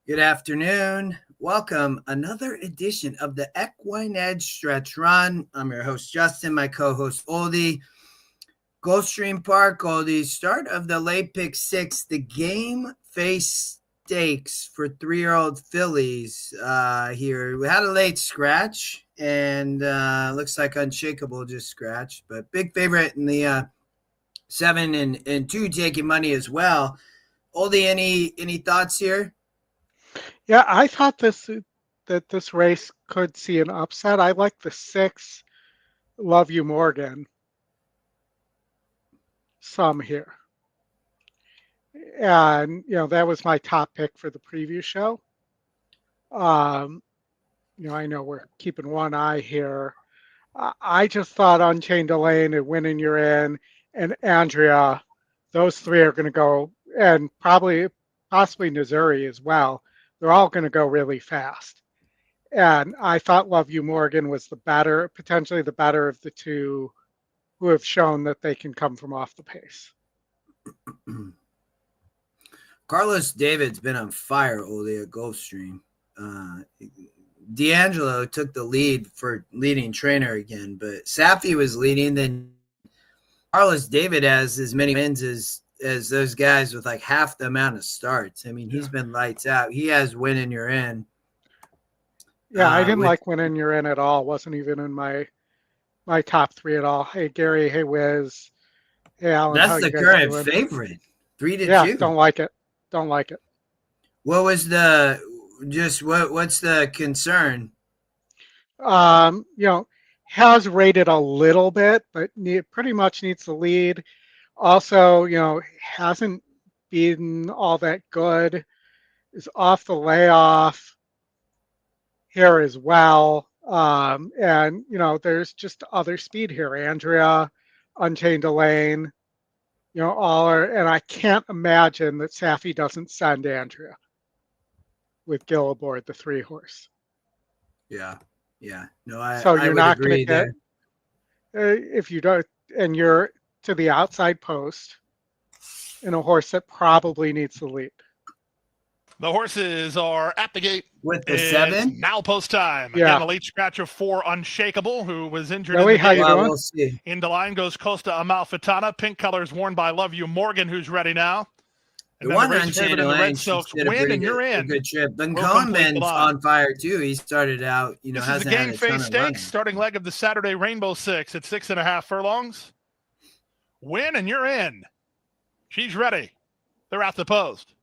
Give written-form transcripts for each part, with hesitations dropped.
Good afternoon. Welcome. Another edition of the EquinEdge Stretch Run. I'm your host, Justin, my co-host, Oldy. Gulfstream Park, Oldy. Start of the late pick six, the game face stakes for 3-year-old fillies here. We had a late scratch, and looks like Unshakable just scratched, but big favorite in the 7 and 2 taking money as well. Oldy, any thoughts here? Yeah, I thought this race could see an upset. I like the 6, Love You Morgan, some here. And, that was my top pick for the preview show. I know we're keeping one eye here. I just thought Unchained Elaine and Winning You're In and Andrea, those 3 are going to go, and possibly Missouri as well. They're all going to go really fast. And I thought Love You Morgan was potentially the better of the 2 who have shown that they can come from off the pace. Carlos David's been on fire, Oldy, at Gulfstream. D'Angelo took the lead for leading trainer again, but Safi was leading. Then Carlos David has as many wins as those guys with like half the amount of starts. I mean, he's been lights out. He has Winning You're In. Yeah, I didn't like Winning You're In at all. Wasn't even in my top 3 at all. Hey, Gary. Hey, Wiz. Hey, Alan. That's the current favorite. 3-2. Yeah, don't like it. What was what's the concern? Has rated a little bit, but pretty much needs the lead. Also, hasn't been all that good. Is off the layoff here as well. And there's just other speed here. Andrea, Unchained Elaine, all are, and I can't imagine that Safi doesn't send Andrea with Gil aboard the 3 horse. Yeah. No, you're not going to get, if you don't, and you're to the outside post in a horse that probably needs the lead. The horses are at the gate with the 7. Now post time. Yeah. Again, a late scratcher for Unshakable, who was injured. Really? How you doing? We'll see. Into line goes Costa Amalfitana. Pink colors worn by Love You Morgan, who's ready now. And the one Unchained Elaine, Red Silks win, and you're in. A good trip. Ben Coleman's on fire too. He started out, this hasn't is the game had a face ton of stakes, running. starting leg of the Saturday Rainbow 6 at 6.5 furlongs. Win, and you're in. She's ready. They're at the post.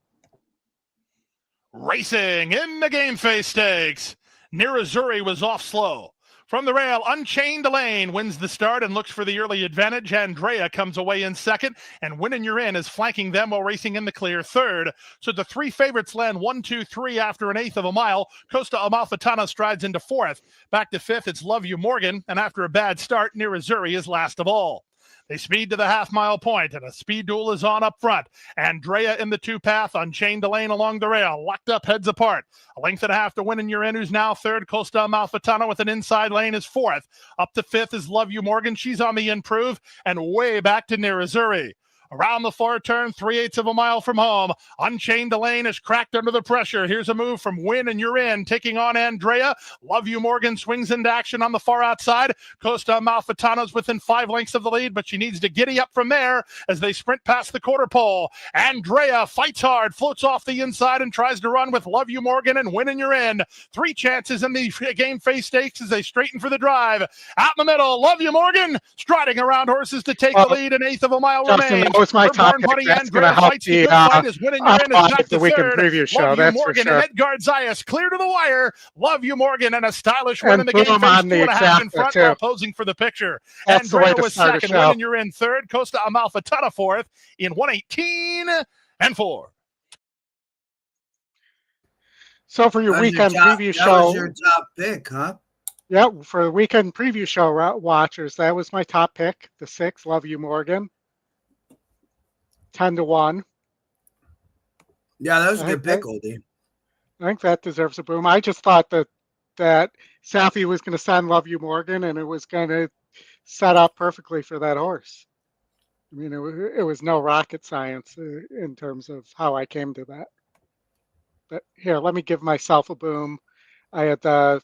Racing in the game face stakes. Nirazuri was off slow. From the rail, Unchained Elaine wins the start and looks for the early advantage. Andrea comes away in second, and Winning You're In is flanking them while racing in the clear third. So the 3 favorites land 1, 2, 3 after an eighth of a mile. Costa Amalfitana strides into 4th. Back to 5th, it's Love You Morgan, and after a bad start, Nirazuri is last of all. They speed to the half-mile point, and a speed duel is on up front. Andrea in the 2 path, Unchained Elaine along the rail, locked up, heads apart. A length and a half to Winning You're In, who's now 3rd. Costa Amalfitana with an inside lane is 4th. Up to 5th is Love You Morgan. She's on the improve, and way back to Nirazuri. Around the far turn, 3/8 of a mile from home. Unchained Elaine is cracked under the pressure. Here's a move from Winning You're In, taking on Andrea. Love You Morgan swings into action on the far outside. Costa Amalfitana's within 5 lengths of the lead, but she needs to giddy up from there as they sprint past the quarter pole. Andrea fights hard, floats off the inside, and tries to run with Love You Morgan and Winning You're In. 3 chances in the game face stakes as they straighten for the drive. Out in the middle, Love You Morgan striding around horses to take the lead. 1/8 of a mile remains. That was my top pick. That's going to help the weekend preview show. Love You That's Morgan for sure. and Edgard Zayas clear to the wire. Love You Morgan and a stylish win in the boom game. on the 2.5 in front too. while posing for the picture. That's the way Andrea to was start a second. show. Winning You're In 3rd. Costa Amalfitana 4th in 1:18 and 4. So for your weekend preview show, that was your top pick, huh? Yeah, for the weekend preview show watchers, that was my top pick. The 6, Love You Morgan, 10-1. Yeah, that was a good pick, Oldie. I think that deserves a boom. I just thought that Safi was going to send Love You Morgan, and it was going to set up perfectly for that horse. I mean, it was no rocket science in terms of how I came to that. But here, let me give myself a boom. I had the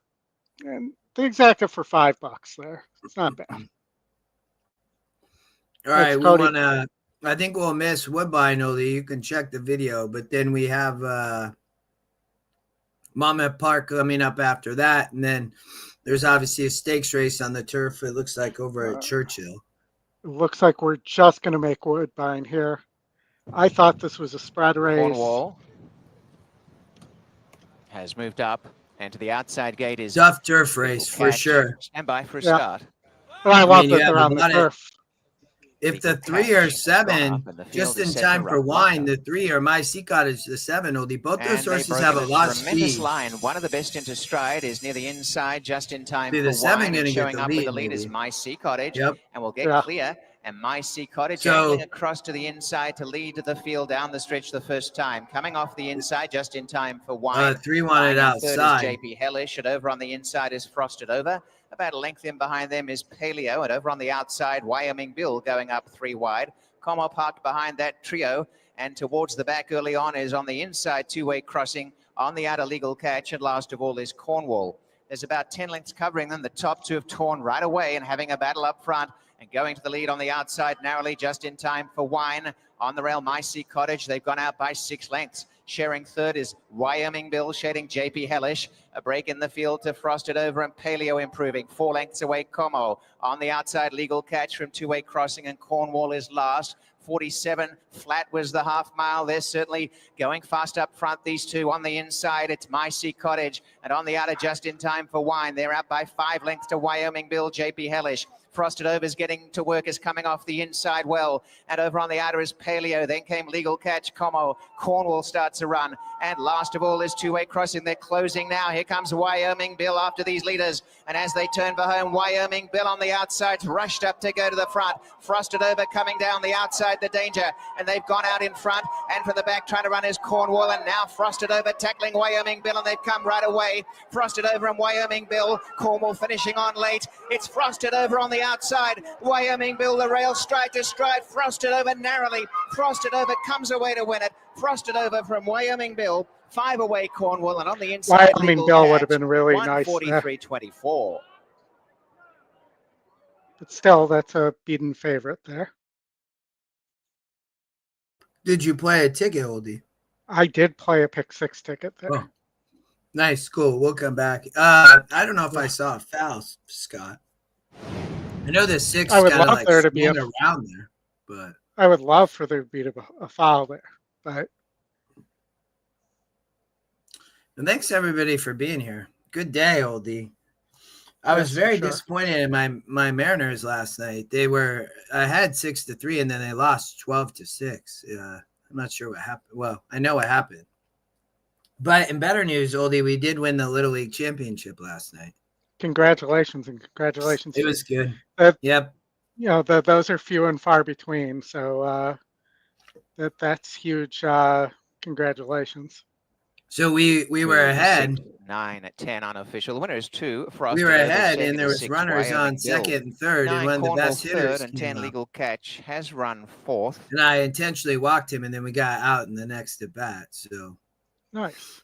exacta for $5 there. It's not bad. All right, we Cody. want to. I think we'll miss Woodbine, Ollie. You can check the video, but then we have Monmouth Park coming up after that, and then there's obviously a stakes race on the turf. It looks like over at Churchill. It looks like we're just going to make Woodbine here. I thought this was a spread race. Cornwall has moved up, and to the outside gate is Tough turf race for sure. Stand by for a start. But I love that they're on the turf. If the 3 or 7, just in time for wine, the 3 or My Sea Cottage, the 7, both those horses have a lot of tremendous speed. Line. One of the best into stride is near the inside, just in time the for 7 wine. going to Showing get the up lead, with the lead is My Sea Cottage, and we'll get clear. And My Sea Cottage angling across to the inside to lead the field down the stretch the first time. Coming off the inside just in time for wine. 3 wanted outside. Third is JP Hellish, and over on the inside is Frosted Over. About a length in behind them is Paleo, and over on the outside, Wyoming Bill going up 3 wide. Como parked behind that trio, and towards the back early on is on the inside two-way crossing. On the outer Legal Catch, and last of all is Cornwall. There's about 10 lengths covering them. The top 2 have torn right away and having a battle up front. And going to the lead on the outside narrowly, just in time for wine. On the rail, My Sea Cottage. They've gone out by 6 lengths. Sharing third is Wyoming Bill, shading JP Hellish. A break in the field to Frosted Over, and Paleo improving. 4 lengths away, Como. On the outside, Legal Catch from two-way crossing, and Cornwall is last. 47 flat was the half mile. They're certainly going fast up front, these two. On the inside, it's My Sea Cottage, and on the outer, just in time for wine. They're out by 5 lengths to Wyoming Bill, JP Hellish. Frosted Over's getting to work, is coming off the inside well. And over on the outer is Paleo. Then came Legal Catch, Como. Cornwall starts a run. And last of all is two-way crossing. They're closing now. Here comes Wyoming Bill after these leaders. And as they turn for home, Wyoming Bill on the outside, rushed up to go to the front. Frosted Over coming down the outside, the danger. And they've gone out in front. And from the back trying to run is Cornwall. And now Frosted Over tackling Wyoming Bill, and they've come right away. Frosted Over and Wyoming Bill. Cornwall finishing on late. It's Frosted Over on the outside. Wyoming Bill, the rail stride to stride. Frosted Over narrowly. Frosted Over comes away to win it. Frosted Over from Wyoming Bill. 5 away, Cornwall, and on the inside, Wyoming Bill would have been really nice. 143.24. But still, that's a beaten favorite there. Did you play a ticket, Oldie? I did play a pick 6 ticket there. Oh, nice, cool. We'll come back. I don't know if I saw a foul, Scott. I know the 6 I would kind of love like there to be around there, but I would love for there to be a foul there. But and thanks everybody for being here. Good day, Oldie. I was very disappointed in my Mariners last night. I had 6-3, and then they lost 12-6. I'm not sure what happened. Well, I know what happened. But in better news, Oldie, we did win the Little League Championship last night. Congratulations. It was good. Yep. You know, those are few and far between. So that's huge. Congratulations. So we were ahead. 9-10 unofficial. The winner is 2. We were ahead, and there was runners on second and third, and one of the best hitters. Third and 10 Legal Catch has run 4th. And I intentionally walked him, and then we got out in the next at bat. So nice.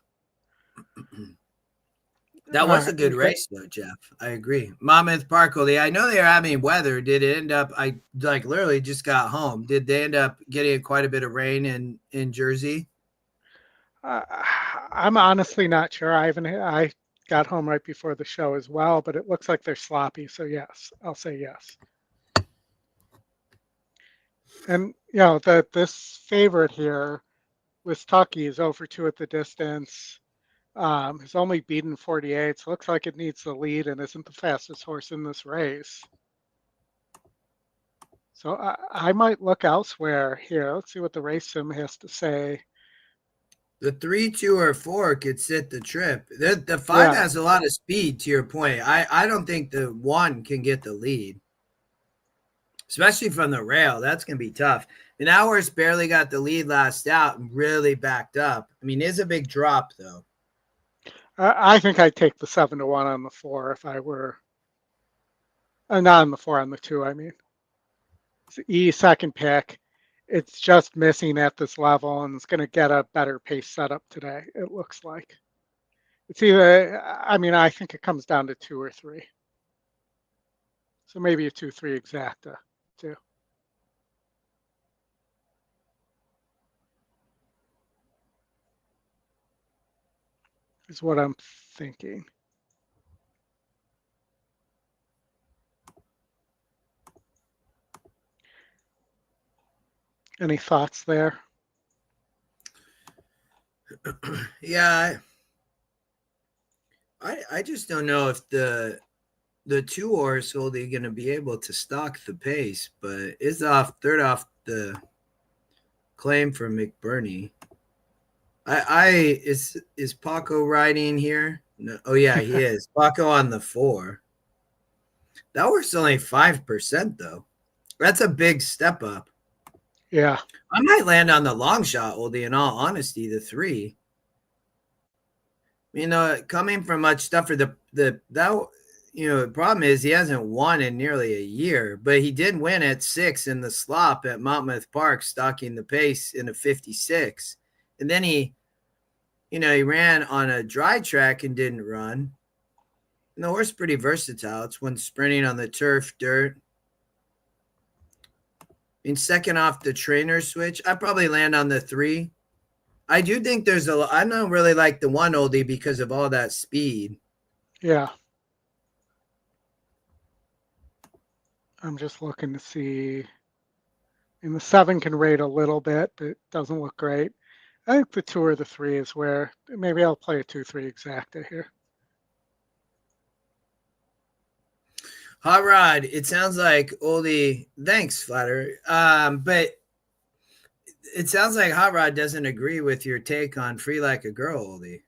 That was a good race, though, Jeff. I agree. Monmouth Park, I know they're having weather. Did it end up? I literally just got home. Did they end up getting quite a bit of rain in Jersey? I'm honestly not sure. I got home right before the show as well, but it looks like they're sloppy. So yes, I'll say yes. And you know this favorite here, Tucky, is over 2 at the distance. He's only beaten 48, so looks like it needs the lead and isn't the fastest horse in this race. So I might look elsewhere here. Let's see what the race sim has to say. The 3, 2, or 4 could sit the trip. The 5 has a lot of speed, to your point. I don't think the 1 can get the lead, especially from the rail. That's going to be tough. And our horse barely got the lead last out and really backed up. I mean, it's a big drop, though. I think I'd take the 7-1 on the 4 if I were not on the 4, on the 2. I mean, it's E second pick, it's just missing at this level, and it's going to get a better pace setup today, it looks like. It's either, I mean, I think it comes down to 2 or 3. So maybe a 2-3 exacta, too. Is what I'm thinking. Any thoughts there? Yeah, I just don't know if the 2 horse Oldy going to be able to stalk the pace, but it's third off the claim for McBurney. Is Paco riding here? No, oh yeah, he is. Paco on the 4. That horse is only 5% though. That's a big step up. Yeah. I might land on the long shot, Oldy, in all honesty, the 3. You know, coming from much tougher, the problem is he hasn't won in nearly a year, but he did win at 6 in the slop at Monmouth Park, stalking the pace in a 56. And then he ran on a dry track and didn't run. And the horse is pretty versatile. It's when sprinting on the turf, dirt. In second off the trainer switch, I probably land on the 3. I do think I don't really like the 1 Oldy because of all that speed. Yeah. I'm just looking to see. And the 7 can rate a little bit, but it doesn't look great. I think the 2 or the 3 is where maybe I'll play a 2-3 exacta here. Hot Rod, it sounds like Oldy. Thanks, Flatter. But it sounds like Hot Rod doesn't agree with your take on Free Like a Girl, Oldy.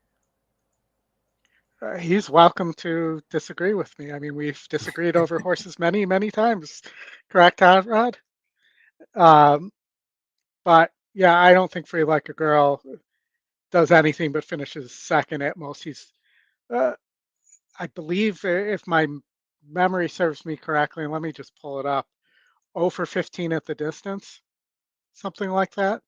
He's welcome to disagree with me. I mean, we've disagreed over horses many, many times. Correct, Hot Rod? But yeah, I don't think Free Like a Girl does anything but finishes second at most. He's, I believe, if my memory serves me correctly, and let me just pull it up, 0 for 15 at the distance, something like that.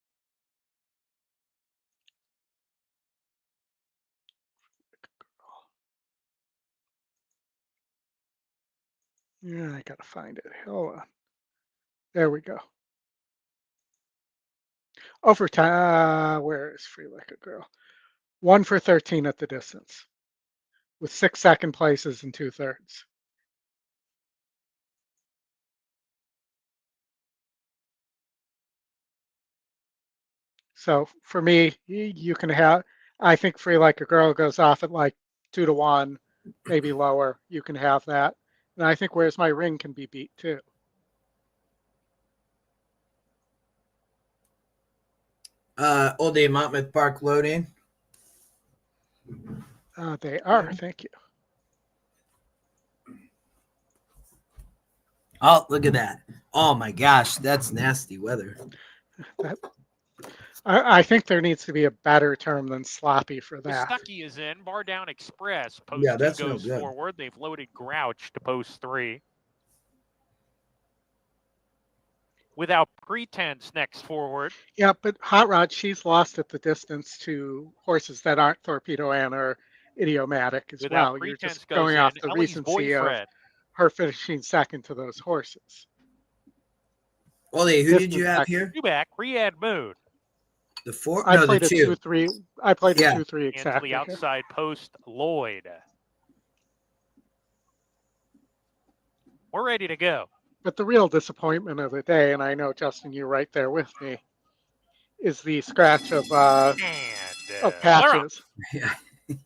Yeah, I gotta find it. Hold on. There we go. 0 for 10. Where is Free Like a Girl? 1 for 13 at the distance, with 6 second places and 2/3. So for me, you can have. I think Free Like a Girl goes off at like 2-1, maybe lower. You can have that, and I think Where's My Ring can be beat too. Oldy, Monmouth Park loading. They are. Thank you. Oh, look at that. Oh my gosh, that's nasty weather. I think there needs to be a better term than sloppy for that. Stucky is in. Bar Down Express. Post 2 goes forward. They've loaded Grouch to post 3. Without Pretense next forward. Yeah, but Hot Rod, she's lost at the distance to horses that aren't Torpedo Ann or Idiomatic as Without well. You're Pretense just going off the Ellie's recency of her finishing second to those horses. Oldy, who did you have here? 2 back, Riyadh Moon. The 4? I No, played the 2. 2-3. I played a 2-3 exactly. And to the outside post, Lloyd. We're ready to go. But the real disappointment of the day, and I know, Justin, you're right there with me, is the scratch of Patches. Yeah.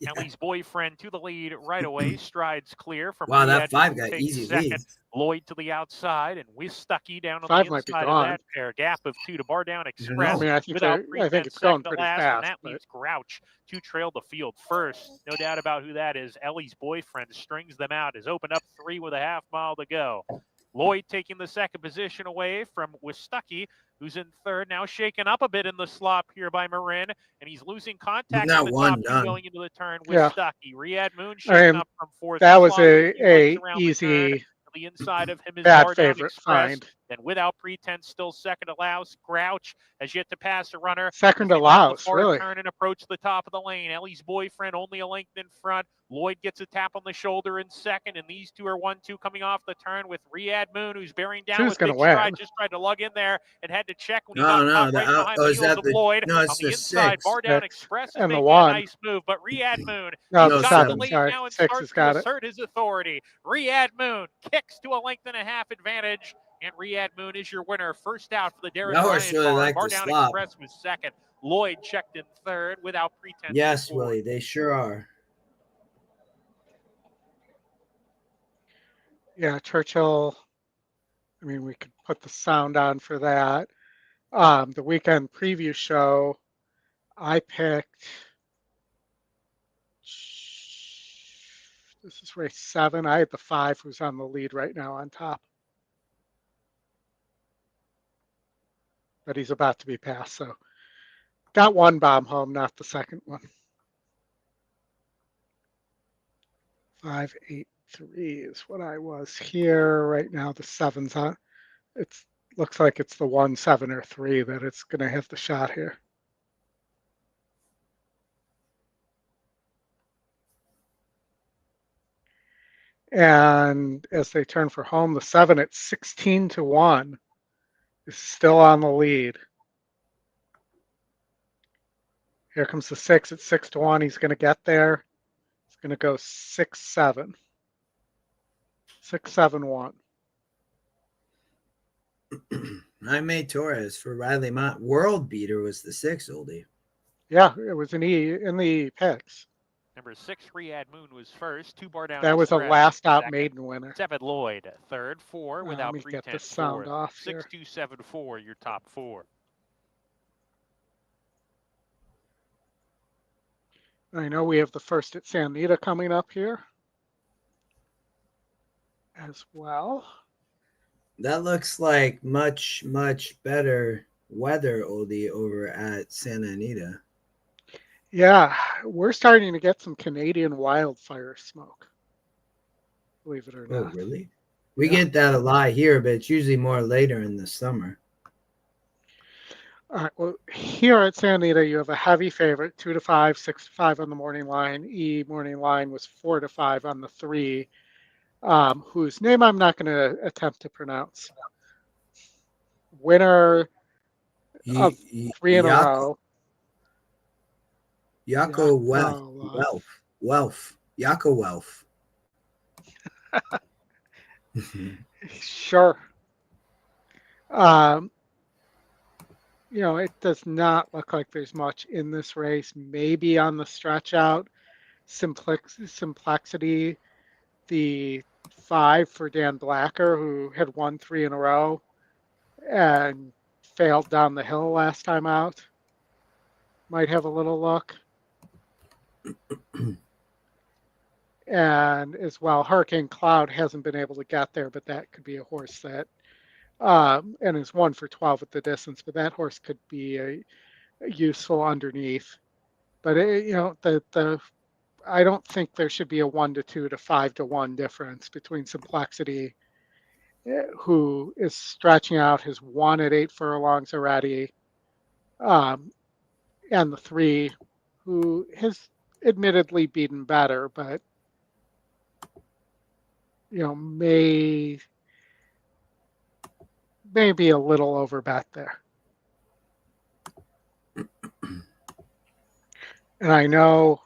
Ellie's boyfriend to the lead right away. Strides clear from wow, that 5 got easy second. lead. Lloyd to the outside and Stucky down on 5 the might be inside of gone. that pair. Gap of 2 to Bar Down Express. I mean, I think it's going pretty last, fast. And that leaves Grouch to trail the field first. No doubt about who that is. Ellie's boyfriend strings them out. Has opened up 3 with a half mile to go. Lloyd taking the second position away from Stucky, who's in third, now shaken up a bit in the slop here by Marin, and he's losing contact with the top 2 going into the turn with Stucky. Riyadh Moon shaken up from fourth. That was a easy the inside of him is bad Bar Down favorite Express. find. Then without pretense, still second to Louse. Grouch has yet to pass a runner. Second to They round the Louse, far really. turn and approach the top of the lane. Ellie's boyfriend only a length in front. Lloyd gets a tap on the shoulder in second, and these two are 1-2 coming off the turn with Riyadh Moon, who's bearing down Who's with gonna big win? stride. Just tried to lug in there and had to check when he No, got no, caught right behind the is heels that of the Lloyd. no? On It's the the inside, six. Bar Down Six. Express is And the making a one. nice move, but Riyadh Moon No, No, the got seven. the seven. lead Sorry, now and six starts has to got it. assert his authority. Riyadh Moon kicks to a length and a half advantage. And Riyadh Moon is your winner. First out for the Darren That horse Ryan really barn. liked Bar the Down slop. Express was second. Lloyd checked in third without pretense. Yes, fourth. Willie, they sure are. Yeah, Churchill. I mean, we could put the sound on for that. The weekend preview show, I picked. This is race 7. I had the 5 who's on the lead right now on top. But he's about to be passed, so got one bomb home, not the second one. 583 is what I was here. Right now the 7's on. It looks like it's the 1, 7, or 3 that it's going to hit the shot here. And as they turn for home, the 7 at 16-1 is still on the lead. Here comes the 6 at 6-1. He's going to get there. He's going to go 6-7. 6-7-1. I made Torres for Riley Mott. World beater was the 6, Oldie. Yeah, it was in the picks. Number 6, Riyadh Moon was first. 2 Bar Down. That was a Express, last out second. maiden winner. 7 Lloyd, third. 4 Let without me get the pretense. sound Fourth. off here. 6-2-7-4, your top 4. I know we have the first at San Anita coming up here as well. That looks like much, much better weather, Oldie, over at Santa Anita. Yeah, we're starting to get some Canadian wildfire smoke, believe it or Oh, not. really? We Yeah. get that a lot here, but it's usually more later in the summer. All right, well, here at Santa Anita, you have a heavy favorite, 2-5, 6-5 on the morning line. Morning line was 4-5 on the 3, whose name I'm not going to attempt to pronounce. Winner of 3 in a row. Yako Welf. Yako Welf. Sure. You know, it does not look like there's much in this race. Maybe on the stretch out, Simplexity, the 5 for Dan Blacker, who had won 3 in a row and failed down the hill last time out. Might have a little look. And as well, Hurricane Cloud hasn't been able to get there, but that could be a horse that, and is 1 for 12 at the distance, but that horse could be a useful underneath. But you know, I don't think there should be a 1-2 to 5-1 difference between Simplexity, who is stretching out, his 1 at 8 furlongs already, and the 3, who has admittedly beaten better, but you know, may be a little overbet there. And I know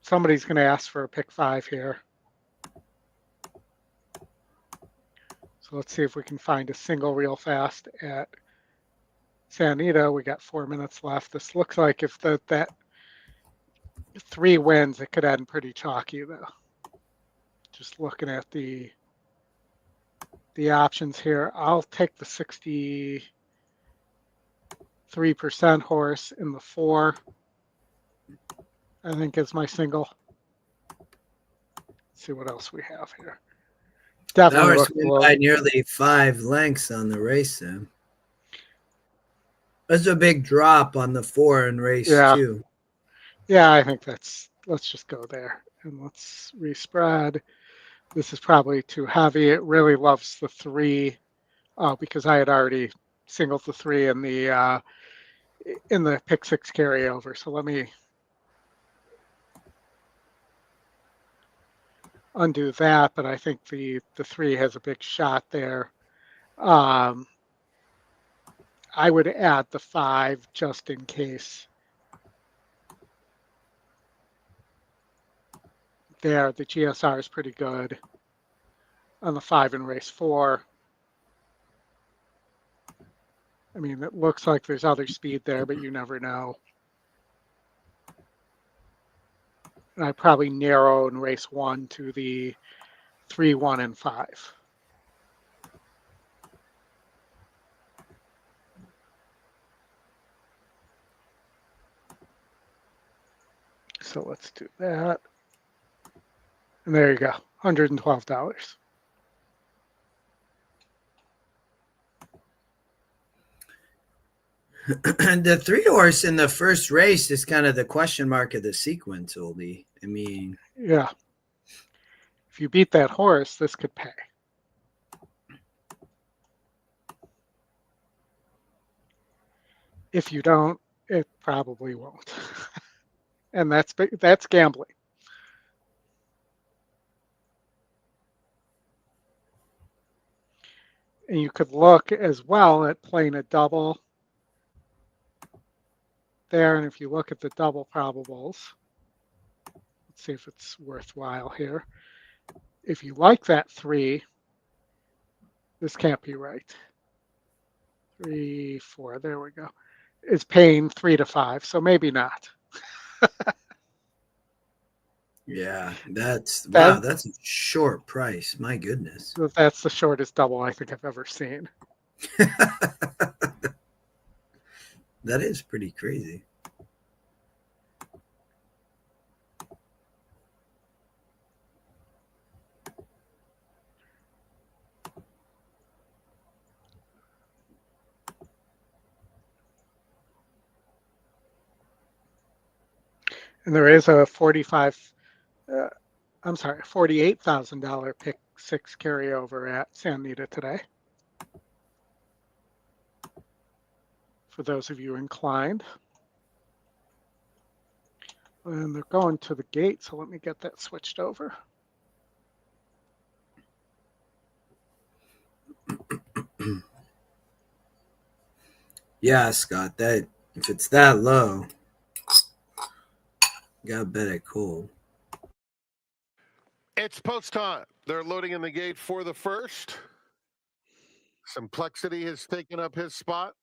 somebody's going to ask for a pick 5 here. So let's see if we can find a single real fast at San Anita. We got 4 minutes left. This looks like if that 3 wins, it could end pretty chalky though. Just looking at the options here, I'll take the 63% horse in the 4. I think is my single. Let's see what else we have here. Definitely That horse went by nearly 5 lengths on the race, Sam. That's a big drop on the 4 in race 2. Yeah, I think let's just go there and let's respread. This is probably too heavy. It really loves the 3 because I had already singled the 3 in the pick 6 carryover. So let me undo that, but I think the 3 has a big shot there. I would add the 5 just in case. There, the GSR is pretty good on the 5 in race 4. I mean, it looks like there's other speed there, but you never know. And I probably narrow in race 1 to the 3, 1, and 5. So let's do that. And there you go, $112. The 3-horse in the first race is kind of the question mark of the sequence, Oldie. I mean, yeah. If you beat that horse, this could pay. If you don't, it probably won't. And that's gambling. And you could look as well at playing a double there. And if you look at the double probables, let's see if it's worthwhile here. If you like that 3, this can't be right. 3, 4, there we go. Is paying 3 to 5, so maybe not. yeah, that's wow, that's a short price. My goodness. That's the shortest double I think I've ever seen. That is pretty crazy. And there is a $48,000 pick 6 carryover at San Anita today. For those of you inclined. And they're going to the gate, so let me get that switched over. Yeah, Scott, that if it's that low, you gotta bet it cold. It's post time. They're loading in the gate for the first. Simplexity has taken up his spot.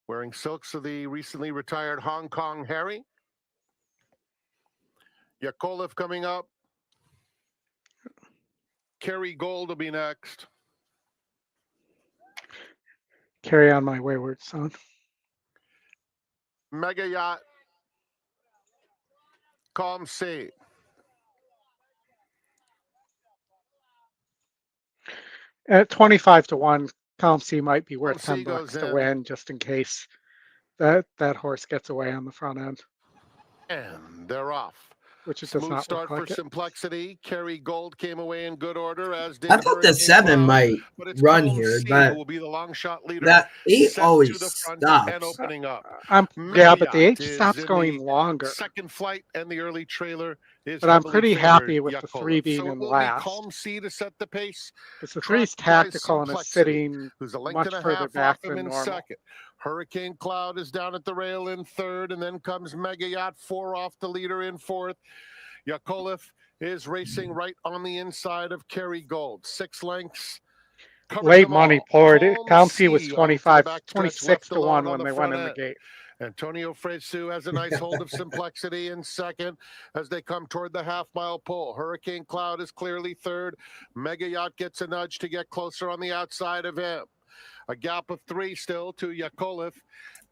Wearing silks of the recently retired Hong Kong Harry. Yakolev coming up. Kerry Gold will be next. Carry on my wayward son. Mega Yacht. Calm Sea. At 25 to 1, Calm Sea might be worth Calm Sea $10 to goes in. win, just in case that horse gets away on the front end. And they're off. Which it does Smooth not start look like for it. Simplexity. Kerry Gold came away in good order, as did I thought the Hurricane 7 Cloud, might but it's run Calm here, Sea but who will be the long shot leader. that 8 Set to always the front stops. and opening up. Yeah, but the Mega 8 Yacht stops is in going the longer. second flight, and the early trailer is But I'm heavily pretty favored happy with the Yakolev. 3 being So it in will last. be Calm Sea to set the pace. Because the 3 is Tracked by tactical and is Simplexity, sitting who's a length much and a further half back off him than in normal. second. Hurricane Cloud is down at the rail in third, and then comes Mega Yacht 4 off the leader in fourth. Yakolev is racing right on the inside of Kerry Gold. 6 lengths. Covers Late them money all. poured. Calm Calm Sea was Sea on the 25, back stretch, 26 left to 1 alone when on the they went front in the end. gate. Antonio Fresu has a nice hold of Simplexity in second as they come toward the half-mile pole. Hurricane Cloud is clearly third. Mega Yacht gets a nudge to get closer on the outside of him. A gap of 3 still to Yakolev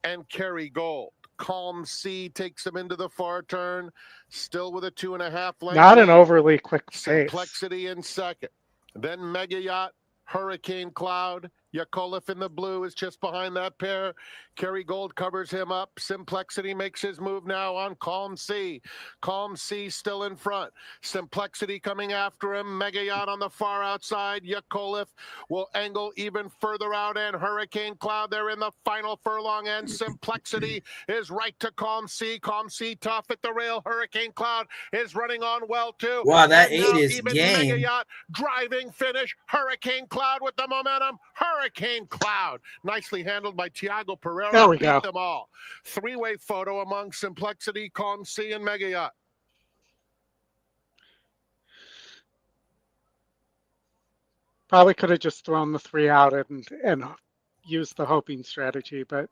and Kerry Gold. Calm Sea takes him into the far turn, still with a 2.5 length. Not an lead. overly quick pace. Simplexity in second. Then Mega Yacht, Hurricane Cloud, Yakolev in the blue is just behind that pair. Kerry Gold covers him up. Simplexity makes his move now on Calm Sea. Calm Sea still in front. Simplexity coming after him. Mega Yacht on the far outside. Yakolev will angle even further out, and Hurricane Cloud, they're in the final furlong, and Simplexity is right to Calm Sea. Calm Sea tough at the rail. Hurricane Cloud is running on well too. Wow, that And 8 now is even game. Mega Yacht driving finish. Hurricane Cloud with the momentum. Hurricane Cloud nicely handled by Tiago Pereira. There we Beat go. them all. Three-way photo among Simplexity, Calm Sea, and Mega Yacht. Probably could have just thrown the 3 out and used the hoping strategy, but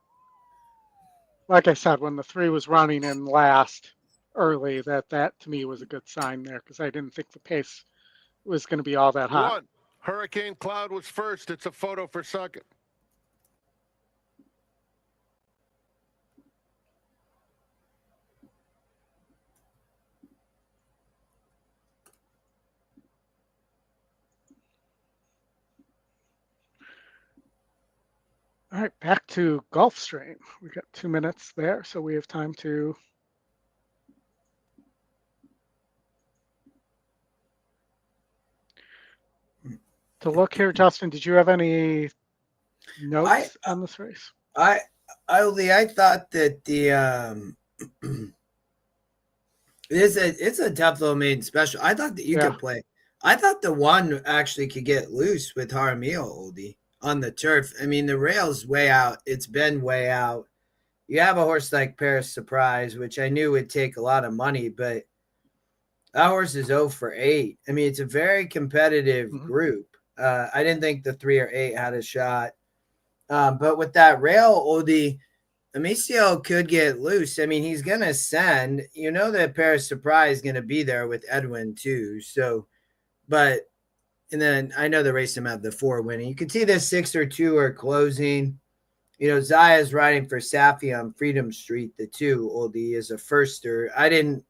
like I said, when the 3 was running in last early, that to me was a good sign there, because I didn't think the pace was going to be all that hot. 1. Hurricane Cloud was first. It's a photo for second. All right, back to Gulfstream. We got 2 minutes there, so we have time to look here. Justin, did you have any notes on this race? I thought that the it's a tough little maiden special. I thought that you could play. I thought the 1 actually could get loose with Jaramillo, Oldie, on the turf. I mean, the rail's way out. It's been way out. You have a horse like Paris Surprise, which I knew would take a lot of money, but that horse is 0 for 8. I mean, it's a very competitive group. I didn't think the 3 or 8 had a shot. But with that rail, Oldie, Amicio could get loose. I mean, he's going to send. You know that Paris Surprise is going to be there with Edwin too. So, and then I know the race him at the 4 winning. You can see the 6 or 2 are closing. You know, Zaya's riding for Safi on Freedom Street. The 2, Oldie, is a firster. I didn't,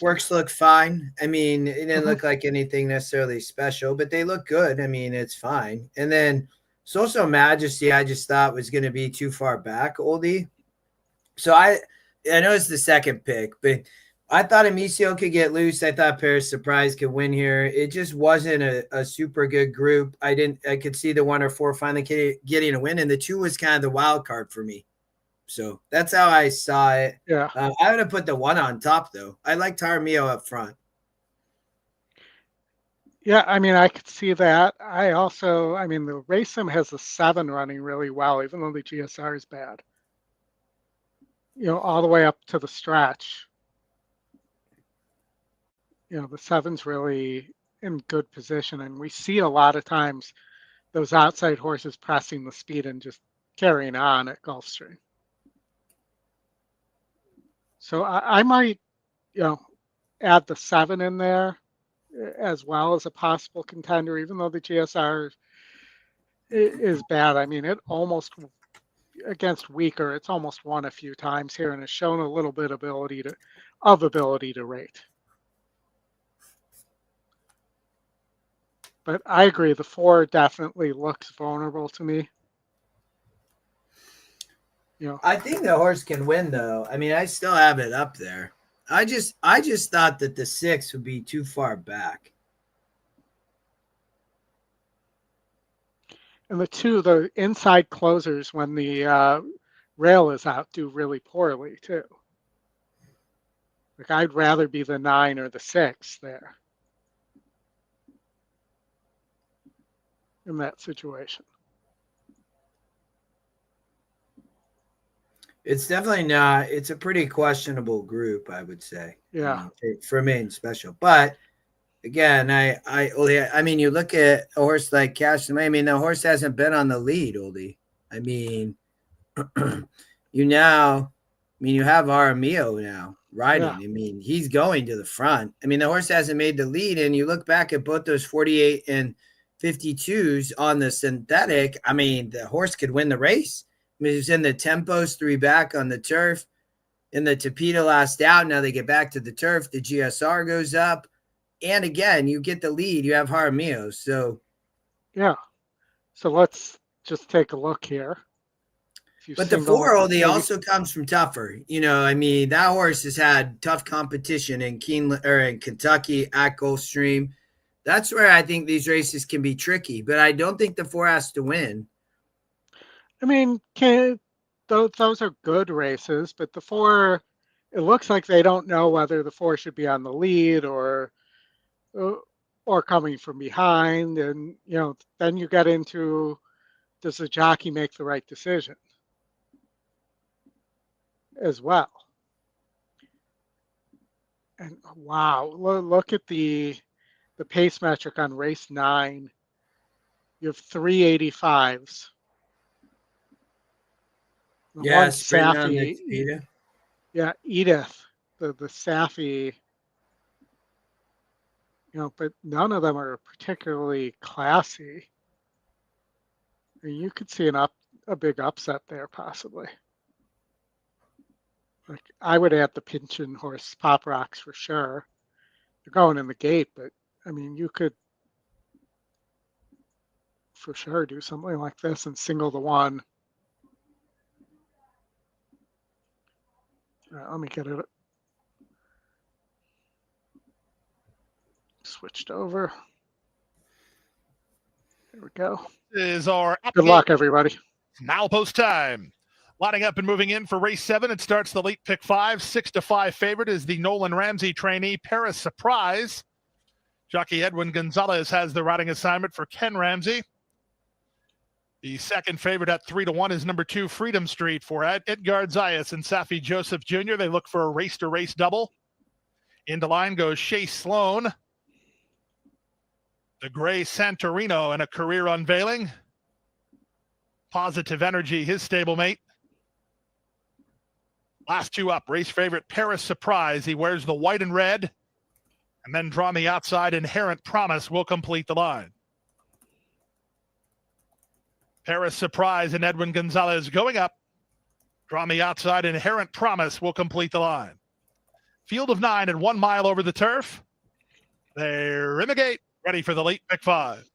works look fine. I mean, it didn't look like anything necessarily special, but they look good. I mean, it's fine. And then Social Majesty, I just thought was going to be too far back, Oldie. So I know it's the second pick, but I thought Amicio could get loose. I thought Paris Surprise could win here. It just wasn't a super good group. I could see the 1 or 4 finally getting a win, and the 2 was kind of the wild card for me. So that's how I saw it. Yeah. I would have put the 1 on top, though. I liked Jaramillo up front. Yeah, I mean, I could see that. The Racing has a 7 running really well, even though the GSR is bad. All the way up to the stretch. The 7's really in good position, and we see a lot of times those outside horses pressing the speed and just carrying on at Gulfstream. So I might, add the 7 in there as well as a possible contender, even though the GSR is bad. I mean, it almost, against weaker, it's almost won a few times here and has shown a little bit ability to rate. But I agree, the 4 definitely looks vulnerable to me. I think the horse can win, though. I mean, I still have it up there. I just thought that the 6 would be too far back. And the 2, the inside closers, when the rail is out, do really poorly too. Like, I'd rather be the 9 or the 6 there in that situation. It's definitely not. It's a pretty questionable group, I would say. Yeah. For main special. But again, I mean, you look at a horse like Cash. I mean, the horse hasn't been on the lead, Oldie. I mean, you have Jaramillo now riding. Yeah. I mean, he's going to the front. I mean, the horse hasn't made the lead, and you look back at both those 48 and 52s on the synthetic. I mean, the horse could win the race. I mean, he was in the tempos, 3 back on the turf. In the Tapeta last out, now they get back to the turf. The GSR goes up. And again, you get the lead. You have Jaramillo. So, yeah. So let's just take a look here. But the 4 Oldie also comes from tougher. I mean, that horse has had tough competition in Kentucky at Gulfstream. That's where I think these races can be tricky, but I don't think the 4 has to win. I mean, those are good races, but the 4, it looks like they don't know whether the 4 should be on the lead or coming from behind. And, then you get into, does the jockey make the right decision as well? And wow, look at the pace metric on race 9. You have 385s. Yeah, Safi. Yeah, Edith, the Safi. But none of them are particularly classy. I mean, you could see a big upset there possibly. Like, I would add the Pinchin horse Pop Rocks for sure. They're going in the gate, but I mean, you could for sure do something like this and single the 1. All right, let me get it switched over. There we go. Is our good luck, everybody. Now post time. Lining up and moving in for race 7. It starts the late pick 5. 6-5 favorite is the Nolan Ramsey trainee, Paris Surprise. Jockey Edwin Gonzalez has the riding assignment for Ken Ramsey. The second favorite at 3-1 is number 2, Freedom Street for Edgar Zayas and Safi Joseph Jr. They look for a race-to-race double. Into line goes Shea Sloan. The gray Santorino and a career unveiling. Positive Energy, his stablemate. Last 2 up, race favorite Paris Surprise. He wears the white and red. And then drawn the outside, Inherent Promise will complete the line. Paris Surprise and Edwin Gonzalez going up. Drawn the outside, Inherent Promise will complete the line. Field of 9 and 1 mile over the turf. They're in the gate, ready for the late pick 5.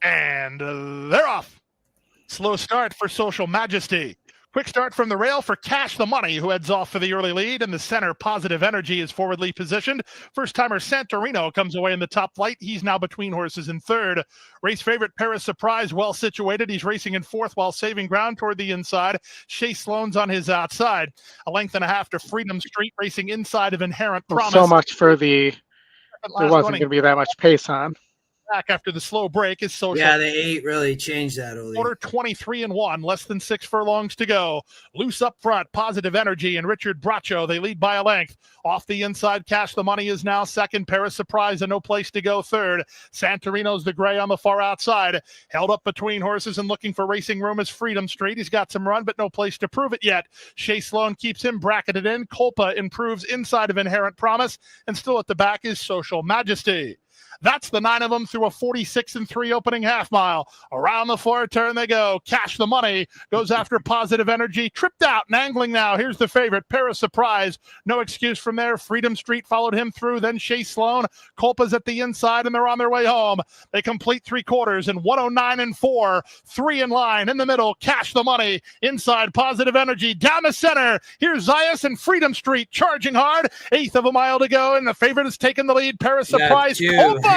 And they're off. Slow start for Social Majesty. Quick start from the rail for Cash the Money, who heads off for the early lead. In the center, Positive Energy is forwardly positioned. First-timer Santorino comes away in the top flight. He's now between horses in third. Race favorite Paris Surprise, well situated. He's racing in fourth while saving ground toward the inside. Shea Sloan's on his outside. 1.5 lengths to Freedom Street, racing inside of Inherent Promise. So much for there wasn't going to be that much pace on. Back after the slow break is Social. Yeah, the 8 really changed that. Order 23 and 1, less than 6 furlongs to go. Loose up front, Positive Energy and Richard Bracho. They lead by a length. Off the inside, Cash the Money is now second. Paris Surprise and No Place to Go third. Santorino's the gray on the far outside. Held up between horses and looking for racing room is Freedom Street. He's got some run, but no place to prove it yet. Shea Sloan keeps him bracketed in. Culpa improves inside of Inherent Promise. And still at the back is Social Majesty. That's the 9 of them through a 46 and 3 opening half mile. Around the far turn they go. Cash the Money goes after Positive Energy. Tripped out and angling now. Here's the favorite, Paris Surprise. No excuse from there. Freedom Street followed him through. Then Shea Sloan. Culpa's at the inside and they're on their way home. They complete 3/4 in 109 and 4. 3 in line. In the middle, Cash the Money. Inside, Positive Energy. Down the center. Here's Zayas and Freedom Street charging hard. 1/8 of a mile to go and the favorite has taken the lead. Paris Surprise. Culpa.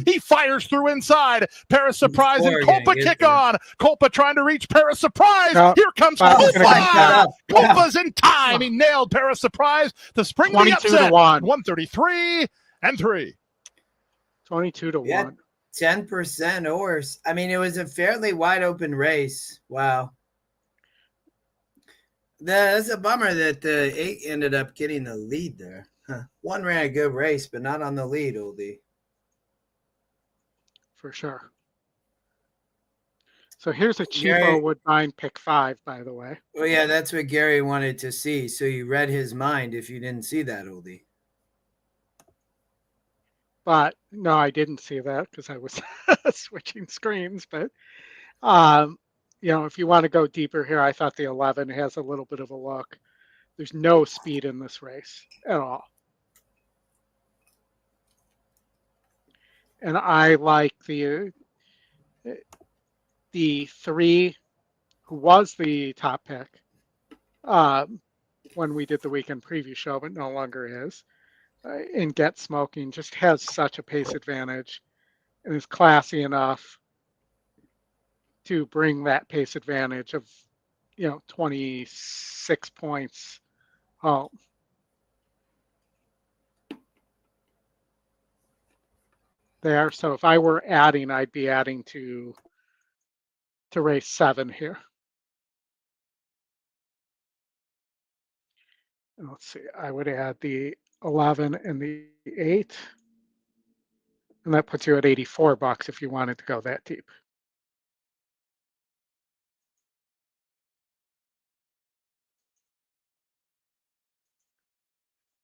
He fires through inside. Paris Surprise and Culpa kick on. Culpa trying to reach Paris Surprise. Here comes Culpa. Culpa's in time. He nailed Paris Surprise to spring the upset. 133 and 3. 22 to 1. 10% horse. I mean, it was a fairly wide open race. Wow. That's a bummer that the 8 ended up getting the lead there. Huh. 1 ran a good race, but not on the lead, Oldie. For sure. So here's a cheapo Woodbine pick 5, by the way. Well, yeah, that's what Gary wanted to see. So you read his mind if you didn't see that, Oldie. But no, I didn't see that because I was switching screens. But, if you want to go deeper here, I thought the 11 has a little bit of a look. There's no speed in this race at all. And I like the 3 who was the top pick when we did the weekend preview show, but no longer is. In Get Smoking, just has such a pace advantage and is classy enough to bring that pace advantage of 26 points home. There, so if I were adding, I'd be adding to race 7 here. And let's see, I would add the 11 and the 8, and that puts you at $84 if you wanted to go that deep.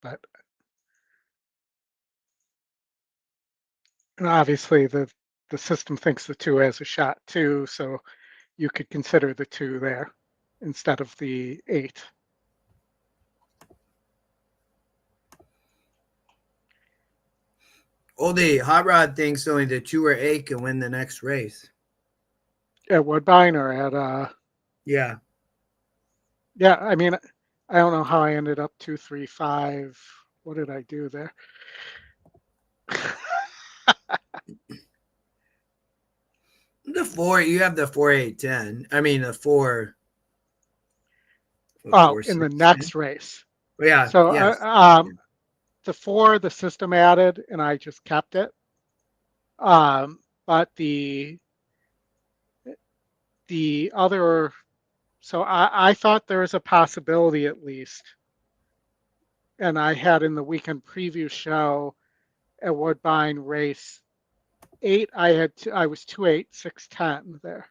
But and obviously the system thinks the 2 has a shot too, so you could consider the 2 there instead of the 8. Oldie, Hot Rod thinks only the 2 or 8 can win the next race. At Woodbine or at Yeah. Yeah, I mean, I don't know how I ended up 2, 3, 5. What did I do there? The 4, you have the 4, 8, 10. I mean, the 4. Oh, 4, in the 6, next 10. race. Yeah. So yes. the 4, the system added, and I just kept it. But the other, so I thought there was a possibility at least, and I had in the weekend preview show at Woodbine race 8, I was 2, 8, 6, 10 there.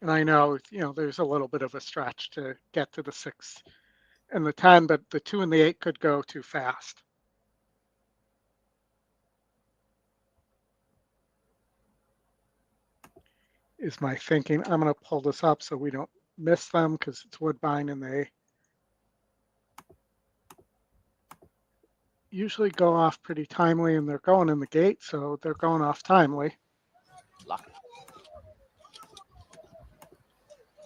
And I know, there's a little bit of a stretch to get to the 6 and the 10, but the 2 and the 8 could go too fast. Is my thinking. I'm going to pull this up so we don't miss them because it's Woodbine and they usually go off pretty timely, and they're going in the gate, so they're going off timely. Luck.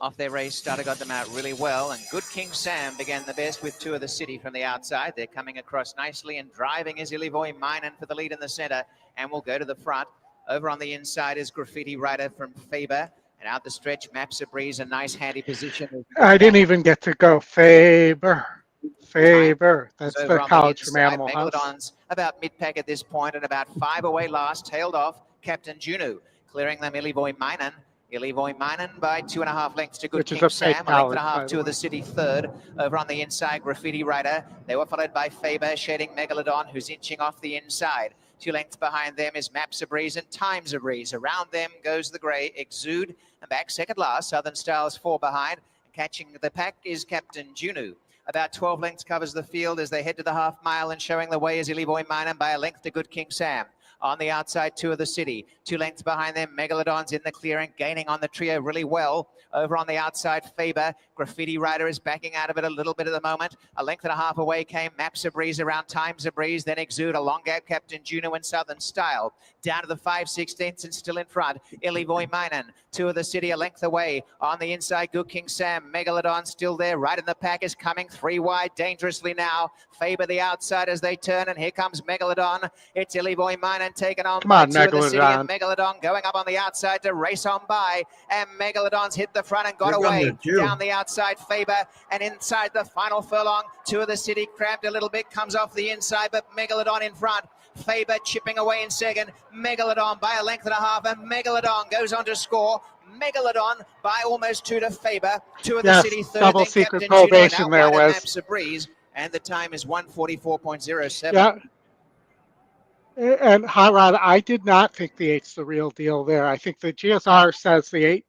Off their race, starter got them out really well, and Good King Sam began the best with 2 of the city from the outside. They're coming across nicely, and driving is Illivoy Minen for the lead in the center, and will go to the front. Over on the inside is Graffiti Rider from Faber, and out the stretch, Maps a Breeze, a nice handy position. I didn't even get to go Faber. That's the college from Animal House. Megalodon's about mid-pack at this point, and about 5 away last, tailed off Captain Juno, clearing them Illivoy Minen. Illivoy Minen by 2.5 lengths to Good King Sam, a length and a half to the city third. Over on the inside, Graffiti Rider. They were followed by Faber, shedding Megalodon, who's inching off the inside. 2 lengths behind them is Maps a Breeze and Times a Breeze. Around them goes the grey Exude, and back second last, Southern Styles 4 behind. Catching the pack is Captain Juno. About 12 lengths covers the field as they head to the half mile, and showing the way is Illivoy Minen by a length to Good King Sam. On the outside, 2 of the city. 2 lengths behind them, Megalodon's in the clearing, gaining on the trio really well. Over on the outside, Faber. Graffiti Rider is backing out of it a little bit at the moment. A length and a half away came Maps a Breeze, around Times a Breeze, then Exude, a long gap Captain Juno and Southern Style. Down to the 5/16 and still in front, Illivoy Minen. 2 of the city, a length away. On the inside, Good King Sam. Megalodon still there, right in the pack, is coming 3 wide dangerously now. Faber the outside as they turn, and here comes Megalodon. It's Illivoy Minen taken on by 2 of the city, and Megalodon going up on the outside to race on by, and Megalodon's hit the front and got away. Down the outside, Faber, and inside the final furlong, 2 of the city cramped a little bit, comes off the inside, but Megalodon in front. Faber chipping away in second. Megalodon by a length and a half, and Megalodon goes on to score. Megalodon by almost 2 to Faber. 2 of the city third. Double secret probation there was. Maps a Breeze, and the time is 1:44.07. Yeah. And Hot Rod, I did not think the 8's the real deal there. I think the GSR says the 8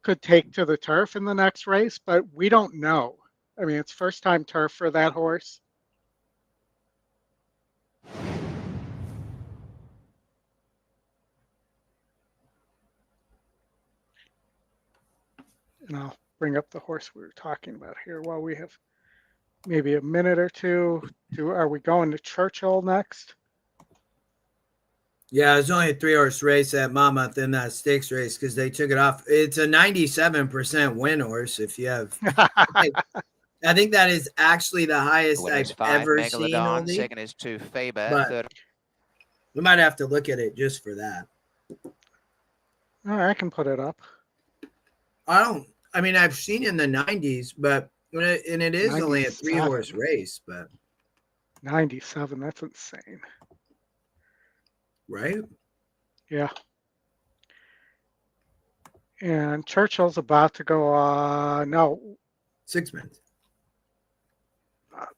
could take to the turf in the next race, but we don't know. I mean, it's first time turf for that horse. bring up the horse we were talking about here while we have maybe a minute or two. Are we going to Churchill next? Yeah, it's only a 3-horse race at Monmouth in that stakes race because they took it off. It's a 97% win horse. If you have, I think that is actually the highest I've ever seen. Only. Second is to Faber. But Third. we might have to look at it just for that. I can put it up. I mean, I've seen in the 90s, but and it is only a 3-horse race, but 97. That's insane. Right? Yeah. And Churchill's about to go no. 6 minutes.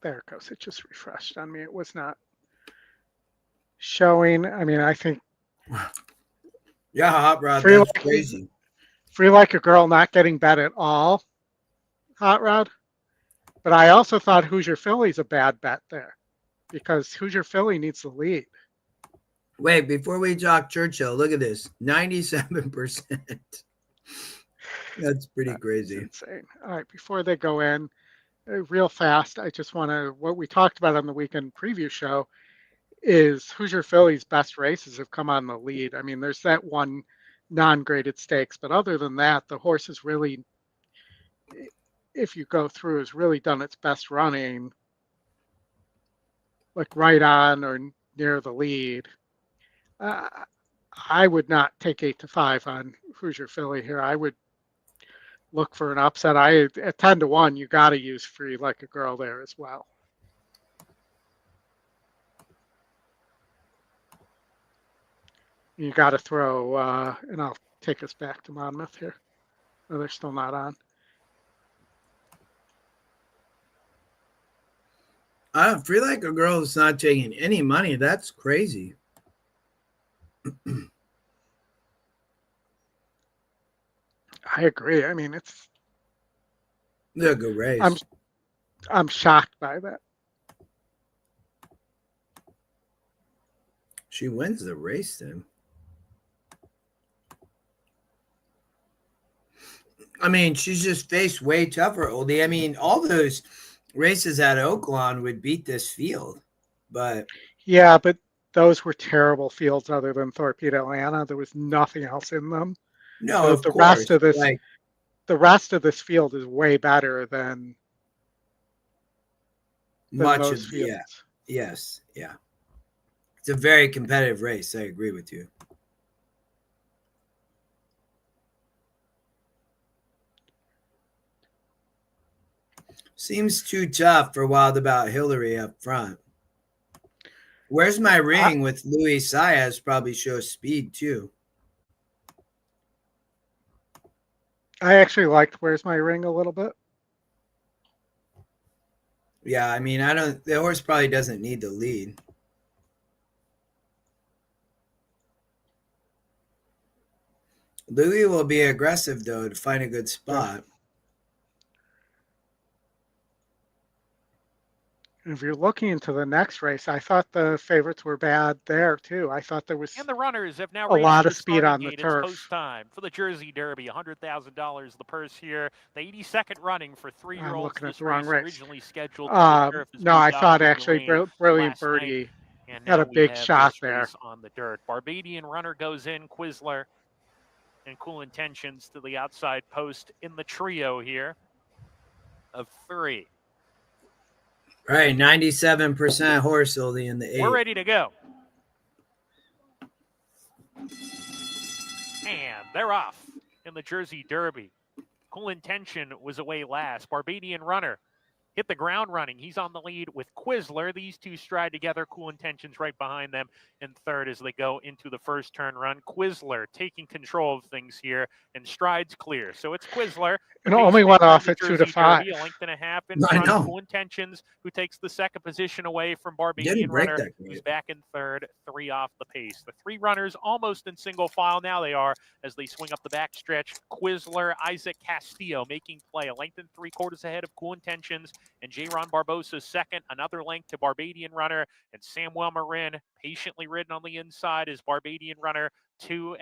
There it goes. It just refreshed on me. It was not showing. I mean, I think. Yeah, Hot Rod, that's crazy. Free Like a Girl not getting bet at all, Hot Rod. But I also thought Hoosier Philly's a bad bet there because Hoosier Philly needs the lead. Wait, before we talk Churchill, look at this. 97%. That's pretty crazy. Insane. All right, before they go in, real fast, I just want to, what we talked about on the weekend preview show is Hoosier Philly's best races have come on the lead. I mean, there's that one non-graded stakes, but other than that, the horse has really, if you go through, has really done its best running, like right on or near the lead. I would not take 8-5 on Hoosier Philly here. I would look for an upset. At 10-1, you got to use Free Like a Girl there as well. You got to throw, and I'll take us back to Monmouth here. Oh, they're still not on. Free Like a Girl is not taking any money. That's crazy. I agree. I mean, it's a good race. I'm shocked by that. She wins the race then. I mean, she's just faced way tougher, Oldie. I mean, all those races at Oaklawn would beat this field, but yeah, but those were terrible fields other than Torpedo Atlanta. There was nothing else in them. No, so of the course. The rest of this field is way better than much those of fields. Yeah. Yes, yeah. It's a very competitive race. I agree with you. Seems too tough for Wild About Hillary up front. Where's My Ring with Louis Saez probably shows speed too. I actually liked Where's My Ring a little bit. Yeah, I mean, the horse probably doesn't need the lead. Louis will be aggressive though to find a good spot. If you're looking into the next race, I thought the favorites were bad there too. I thought there was and the runners have now a lot of speed on the turf. It's post time for the Jersey Derby, $100,000 the purse here. The 82nd running for 3-year-olds. I'm looking at this the wrong race. Originally scheduled. No, I thought actually Brilliant Birdie had a big shot there on the dirt. Barbadian runner goes in, Quizler and Cool Intentions to the outside post in the trio here of 3. Right, 97% horse Oldie in the 8. We're ready to go. And they're off in the Jersey Derby. Cool Intention was away last. Barbadian runner hit the ground running. He's on the lead with Quizler. These two stride together. Cool Intentions right behind them in third as they go into the first turn run. Quizler taking control of things here and strides clear. So it's Quizler. And only went off at 2-5. Derby, a length and a half in front of Cool Intentions, who takes the second position away from Barbadian runner, who's back in third, 3 off the pace. The 3 runners almost in single file now they are as they swing up the back stretch. Quizler, Isaac Castillo making play, a length and 3/4 ahead of Cool Intentions. and J-Ron Barbosa's second, another length to Barbadian Runner, and Samuel Marin, patiently ridden on the inside, is Barbadian Runner 2.5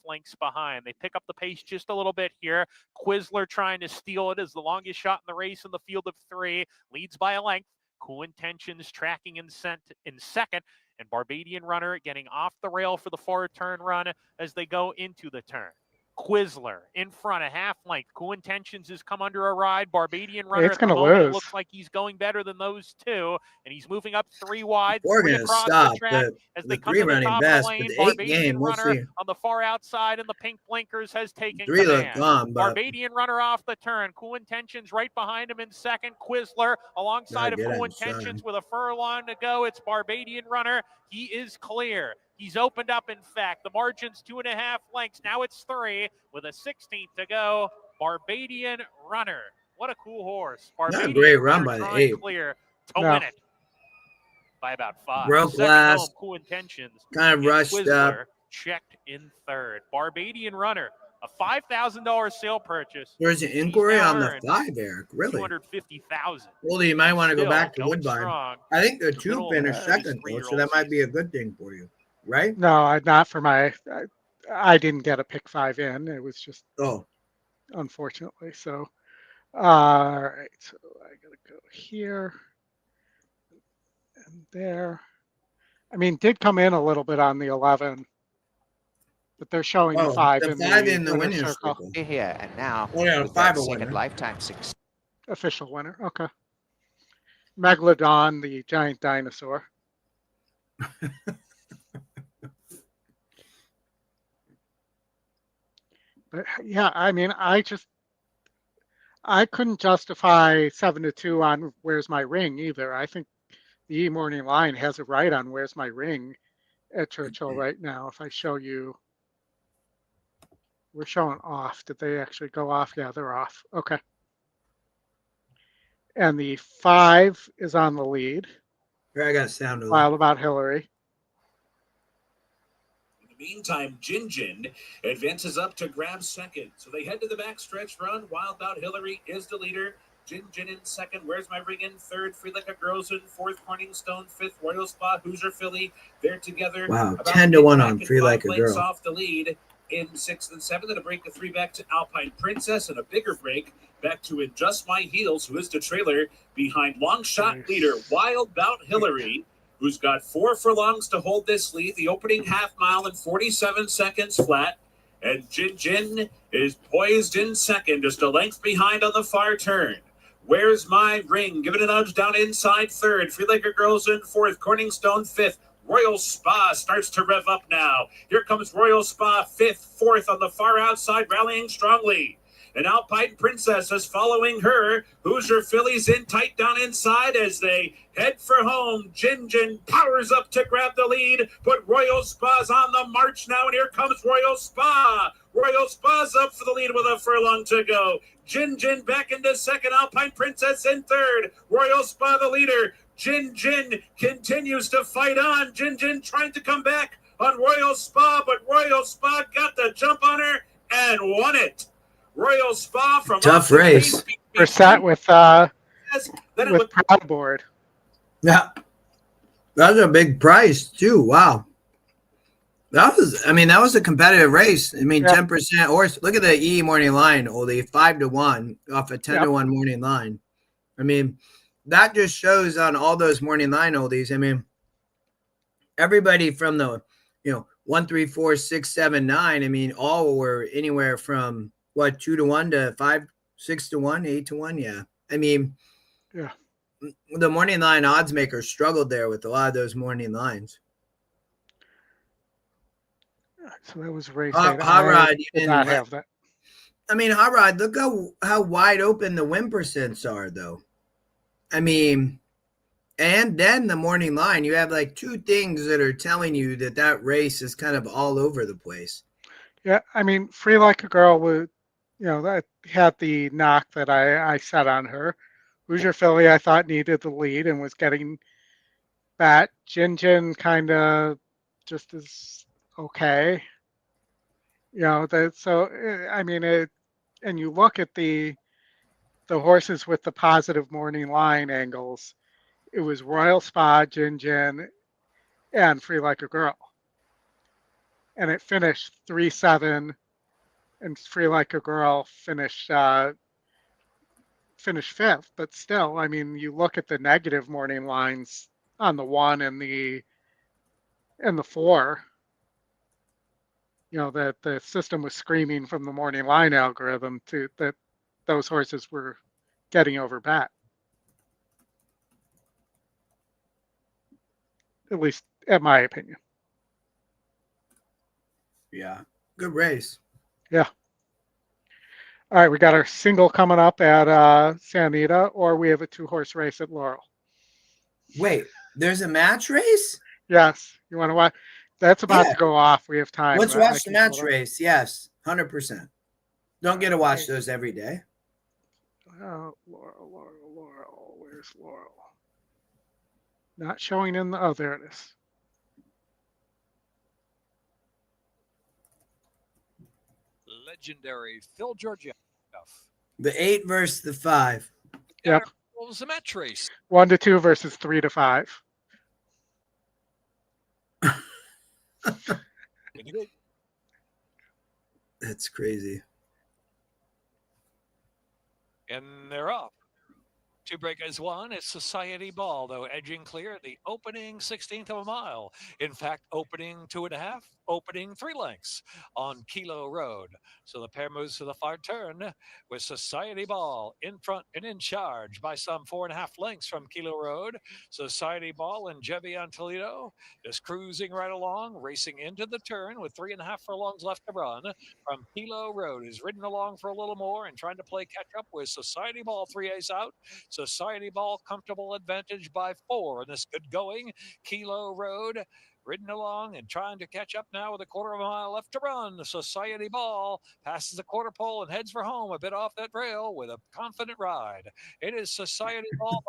lengths behind. They pick up the pace just a little bit here. Quizler trying to steal it as the longest shot in the race in the field of 3, leads by a length. Cool Intentions tracking in second, and Barbadian Runner getting off the rail for the far turn run as they go into the turn. Quizler in front, a half length. Cool Intentions has come under a ride. Barbadian Runner It's at the gonna moment, it lose. looks like he's going better than those two, and he's moving up 3 wide, We're 3 going to across stop the track as the they come 3 to the running top best, of the but lane. the 8 Barbadian game, we'll Runner see. on the far outside, and the pink blinkers has taken 3 look command. gone, but Barbadian Runner off the turn. Cool Intentions right behind him in second. Quizler alongside of get Cool inside. Intentions with a furlong to go. It's Barbadian Runner. He is clear. He's opened up, in fact. The margin's 2.5 lengths. Now it's 3 with a 16th to go. Barbadian Runner. What a cool horse. Not a Barbadian great run Runner by the drawing 8. clear to No. win it by about 5. Broke Second last. home, Cool Intentions. Kind of and rushed Quizler up. checked in third. Barbadian Runner, a $5,000 sale purchase. There's an He's inquiry now on the earned 5, Eric. Really? $250,000. Well, you might want to go Still back to going Woodbine. strong. I think the The 2 middle finished of second, his though, so 3-year-old that might be a season. good thing for you, right? No, not for my. I didn't get a pick 5 in. It was just Oh, unfortunately. So, all right. So I gotta go here and there. I mean, did come in a little bit on the 11, but they're showing the 5 the in 5 the in the winner's winner's circle. circle. Here and now, Oh, yeah, with 5 that a second winner. lifetime success. Official winner. Okay. Megalodon, the giant dinosaur. But yeah, I mean, I couldn't justify 7-2 on Where's My Ring either. I think the E Morning Line has it right on Where's My Ring at Churchill right now. If I show you, we're showing off. Did they actually go off? Yeah, they're off. Okay. And the 5 is on the lead. Here, I got sound of Wild About Hillary. Meantime, Jin advances up to grab second. So they head to the backstretch run. Wild About Hillary is the leader. Jin in second. Where's My Ring in third? Free Like a Girl's in fourth. Corningstone fifth. Royal Spa, Hoosier Philly. They're together. Wow, About 10-1 on back Free and Like 5 a lengths Girl. off the lead in 6th and 7th. And a break of 3 back to Alpine Princess, and a bigger break back to In Just My Heels, who is the trailer behind long shot leader Wild About Hillary, who's got 4 furlongs to hold this lead. The opening half mile in 47 seconds flat. And Jin is poised in second, just a length behind on the far turn. Where's My Ring? Giving a nudge down inside third. Free Like a Girl's in fourth. Corningstone fifth. Royal Spa starts to rev up now. Here comes Royal Spa fifth, fourth on the far outside, rallying strongly. And Alpine Princess is following her. Hoosier Phillies in tight down inside as they head for home. Jin powers up to grab the lead, but Royal Spa's on the march now, and here comes Royal Spa. Royal Spa's up for the lead with a furlong to go. Jin back into second. Alpine Princess in third. Royal Spa the leader. Jin continues to fight on. Jin trying to come back on Royal Spa, but Royal Spa got the jump on her and won it. Royal Spa from tough race. We're set with Proudboard. Yeah, that was a big price too. Wow, that was a competitive race. I mean, 10% horse. Look at the E Morning Line, Oldie, 5-1 off a 10-1 morning line. I mean, that just shows on all those morning line oldies. I mean, everybody from the 1, 3, 4, 6, 7, 9. I mean, all were anywhere from 2-1 to 5, 6-1, 8-1. Yeah, I mean, the morning line odds makers struggled there with a lot of those morning lines. So that was race Hot Rod did not have that. I mean, Hot Rod, look how wide open the win percents are, though. I mean, and then the morning line, you have like 2 things that are telling you that race is kind of all over the place. Yeah, I mean, Free Like a Girl would, that had the knock that I set on her. Hoosier Philly, I thought, needed the lead and was getting that. Jin kind of just is okay. I mean, and you look at the the horses with the positive morning line angles, it was Royal Spa, Gin, and Free Like a Girl. And it finished 3-7, and Free Like a Girl finished fifth. But still, I mean, you look at the negative morning lines on the 1 and the 4. You know, that the system was screaming from the morning line algorithm that those horses were getting over bet. At least, in my opinion. Yeah. Good race. Yeah. All right, we got our single coming up at Santa Anita, or we have a 2-horse race at Laurel. Wait, there's a match race? Yes. You want to watch? That's about to go off. We have time. Let's watch the match race. Yes, 100%. Don't get to watch those every day. Oh, Laurel. Where's Laurel? Not showing in the. Oh, there it is. Legendary Phil Georgiev. The 8 versus the 5. Yep. What was the match race? 1-2 versus 3-5. That's crazy. And they're up. 2 breakers 1 is Society Ball, though edging clear the opening 16th of a mile. In fact, opening 2.5, opening 3 lengths on Kilo Road. So the pair moves to the far turn with Society Ball in front and in charge by some 4.5 lengths from Kilo Road. Society Ball and Jevion Toledo is cruising right along, racing into the turn with 3.5 furlongs left to run. From Kilo Road is ridden along for a little more and trying to play catch up with Society Ball 3 out. Society Ball comfortable advantage by 4 in this good going. Kilo Road ridden along and trying to catch up now with a 1/4 mile left to run. Society Ball passes the quarter pole and heads for home a bit off that rail with a confident ride. It is Society Ball.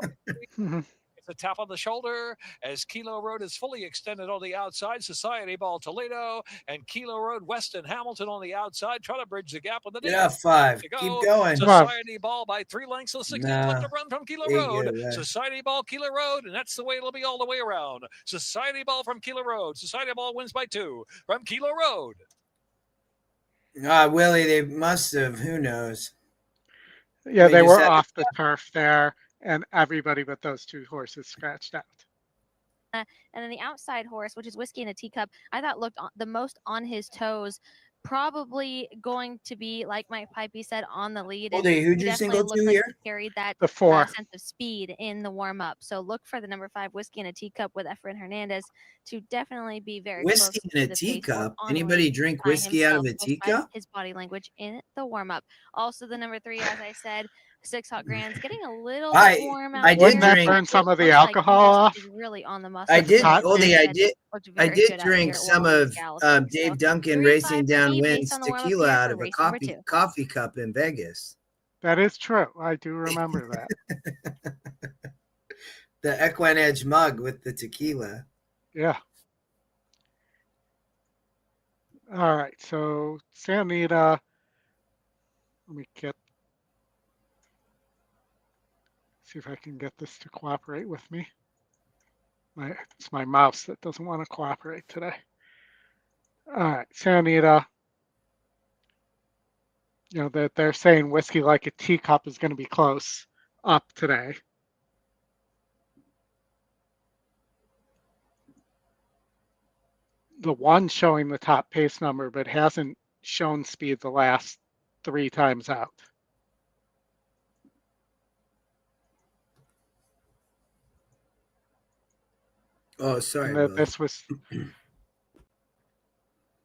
It's a tap on the shoulder as Kilo Road is fully extended on the outside. Society Ball Toledo and Kilo Road Weston Hamilton on the outside trying to bridge the gap with the Yeah, 5. Keep going. Society Ball by 3 lengths of 16 left to run from Kilo Road. Society Ball Kilo Road, and that's the way it'll be all the way around. Society Ball from Kilo Road. Society Ball wins by 2 from Kilo Road. Willie, they must have. Who knows? Yeah, they were off the turf there, and everybody but those 2 horses scratched out. And then the outside horse, which is Whiskey in a Teacup, I thought looked the most on his toes. Probably going to be, like Mike Pipey said, on the lead. Oldy, who'd you single to here? He carried that the 4 sense of speed in the warm-up. So look for the number 5, Whiskey in a Teacup with Efren Hernandez to definitely be very whiskey close in a teacup. Anybody drink whiskey out of a teacup? His body language in the warm-up. Also, the number 3, as I said, 6 Hot Grands, getting a little bit warm out. I did drink. Burn some of the alcohol off. Really on the muscle. I did, Oldy. I did drink some of Dave Duncan Racing Downwind's tequila out of a coffee cup in Vegas. That is true. I do remember that. The EquinEdge mug with the tequila. Yeah. All right. So Santa Anita. Let me see if I can get this to cooperate with me. It's my mouse that doesn't want to cooperate today. All right, Santa Anita. You know, that they're saying Whiskey Like a Teacup is going to be close up today. The 1 showing the top pace number, but hasn't shown speed the last 3 times out. Oh, sorry. This was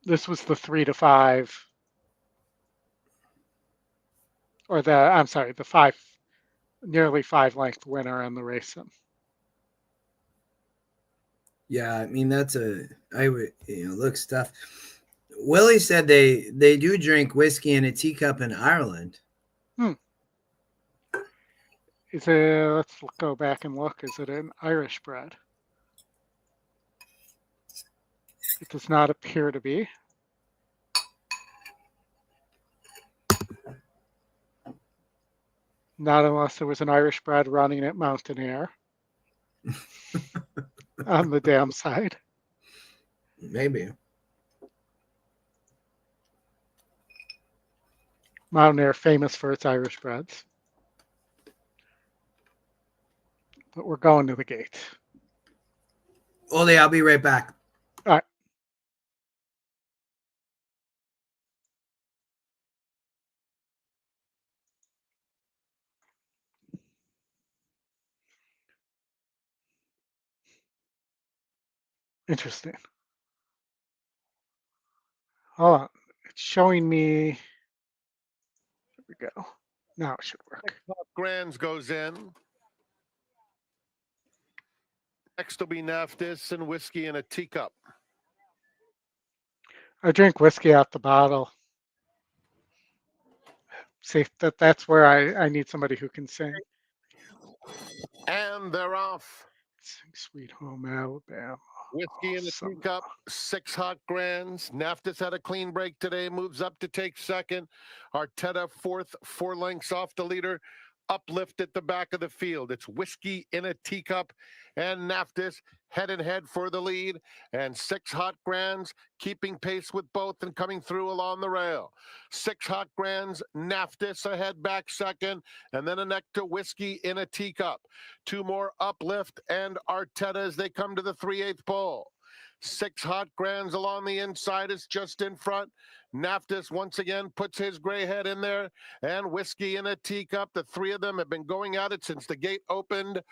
the 3-5, or the 5, nearly 5 length winner in the race. Yeah, I mean looks tough. Willie said they do drink whiskey in a teacup in Ireland. Let's go back and look. Is it an Irish bread? It does not appear to be. Not unless there was an Irish bred running at Mountain Air on the dam side. Maybe. Mountain Air famous for its Irish breds. But we're going to the gate. Ollie, I'll be right back. All right. Interesting. Hold on. It's showing me. There we go. Now it should work. Grands goes in. Next will be Naftis and whiskey in a teacup. I drink whiskey out the bottle. See, that's where I need somebody who can sing. And they're off. Sing Sweet Home Alabama. Whiskey in a teacup, 6 hot grands. Naftis had a clean break today, moves up to take second. Arteta fourth, 4 lengths off the leader. Uplift at the back of the field. It's whiskey in a teacup and Naftis head and head for the lead, and 6 hot grands keeping pace with both and coming through along the rail. 6 hot grands, Naftis ahead back second, and then a neck to whiskey in a teacup. 2 more Uplift and Arteta as they come to the 3/8 pole. 6 hot grands along the inside is just in front. Naftis once again puts his gray head in there, and whiskey in a teacup. The 3 of them have been going at it since the gate opened.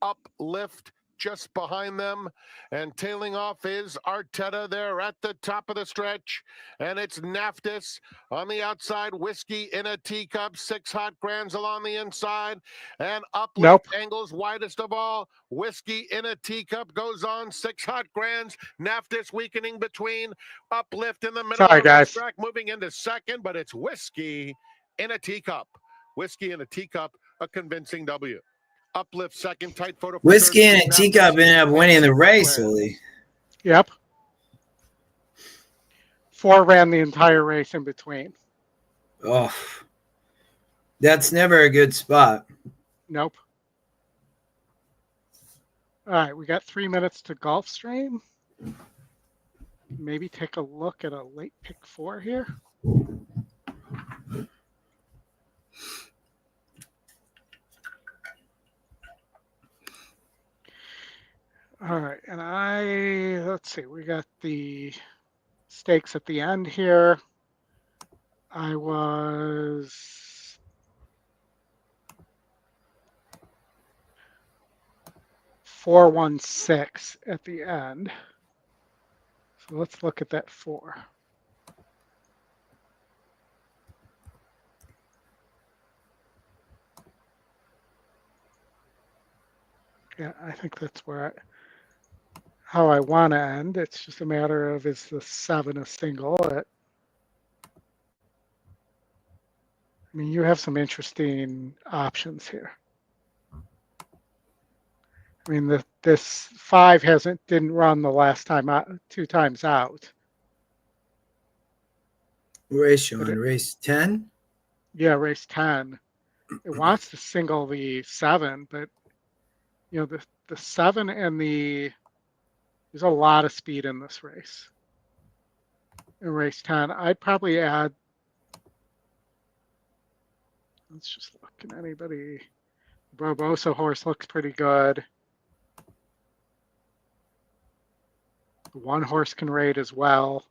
Uplift just behind them, and tailing off is Arteta there at the top of the stretch, and it's Naftis on the outside, whiskey in a teacup, 6 hot grands along the inside, and Uplift angles widest of all. Whiskey in a teacup goes on, 6 hot grands, Naftis weakening between, Uplift in the middle of the track, moving into second, but it's whiskey in a teacup. Whiskey in a teacup, a convincing W. Uplift second, tight photo. Whiskey and a teacup ended up winning the race, Ollie. Yep. 4 ran the entire race in between. Oh, that's never a good spot. Nope. All right, we got 3 minutes to Gulfstream. Maybe take a look at a late pick 4 here. All right, and let's see, we got the stakes at the end here. I was $416 at the end. So let's look at that 4. Yeah, I think that's where how I want to end. It's just a matter of, is the 7 a single? I mean, you have some interesting options here. I mean, this 5 didn't run the last time out, 2 times out. Race, Sean? Race 10? Yeah, race 10. It wants to single the 7, but you know, the 7 and there's a lot of speed in this race. In race 10, I'd probably add, let's just look at anybody. The Barbosa horse looks pretty good. The 1 horse can rate as well.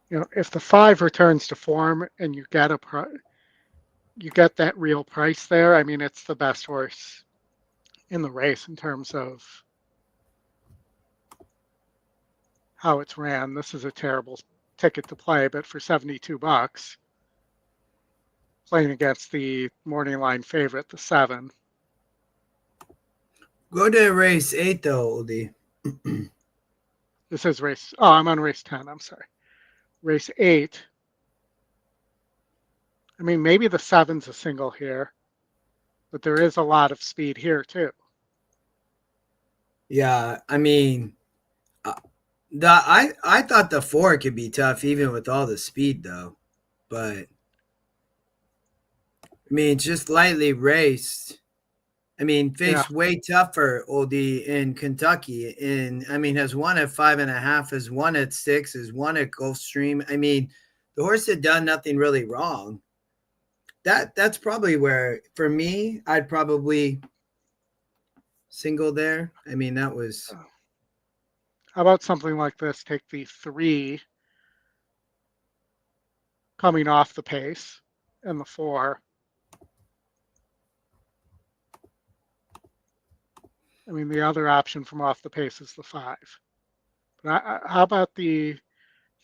You know, if the 5 returns to form and you get that real price there, I mean, it's the best horse in the race in terms of how it's ran. This is a terrible ticket to play, but for $72, playing against the morning line favorite, the 7. Go to race 8, though, Oldie. This is race. Oh, I'm on race 10. I'm sorry. Race 8. I mean, maybe the 7's a single here, but there is a lot of speed here too. Yeah, I mean, I thought the 4 could be tough even with all the speed though, but I mean, just lightly raced. I mean, faced way tougher Oldie in Kentucky, and I mean, has won at 5.5, has won at 6, has won at Gulfstream. I mean, the horse had done nothing really wrong. That's probably where, for me, I'd probably single there. I mean, that was. How about something like this? Take the 3 coming off the pace and the 4. I mean, the other option from off the pace is the 5. But how about the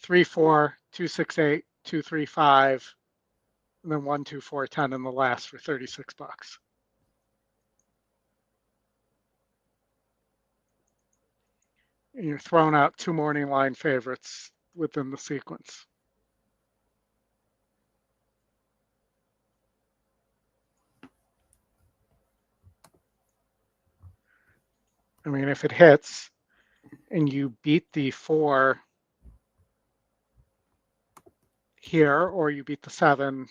3, 4, 2, 6, 8, 2, 3, 5, and then 1, 2, 4, 10 in the last for $36? And you're throwing out 2 morning line favorites within the sequence. I mean, if it hits and you beat the 4 here, or you beat the 7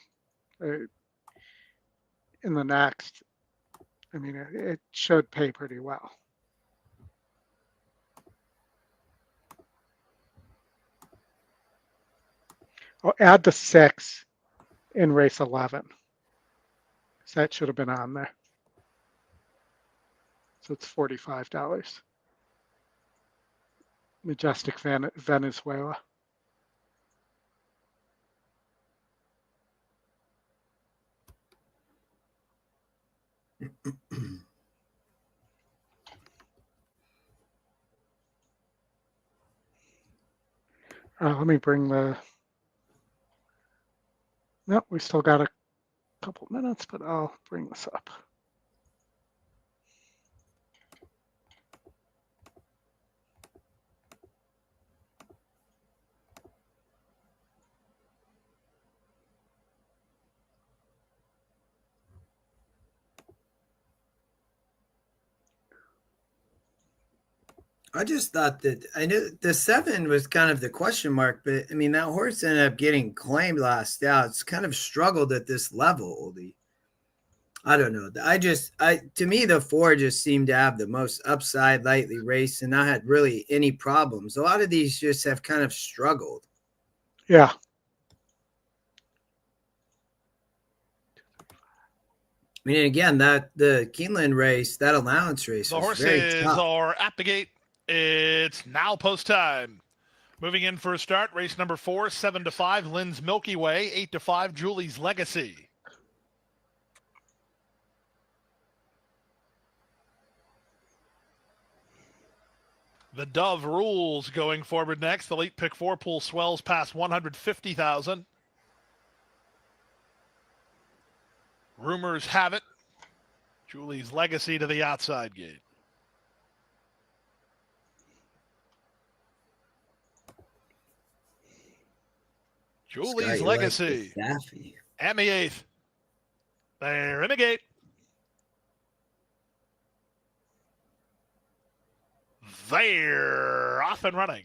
in the next, I mean, it should pay pretty well. I'll add the 6 in race 11. So that should have been on there. So it's $45. Majestic Venezuela. Let me bring the. Nope, we still got a couple minutes, but I'll bring this up. I just thought that I knew the 7 was kind of the question mark, but I mean, that horse ended up getting claimed last out. It's kind of struggled at this level, Oldie. I don't know. To me, the 4 just seemed to have the most upside, lightly raced, and not had really any problems. A lot of these just have kind of struggled. Yeah. I mean, again, the Keeneland race, that allowance race, the was horses very tough. are at the gate. It's now post time. Moving in for a start, race number 4, 7-5, Lynn's Milky Way, 8-5, Julie's Legacy. The Dove Rules going forward next. The late pick 4 pool swells past 150,000. Rumors have it, Julie's Legacy to the outside gate. Julie's Legacy. And the 8th. They're in the gate. They're off and running.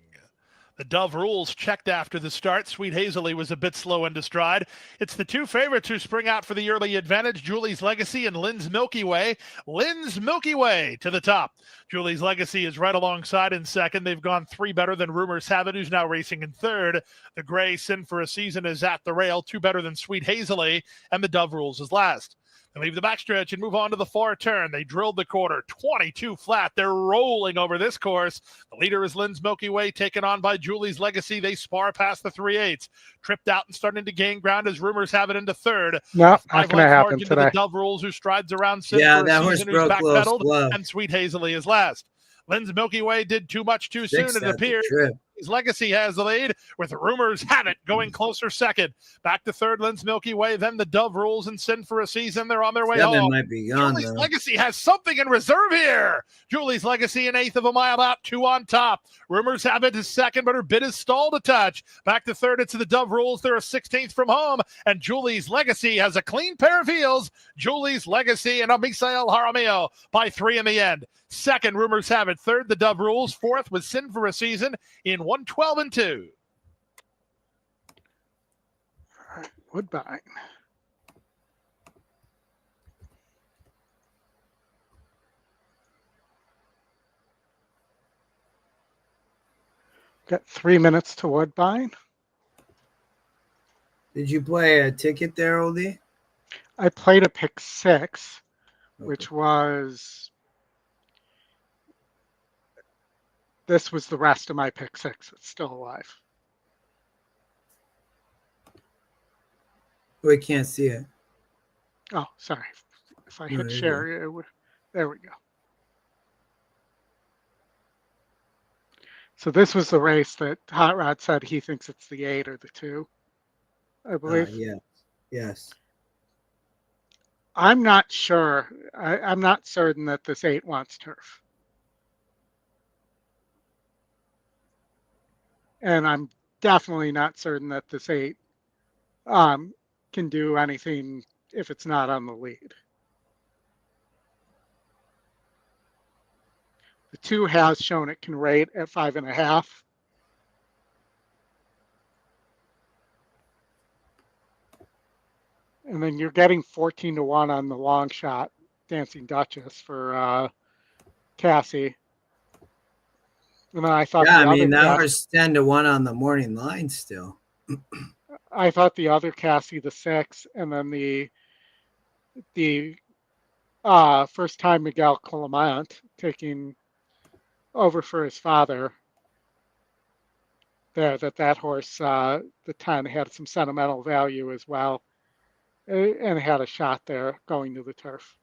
The Dove Rules checked after the start. Sweet Hazley was a bit slow into stride. It's the 2 favorites who spring out for the early advantage, Julie's Legacy and Lynn's Milky Way. Lynn's Milky Way to the top. Julie's Legacy is right alongside in second. They've gone 3 better than Rumors Have It, who's now racing in third. The Gray Sin for a Season is at the rail, 2 better than Sweet Hazley, and the Dove Rules is last. They leave the backstretch and move on to the far turn. They drilled the quarter, 22 flat. They're rolling over this course. The leader is Lynn's Milky Way, taken on by Julie's Legacy. They spar past the 3/8. Tripped out and starting to gain ground as Rumors Have It into third. No, not going to happen today. The Dove Rules, who strides around Sid yeah, for that a horse season, who's broke backpedaled, and Sweet Hazley is last. Lynn's Milky Way did too much too soon, it appears. His Legacy has the lead, with Rumors Have It going closer second. Back to third, Lynn's Milky Way, then the Dove Rules and Sin for a Season. They're on their way home. Might be gone, Julie's Legacy has something in reserve here. Julie's Legacy, 1/8 of a mile out, 2 on top. Rumors Have It is second, but her bid is stalled a touch. Back to third, it's the Dove Rules. They're a 16th from home, and Julie's Legacy has a clean pair of heels. Julie's Legacy and Misael Jaramillo by 3 in the end. Second, Rumors Have It. Third, the Dove Rules. Fourth was Sin for a Season in 112 and 2. All right, Woodbine. Got 3 minutes to Woodbine. Did you play a ticket there, Oldie? I played a pick 6, Okay. which was, this was the rest of my pick 6. It's still alive. We can't see it. Oh, sorry. If I No, hit there you share, it would, there we go. So this was the race that Hot Rod said he thinks it's the 8 or the 2, I believe. Yeah. Yes. I'm not sure. I'm not certain that this 8 wants turf. And I'm definitely not certain that this 8 can do anything if it's not on the lead. The 2 has shown it can rate at 5.5. And then you're getting 14 to 1 on the long shot, Dancing Duchess for Cassie. And then I thought Yeah, the I mean, other that was 10 to 1 on the morning line still. I thought the other Cassie, the 6, and then the first time Miguel Clement taking over for his father there, that horse, the 10, had some sentimental value as well, and had a shot there going to the turf.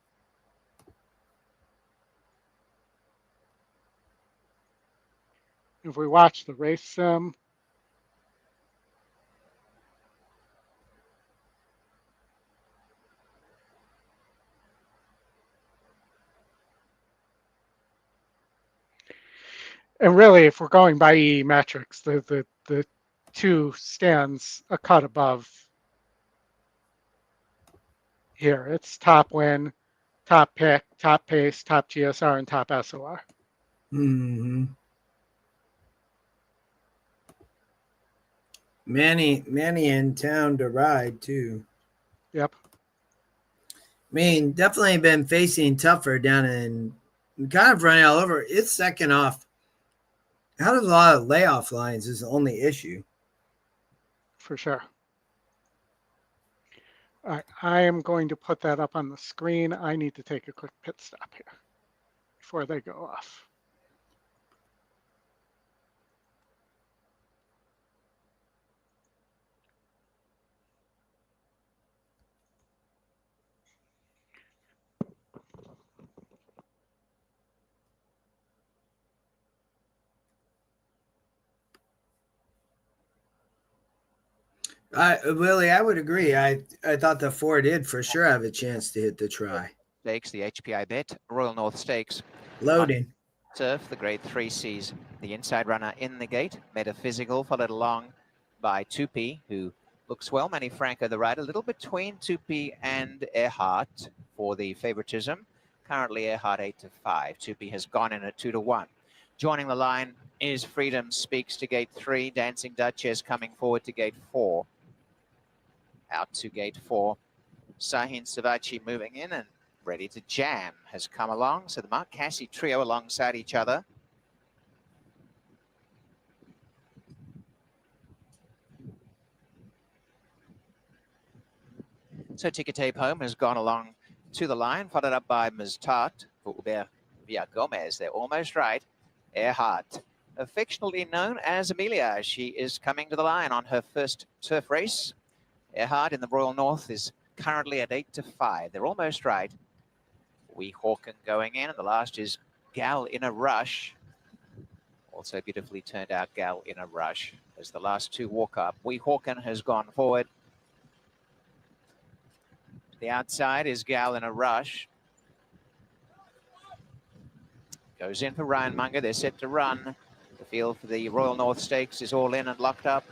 If we watch the race sim, and really, if we're going by EE metrics, the 2 stands a cut above here. It's top win, top pick, top pace, top GSR, and top SOR. Mm-hmm. Manny in town to ride too. Yep. I mean, definitely been facing tougher down in kind of running all over. It's second off. Out of a lot of layoff lines is the only issue. For sure. All right, I am going to put that up on the screen. I need to take a quick pit stop here before they go off. Willie, I would agree. I thought the 4 did for sure have a chance to hit the try. Stakes, the HPIbet Royal North Stakes. Loading. Turf, the grade 3 sees the inside runner in the gate. Metaphysical followed along by Tupi, who looks well. Manny Franco, the rider, a little between Tupi and Earhart for the favoritism. Currently Earhart 8 to 5. Tupi has gone in at 2 to 1. Joining the line is Freedom Speaks to gate 3. Dancing Duchess coming forward to gate 4. Out to gate 4. Sahin Savachi moving in and ready to jam has come along. So the Mark Cassie trio alongside each other. So Ticket Tape Home has gone along to the line, followed up by Miztat for Hubert Villa Gomez. They're almost right. Earhart, affectionately known as Amelia. She is coming to the line on her first turf race. Earhart in the Royal North is currently at 8 to 5. They're almost right. Wee Hawken going in, and the last is Gal in a Rush. Also beautifully turned out Gal in a Rush as the last 2 walk up. Wee Hawken has gone forward. To the outside is Gal in a Rush. Goes in for Ryan Munger. They're set to run. The field for the Royal North Stakes is all in and locked up.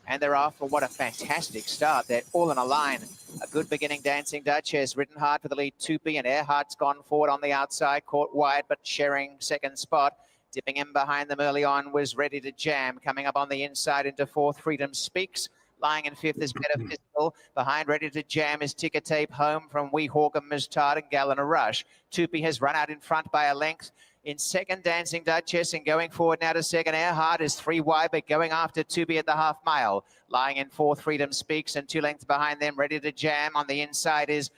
And they're off for what a fantastic start. They're all in a line. A good beginning, Dancing Duchess, ridden hard for the lead, Tupi, and Earhart's gone forward on the outside, caught wide, but sharing second spot. Dipping in behind them early on was Ready to Jam. Coming up on the inside into fourth, Freedom Speaks. Lying in fifth is Metaphysical. Behind Ready to Jam is Ticker Tape Home from Wee Hawkham, Mistard, and Gallon a Rush. Tupi has run out in front by a length. In second, Dancing Duchess, and going forward now to second, Earhart is 3 wide, but going after Tupi at the half mile. Lying in fourth, Freedom Speaks, and 2 lengths behind them, Ready to Jam. On the inside is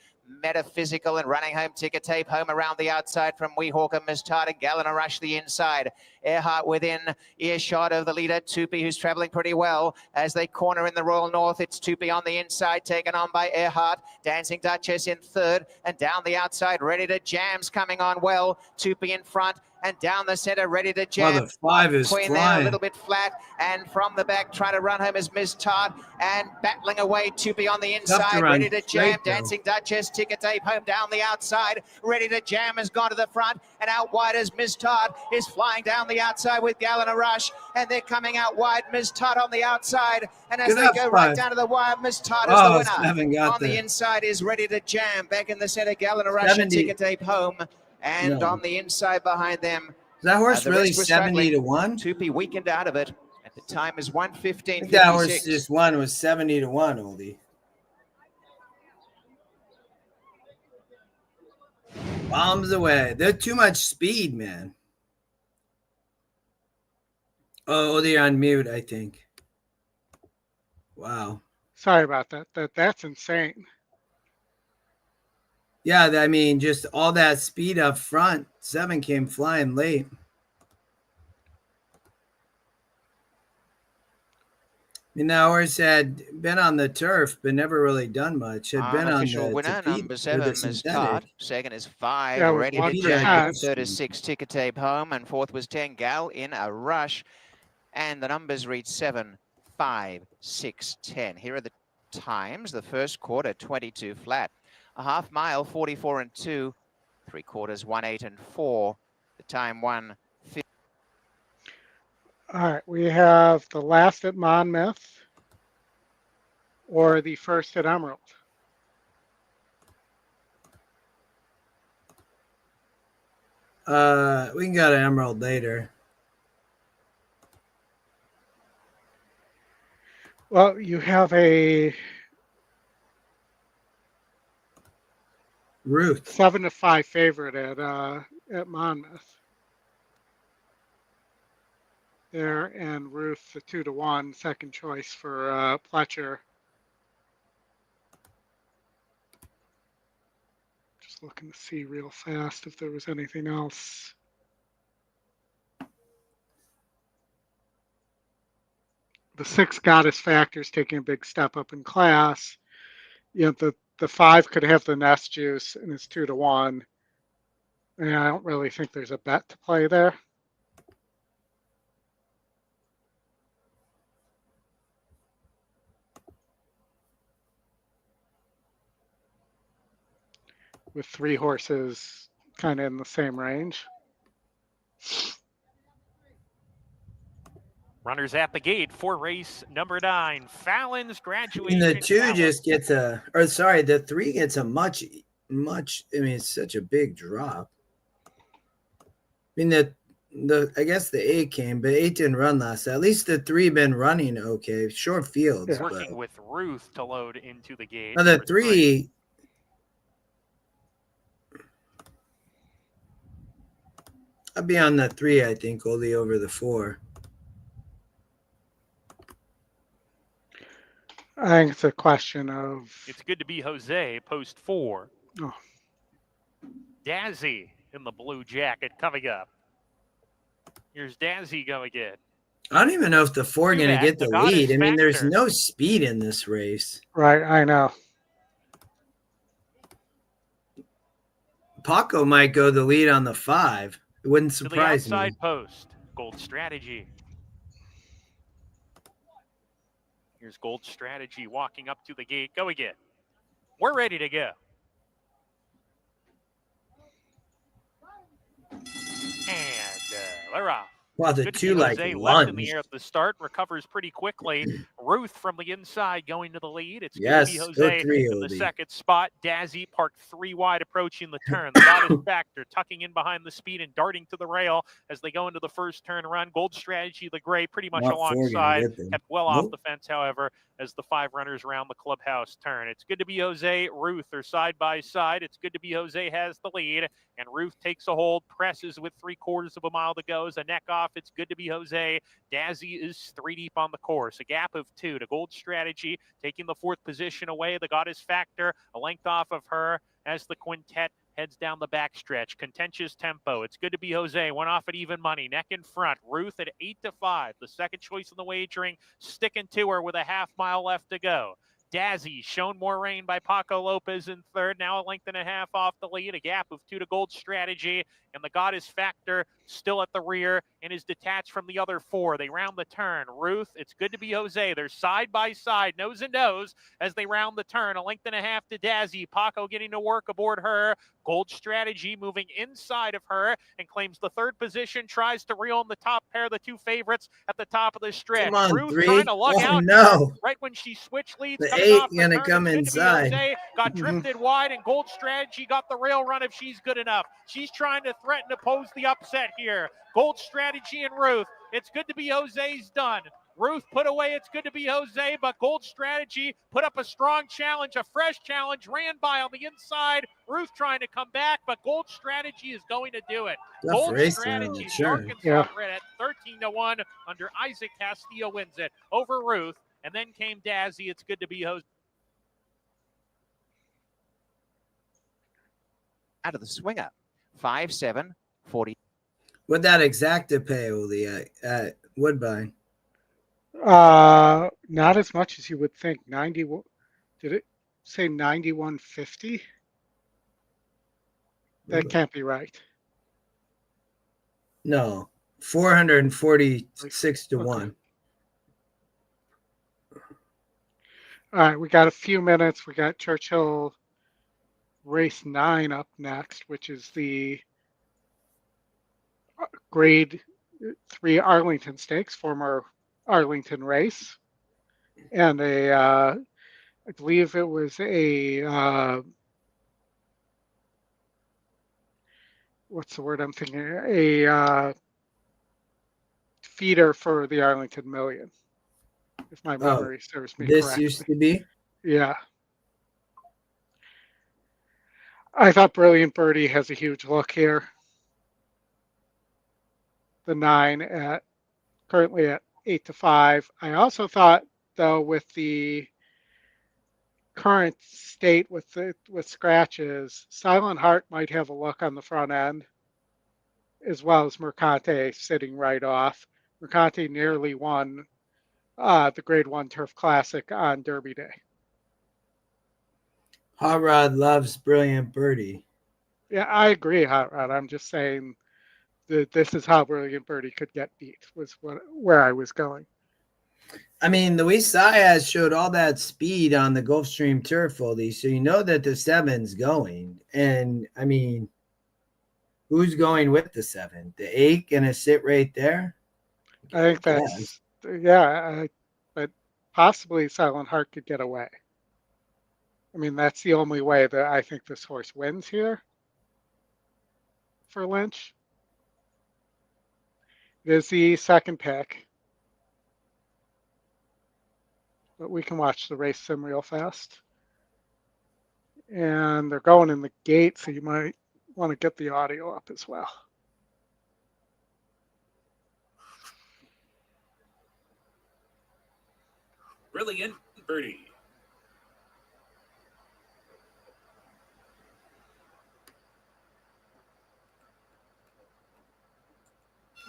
Metaphysical, and running home Ticker Tape Home around the outside from Wee Hawkham, Mistard, and Gallon a Rush the inside. Earhart within earshot of the leader, Tupi, who's travelling pretty well. As they corner in the Royal North, it's Tupi on the inside, taken on by Earhart. Dancing Duchess in third, and down the outside, Ready to Jam's coming on well. Tupi in front, and down the centre, Ready to Jam. Well, the 5 is Between flying. there, a little bit flat, and from the back, trying to run home is Miss Todd, and battling away, Tupi on the inside, run Ready to Jam. straight, though. Dancing Duchess, Ticker Tape Home down the outside. Ready to Jam has gone to the front, and out wide as Miss Todd is flying down the outside with Gallon a Rush, and they're coming out wide. Miss Todd on the outside, and as Good they up, go right 5. down to the wire, Miss Todd is Oh, the winner. 7 got On the there. inside is Ready to Jam. Back in the centre, Gallon a Rush and 70. Ticker Tape Home, and No. on the inside behind them, Is that horse the really rest were 70 to struggling. 1? Tupi weakened out of it. At the time is I think that horse 1:15.56. just won was 70 to 1, Oldie. Bombs away. They're too much speed, man. Oh, they're on mute, I think. Wow. Sorry about that. That's insane. Yeah, I mean, just all that speed up front. 7 came flying late. I mean, that horse had been on the turf, but never really done much. Had been on Unofficial the winner, tapete, number or 7 the is synthetic. Todd. Second is 5, Yeah, with Ready to 1%. Jam. Third is 6, Ticker Tape Home, and fourth was 10, Gal in a Rush. And the numbers read 7, 5, 6, 10. Here are the times. The first quarter, 22 flat. A half mile, 44 and 2. 3 quarters, 1, 8 and 4. The time 1. All right, we have the last at Monmouth or the first at Emerald. We can go to Emerald later. Well, you have a Ruth. 7-5 favorite at Monmouth. There, and Ruth, the 2-1 second choice for Pletcher. Just looking to see real fast if there was anything else. The 6 Goddess Factor's taking a big step up in class. You know, the 5 could have the nest juice and it's 2-1. And I don't really think there's a bet to play there. With 3 horses kind of in the same range. Runners at the gate for race number 9. Fallon's graduation. And the 2 Fallon. just gets the 3 gets a much, I mean, it's such a big drop. I mean, I guess the 8 came, but 8 didn't run last. At least the 3 been running okay. Short fields. Yeah. Working with Ruth to load into the gate. Now the Number 3, I'd be on the 3, I think, only over the 4. I think it's a question of It's good to be Jose, post 4. Oh. Dazzy in the blue jacket coming up. Here's Dazzy going again. I don't even know if the 4 going to Yeah, get the the Goddess lead. I mean, there's Factor. no speed in this race. right. I know. Paco might go the lead on the 5. It wouldn't To the surprise me. outside post. Gold Strategy. Here's Gold Strategy walking up to the gate. Go again. We're ready to go. And they're off. Wow, the Good to two see like Jose left in the lunge. air at the start, recovers pretty quickly. Ruth from the inside going to the lead. It's good to Yes, be go Jose 3, in the Oldie. second spot. Dazzy parked 3 wide approaching the turn. The Goddess Factor tucking in behind the speed and darting to the rail as they go into the first turn run. Gold Strategy, the gray, pretty much Not 4 gonna alongside. get them. Kept well off Nope. the fence, however, as the 5 runners around the clubhouse turn. It's good to be Jose. Ruth are side by side. It's good to be Jose has the lead. And Ruth takes a hold, presses with 3/4 of a mile to go. As a neck off, it's good to be Jose. Dazzy is 3 deep on the course. A gap of 2 to Gold Strategy, taking the 4th position away. The Goddess Factor, a length off of her as the quintet heads down the backstretch. Contentious tempo. It's good to be Jose. One off at even money. Neck in front. Ruth at 8-5. The second choice in the wagering, sticking to her with a half mile left to go. Dazzy shown more rain by Paco Lopez in third. Now a length and a half off the lead. A gap of 2 to Gold Strategy. And the Goddess Factor still at the rear and is detached from the other 4. They round the turn. Ruth, it's good to be Jose. They're side by side, nose and nose as they round the turn. A length and a half to Dazzy. Paco getting to work aboard her. Gold Strategy moving inside of her and claims the 3rd position. Tries to reel in the top pair, the 2 favorites at the top of the stretch. Come on, Ruth 3. trying to lug Oh, out no. right when she switched leads. The Coming 8 off the gonna turn. come It's good to be inside. Jose. Got drifted wide, and Gold Strategy got the rail run if she's good enough. She's trying to threaten to pose the upset here. Gold Strategy and Ruth. It's good to be Jose's done. Ruth put away It's good to be Jose, but Gold Strategy put up a strong challenge, a fresh challenge, ran by on the inside. Ruth trying to come back, but Gold Strategy is going to do it. Tough Gold racing on the Strategy, the turn. Arkansas Yeah. Red at 13-1 under Isaac Castillo wins it over Ruth. And then came Dazzy. It's good to be Jose. Out of the swinger. 5-7, 40. What that exacta pay, Oldie, at Woodbine? Not as much as you would think. 90. Did it say 91.50? That can't be right. No, 446 to 1. All right, we got a few minutes. We got Churchill race 9 up next, which is the grade 3 Arlington Stakes, former Arlington race. And I believe it was a, what's the word I'm thinking? A feeder for the Arlington Million, if my memory serves me This correctly. used to be? Yeah. I thought Brilliant Birdie has a huge look here. The 9 currently at 8-5. I also thought, though, with the current state with scratches, Silent Heart might have a look on the front end, as well as Mercante sitting right off. Mercante nearly won the Grade 1 Turf Classic on Derby Day. Hot Rod loves Brilliant Birdie. Yeah, I agree, Hot Rod. I'm just saying that this is how Brilliant Birdie could get beat, was where I was going. I mean, Luis Saez showed all that speed on the Gulfstream turf, Oldie, so you know that the 7's going. And, I mean, who's going with the 7? The 8 going to sit right there? I think that's, but possibly Silent Heart could get away. I mean, that's the only way that I think this horse wins here for Lynch. It is the second pick. But we can watch the race sim real fast. And they're going in the gate, so you might want to get the audio up as well. Brilliant Birdie.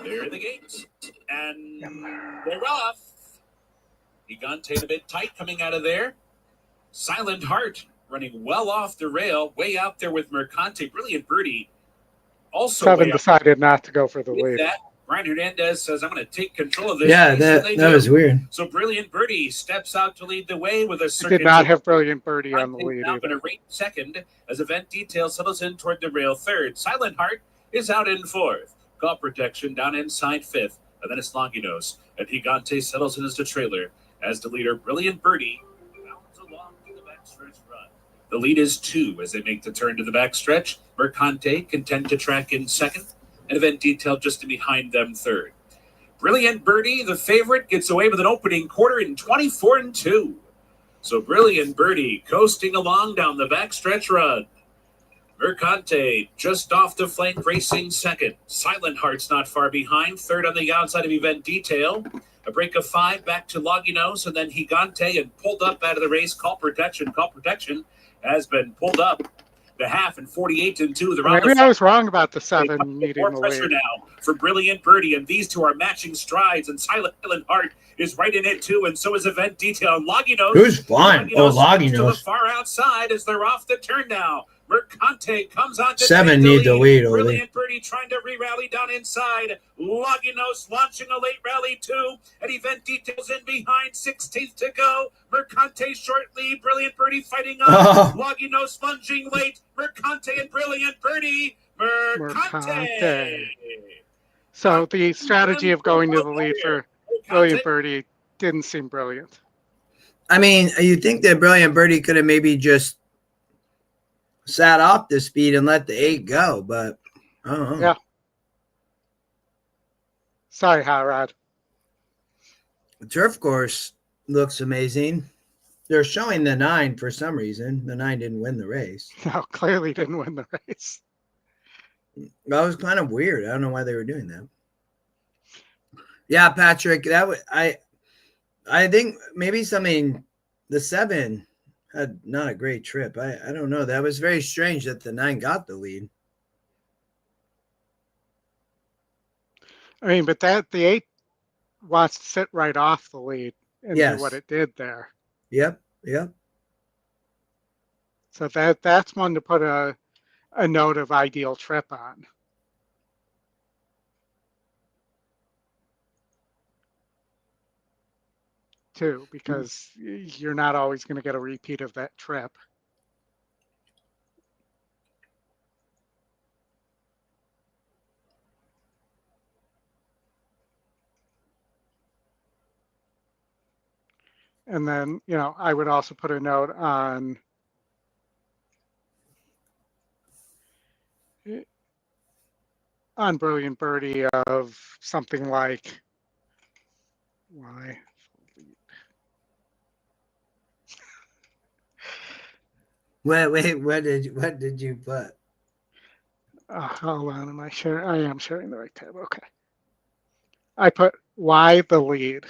There are the gates. And they're off. Gigante a bit tight coming out of there. Silent Heart running well off the rail, way out there with Mercante. Brilliant Birdie. Also, 7 decided not to go for the lead. That, Brian Hernandez says, I'm going to take control of this. Yeah, race, that was weird. So Brilliant Birdie steps out to lead the way with a circuit. Did not have Brilliant Birdie on the lead now going to rate second as Event Detail settles in toward the rail third. Silent Heart is out in fourth. Call Protection down inside fifth. and then it's Longinose, and Gigante settles in as the trailer, as the leader, Brilliant Birdie, bounds along to the backstretch run. The lead is 2 as they make the turn to the backstretch. Mercante content to track in second, and Event Detail just behind them third. Brilliant Birdie, the favorite, gets away with an opening quarter in 24-2. So Brilliant Birdie coasting along down the backstretch run. Mercante just off the flank, racing second. Silent Heart's not far behind, third on the outside of Event Detail. A break of 5 back to Longinose, and then Gigante, and pulled up out of the race. Call Protection has been pulled up. The half and 48-2. Maybe I was wrong about the 7 needing more the pressure lead. now for Brilliant Birdie, and these two are matching strides, and Silent Heart is right in it too, and so is Event Detail. And Longinose, Who's flying? Oh, to the Longinose. far outside as they're off the turn now. Mercante comes on to 7 take need the lead, Oldy. Brilliant Birdie trying to re-rally down inside. Longinose launching a late rally too, and Event Details in behind. 16th to go. Mercante short lead. Brilliant Birdie fighting up. Longinose lunging late. Mercante and Brilliant Birdie. Mercante. So the strategy of going to the lead for Brilliant Birdie didn't seem brilliant. I mean, you think that Brilliant Birdie could have maybe just sat off the speed and let the 8 go, but I don't know. Yeah. Sorry, Hot Rod. The turf course looks amazing. They're showing the 9 for some reason. The 9 didn't win the race. No, clearly didn't win the race. That was kind of weird. I don't know why they were doing that. Yeah, Patrick, I think maybe something, the 7 had not a great trip. I don't know. That was very strange that the 9 got the lead. I mean, but the 8 wants to sit right off the lead and do what it did there. Yep. So that's one to put a note of ideal trip on. Too, because you're not always going to get a repeat of that trip. And then, I would also put a note on Brilliant Birdie of something like, why? Wait, what did you put? Hold on, I am sharing the right tab. Okay. I put why the lead.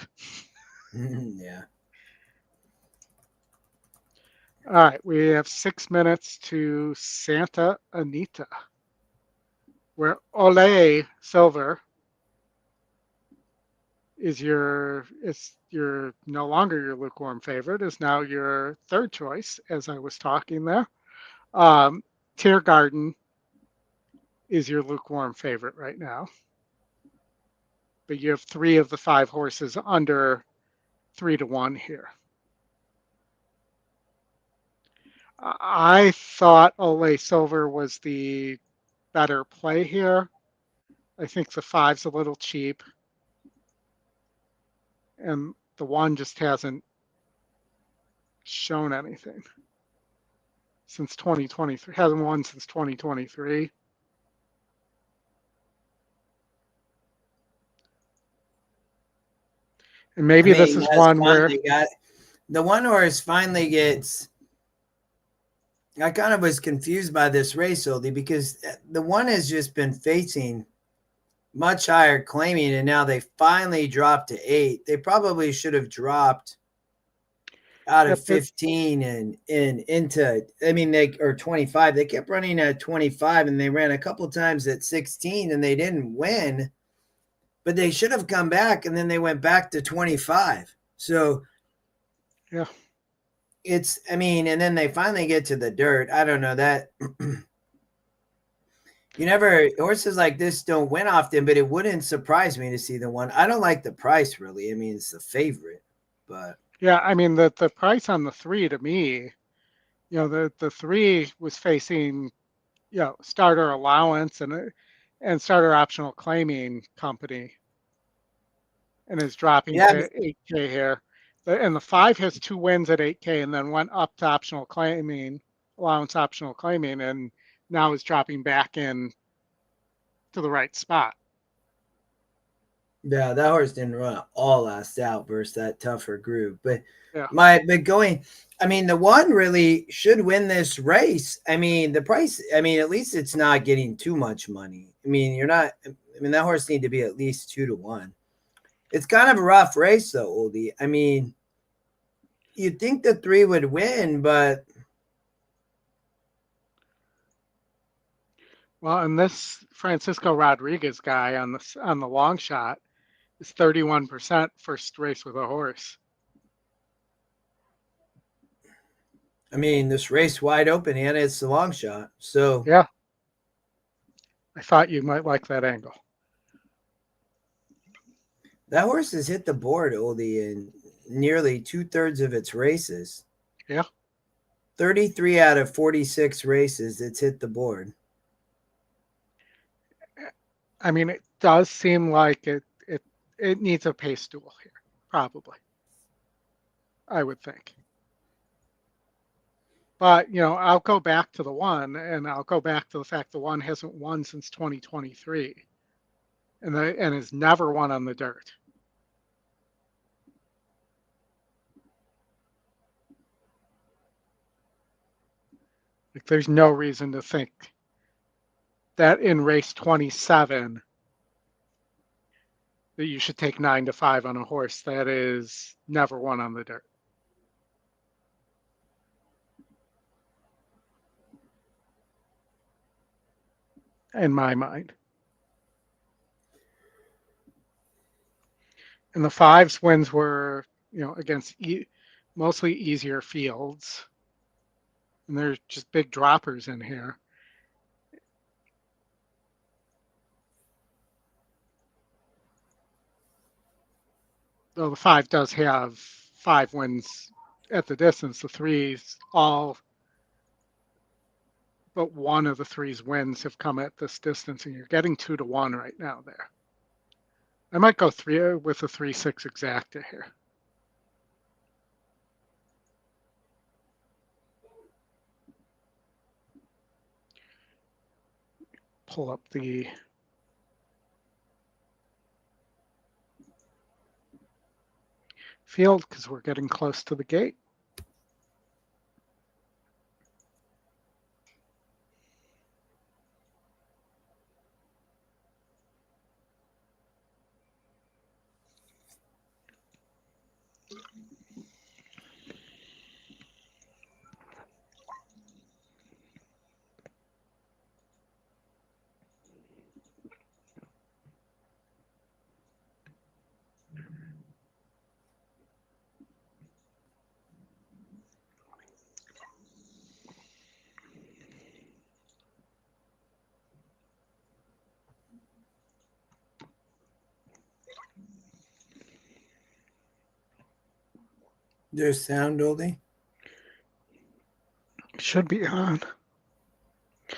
Yeah. All right, we have 6 minutes to Santa Anita, where Olay Silver is your no longer your lukewarm favorite, is now your third choice, as I was talking there. Tear Garden is your lukewarm favorite right now. But you have 3 of the 5 horses under 3-1 here. I thought Olay Silver was the better play here. I think the 5's a little cheap. And the 1 just hasn't shown anything since 2023. Hasn't won since 2023. And maybe this is one where the one horse finally gets. I kind of was confused by this race, Oldie, because the 1 has just been facing much higher claiming, and now they finally dropped to 8. They probably should have dropped out of 15 and into, or 25. They kept running at 25, and they ran a couple times at 16, and they didn't win, but they should have come back, and then they went back to 25. So, yeah. And then they finally get to the dirt. I don't know that. Horses like this don't win often, but it wouldn't surprise me to see the 1. I don't like the price, really. It's the favorite, but. Yeah, the price on the 3 to me, the 3 was facing, starter allowance and starter optional claiming company. and is dropping Yeah. to 8K here. And the 5 has 2 wins at 8K and then went up to optional claiming, allowance optional claiming, and now is dropping back in to the right spot. Yeah, that horse didn't run all last out versus that tougher group. But Yeah. I mean, the one really should win this race. I mean, the price, I mean, at least it's not getting too much money. I mean, that horse need to be at least 2-1. It's kind of a rough race though, Oldie. I mean, you'd think the 3 would win, but well, and this Francisco Rodriguez guy on the long shot is 31% first race with a horse. I mean, this race wide open and it's the long shot. So yeah, I thought you might like that angle. That horse has hit the board, Oldie, in nearly 2/3 of its races. Yeah. 33 out of 46 races, it's hit the board. I mean, it does seem like it needs a pace duel here, probably. I would think. But, I'll go back to the 1, and I'll go back to the fact the 1 hasn't won since 2023 and has never won on the dirt. Like, there's no reason to think that in race 27 that you should take 9-5 on a horse that is never won on the dirt. In my mind. And the 5's wins were, against mostly easier fields. And there's just big droppers in here. Though the 5 does have 5 wins at the distance, the 3's all but one of the 3's wins have come at this distance, and you're getting 2-1 right now there. I might go 3 with a 3-6 exacta here. Pull up the field because we're getting close to the gate. There's sound, Oldie? Should be on.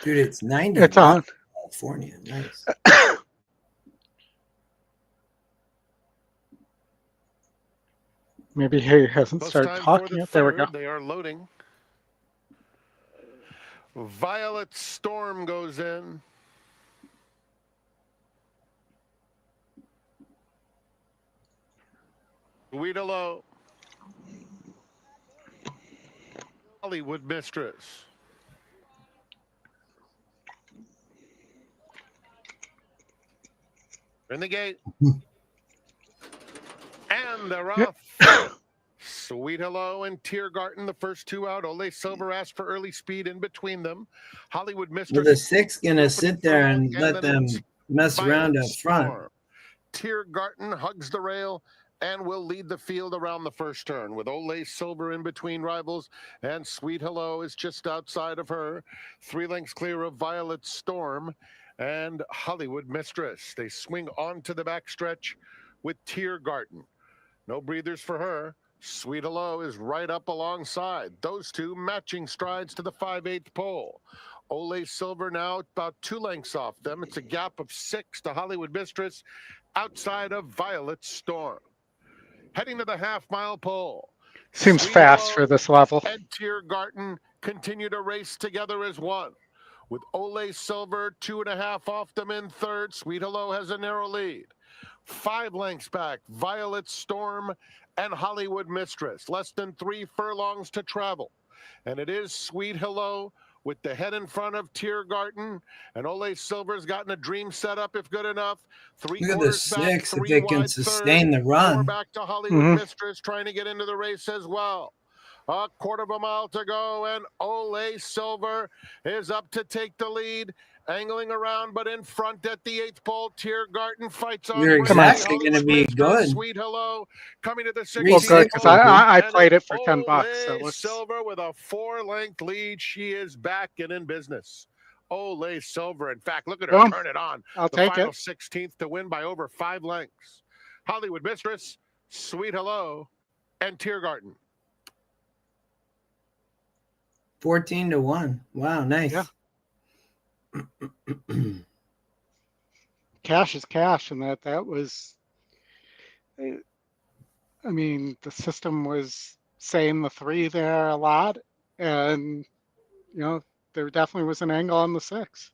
Dude, it's 90. It's on. California. Nice. Maybe he hasn't started talking yet. There we go. They are loading. Violet Storm goes in. Weedalo. Hollywood Mistress. In the gate. And they're off. Sweet Hello and Tiergarten, the first 2 out. Ole Silver asked for early speed in between them. Hollywood Mistress. Well, the 6 gonna sit there and let them mess around up front. Tiergarten hugs the rail and will lead the field around the first turn with Ole Silver in between rivals, and Sweet Hello is just outside of her. 3 lengths clear of Violet Storm and Hollywood Mistress. They swing onto the backstretch with Tiergarten. No breathers for her. Sweet Hello is right up alongside. Those 2 matching strides to the 5/8 pole. Ole Silver now about 2 lengths off them. It's a gap of 6 to Hollywood Mistress. outside of Violet Storm. Heading to the half-mile pole. Seems Sweet fast Hello for this level. and Tiergarten continue to race together as one. With Ole Silver 2.5 off them in third. Sweet Hello has a narrow lead. 5 lengths back, Violet Storm and Hollywood Mistress. Less than 3 furlongs to travel. And it is Sweet Hello with the head in front of Tiergarten. And Ole Silver's gotten a dream set up if good enough. 3 Look at the quarters back, 6 if 3 it can wide sustain third. the 4 run. back to Hollywood Mistress trying to get into the race as well. A quarter of a mile to go, and Ole Silver is up to take the lead. Angling around, but in front at the 8th pole. Tiergarten fights on. You're bravely. exactly going to Hollywood be Mistress, good. Sweet Hello coming to the 16th Well, good, because I and played it for it's $10, so Ole let's... Silver with a 4-length lead. She is back and in business. Ole Silver, in fact, look at her turn it on. I'll the take final it. 16th to win by over 5 lengths. Hollywood Mistress, Sweet Hello, and Tiergarten. 14-1. Wow, nice. Yeah. Cash is cash, and that was, I mean, the system was saying the 3 there a lot, and there definitely was an angle on the 6.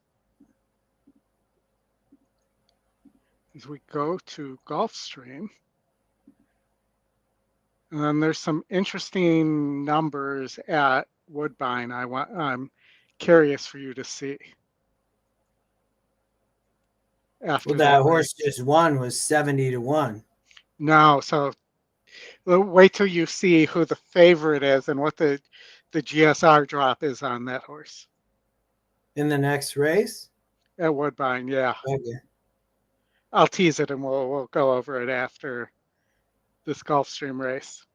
As we go to Gulfstream, and then there's some interesting numbers at Woodbine. I'm curious for you to see. After Well, that horse just won was 70-1. No, so wait till you see who the favorite is and what the GSR drop is on that horse. In the next race? At Woodbine, yeah. Okay. I'll tease it and we'll go over it after this Gulfstream race.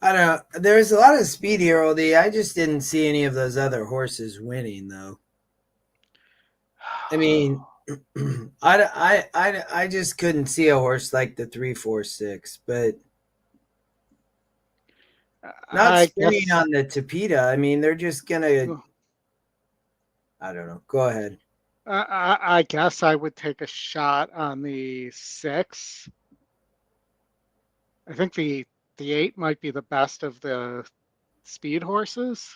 I don't know. There's a lot of speed here, Oldie. I just didn't see any of those other horses winning, though. I mean, I just couldn't see a horse like the 3-4-6, but not spinning on the Tapeta. I mean, they're just gonna. I don't know. Go ahead. I guess I would take a shot on the 6. I think the 8 might be the best of the speed horses.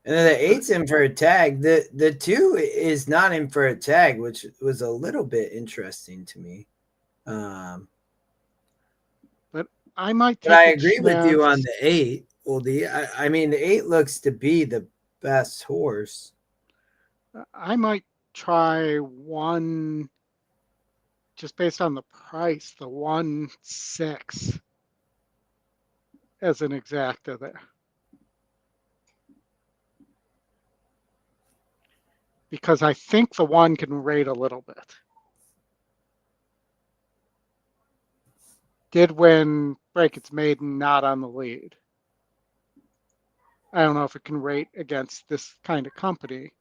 And then the 8's in for a tag. The 2 is not in for a tag, which was a little bit interesting to me. But I might. But I agree with you on the 8, Oldie. I mean, the 8 looks to be the best horse. I might try one, just based on the price, the 1-6 as an exacta there. Because I think the 1 can rate a little bit. Did win Break Its Maiden, not on the lead. I don't know if it can rate against this kind of company.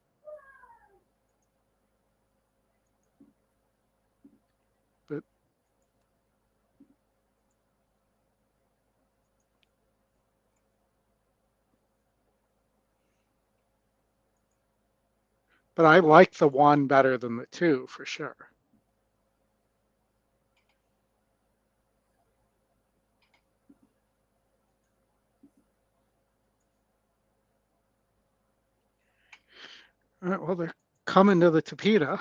But I like the 1 better than the 2 for sure. All right, well, they're coming to the Tapeta.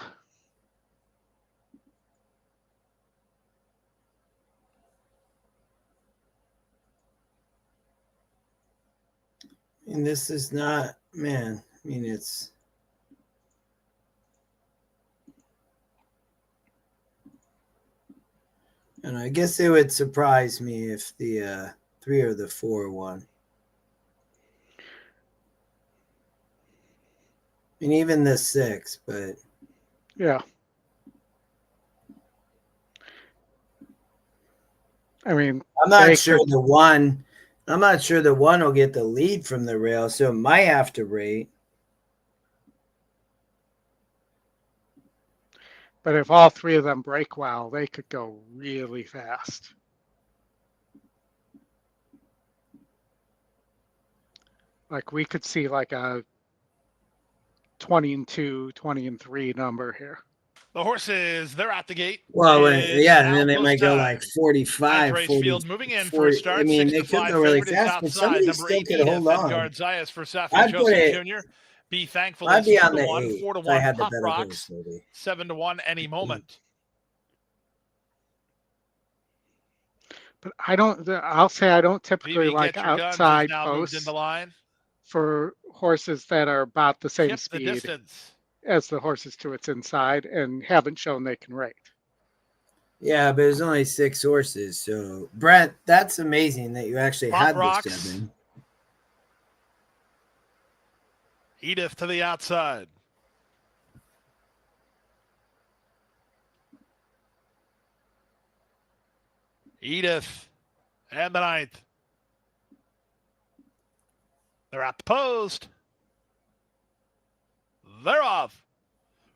And this is not, man, I mean, it's. And I guess it would surprise me if the 3 or the 4 won. And even the 6, but yeah. I mean, I'm not sure the 1. I'm not sure the 1 will get the lead from the rail, so it might have to rate. But if all 3 of them break well, they could go really fast. Like we could see like a 20-2, 20-3 number here. The horses, they're out the gate. Well, It's yeah, and then they almost might go time. like Ninth 45, race 40, field moving in for a 40. start. I mean, 6 they to could 5 go really favorite is fast, but outside. somebody Number still 8 could Edith hold and on. Guard Zayas for Safi I'd put Joseph it. Jr. Be Thankful I'd is be 2 on to the 1, 8 4 to if I 1 had the Pop better Rocks, horse, maybe. 7 to 1 any moment. But I'll say I don't typically Vivi like Get Your Guns is outside now moved into posts line. for horses that are about the same Hip the speed distance. as the horses to its inside and haven't shown they can rate. Yeah, but there's only 6 horses. So, Brent, that's amazing that you actually Pop had Rocks. the 7. Edith to the outside. Edith and the 9th. They're at the post. They're off.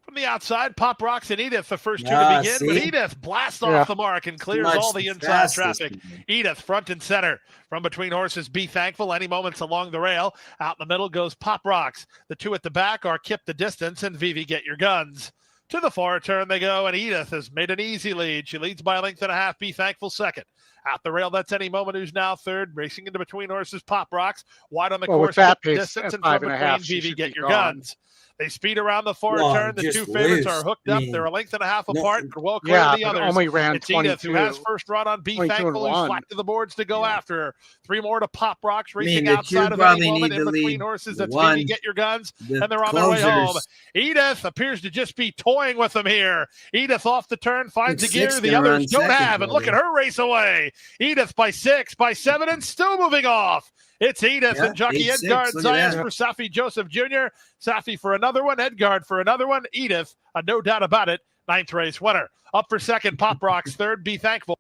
From the outside, Pop Rocks and Edith, the first 2 to begin. See? But Edith blasts Yeah. off the mark and clears Much all the inside fastest traffic. speed. Edith front and center. From between horses, Be Thankful. Any moments along the rail. Out in the middle goes Pop Rocks. The 2 at the back are Kip the Distance and Vivi Get Your Guns. To the far turn they go, and Edith has made an easy lead. She leads by a length and a half. Be Thankful second. Out the rail, that's Any Moment, who's now third. Racing into between horses, Pop Rocks. Wide on the Well, with course, that Kip the pace Distance, at and from 5.5, between she Vivi should Get be Your gone. Guns. They speed around the far Well, turn. The 2 just favorites loose. are hooked I up. mean, They're a length and a half no- apart. They're well clear Yeah, of the but others. only ran It's Edith who 22. has first run on Be 22 and Thankful, who's 1. flat to the boards to go Yeah. after her. 3 more to Pop Rocks, I mean, racing the 2 outside of Any probably Moment. need In to between lead horses, the that's 1. Vivi Get Your Guns, The and they're on their way home. closers. Edith appears to just be toying with them here. Edith off the turn, finds a It's gear 6 the gonna run others don't second, have, and look at probably. her race away. Edith by 6, by 7, and still moving off. It's Edith Yeah, and Jockey 8-6. Edgard Look at Zayas that. for Safi Joseph Jr., Safi for another one, Edgard for another one, Edith, no doubt about it, 9th race winner. Up for second, Pop Rocks, third, Be Thankful.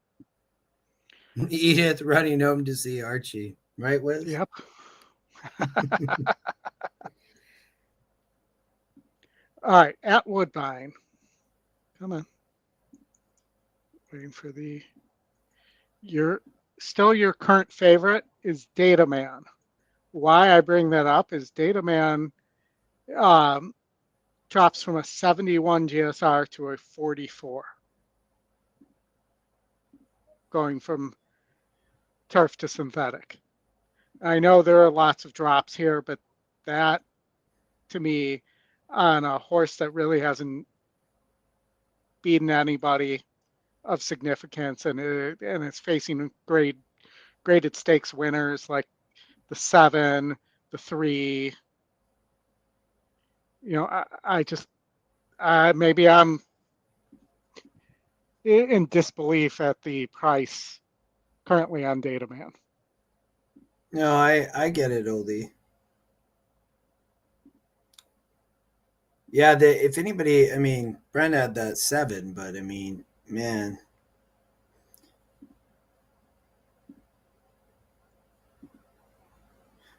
Edith running home to see Archie. Right, Wiz? Yep. All right, at Woodbine. Come on. Waiting for your current favorite is Data Man. Why I bring that up is Data Man drops from a 71 GSR to a 44. Going from turf to synthetic. I know there are lots of drops here, but that, to me, on a horse that really hasn't beaten anybody of significance and it's facing graded stakes winners like the 7, the 3. You know, I just maybe I'm in disbelief at the price currently on Data Man. No, I get it, Oldie. Yeah, if anybody, I mean, Brent had that 7, but I mean, man.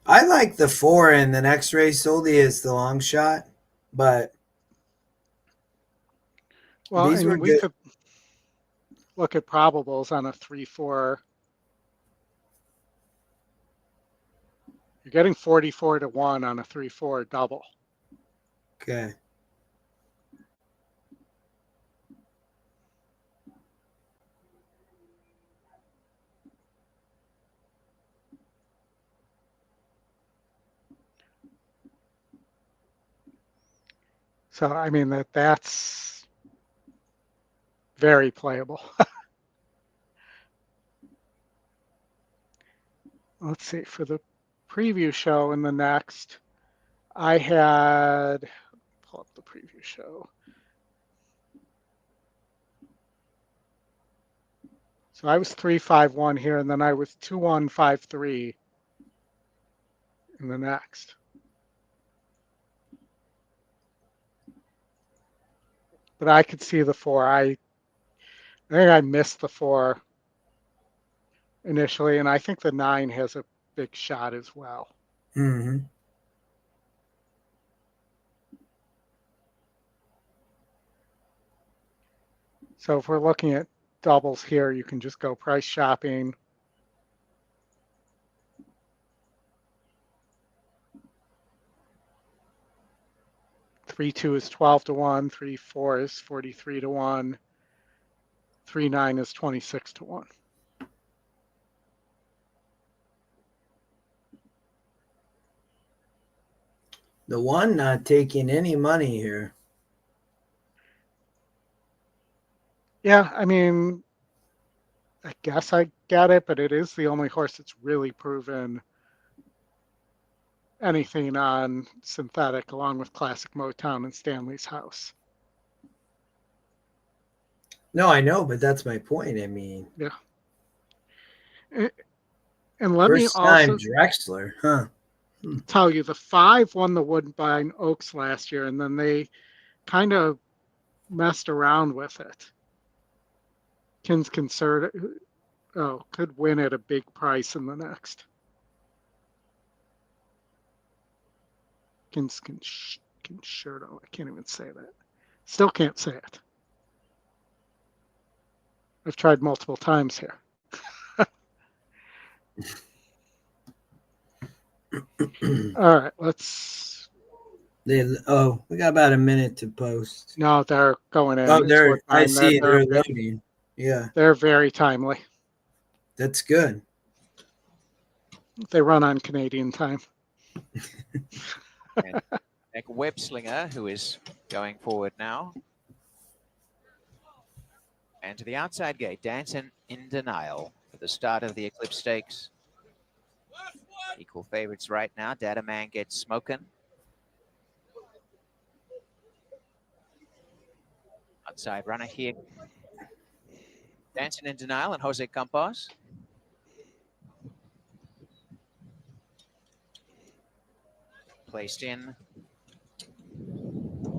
I like the 4 in the next race. Oldie is the long shot, but well, these were we good. could look at probables on a 3-4. You're getting 44 to 1 on a 3-4 double. Okay. So I mean that's very playable. Let's see, for the preview show in the next, I had pull up the preview show. So I was 3-5-1 here, and then I was 2-1-5-3 in the next. But I could see the 4. I think I missed the 4 initially, and I think the 9 has a big shot as well. Mm-hmm. So if we're looking at doubles here, you can just go price shopping. 3-2 is 12-1. 3-4 is 43-1. 3-9 is 26-1. The one not taking any money here. Yeah, I mean, I guess I get it, but it is the only horse that's really proven anything on synthetic, along with Classic Motown and Stanley's House. No, I know, but that's my point. I mean, Yeah. And let me first also time Drexler, huh? tell you, the 5 won the Woodbine Oaks last year, and then they kind of messed around with it. Kins Concert, could win at a big price in the next. Concerto, I can't even say that. Still can't say it. I've tried multiple times here. All right, let's. We got about a minute to post. No, they're going in. Oh, It's they're. what I time see. they're They're loading. Yeah, They're very timely. that's good. They run on Canadian time. And Nick Webslinger, who is going forward now. And to the outside gate, Dancing in Denial for the start of the Eclipse Stakes. Equal favorites right now. Data Man gets smoking. Outside runner here. Dancing in Denial and Jose Campos. Placed in.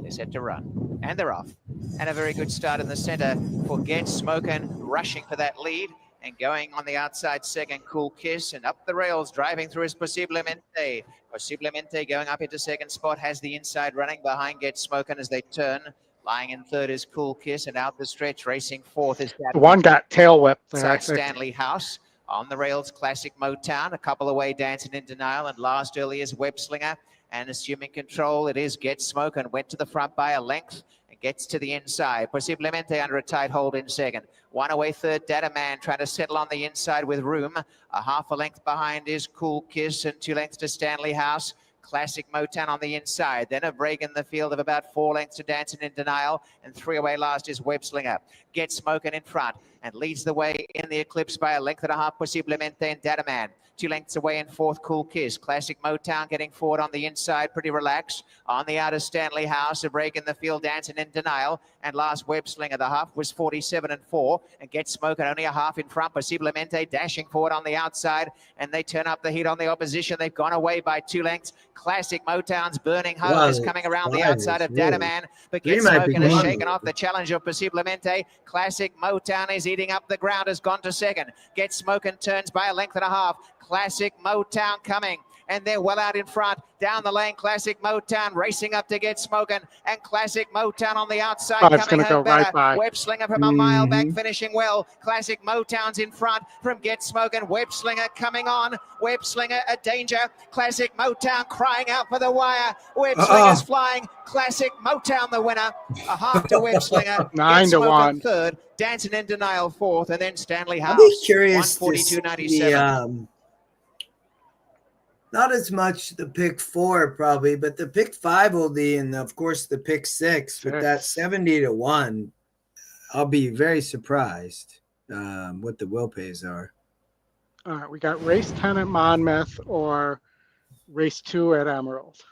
They're set to run. And they're off. And a very good start in the center for Get Smokin', rushing for that lead. And going on the outside second, Cool Kiss. And up the rails, driving through is Posiblemente. Posiblemente going up into second spot, has the inside running behind Get Smokin' as they turn. Lying in third is Cool Kiss, and out the stretch, racing fourth is that. The one got tail whipped there. Side Stanley House. On the rails, Classic Motown. A couple away, Dancing in Denial. And last early is Webslinger. And assuming control, it is Get Smokin'. Went to the front by a length and gets to the inside. Posiblemente under a tight hold in second. One away third, Data Man trying to settle on the inside with room. A half a length behind is Cool Kiss, and 2 lengths to Stanley House. Classic Motown on the inside. Then a break in the field of about 4 lengths to Dancing in Denial. And 3 away last is Webslinger. Get Smokin' in front and leads the way in the Eclipse by a length and a half, Posiblemente and Data Man. 2 lengths away in fourth, Cool Kiss. Classic Motown getting forward on the inside, pretty relaxed. On the outer, Stanley House, a break in the field, Dancing in Denial. And last, Webslinger, the half was 47-4. And Get Smokin' only a half in front. Posiblemente dashing forward on the outside. And they turn up the heat on the opposition. They've gone away by 2 lengths. Classic Motown's burning home is coming around the outside of Data Man. But Get Smokin' has shaken off the challenge of Posiblemente. Classic Motown is eating up the ground, has gone to second. Get Smokin' turns by a length and a half. Classic Motown coming, and they're well out in front. Down the lane, Classic Motown racing up to Get Smokin', and Classic Motown on the outside coming home better. Webslinger from a mile back, finishing well. Classic Motown's in front from Get Smokin'. Webslinger coming on. Webslinger a danger. Classic Motown crying out for the wire. Webslinger's flying. Classic Motown the winner. A half to Webslinger. 9-1. Third. Dancing in Denial fourth, and then Stanley House. I'll be curious. 142.97. Not as much the pick 4 probably, but the pick 5 will be, and of course the pick 6. With that 70-1, I'll be very surprised what the will pays are. All right, we got race 10 at Monmouth or race 2 at Emerald.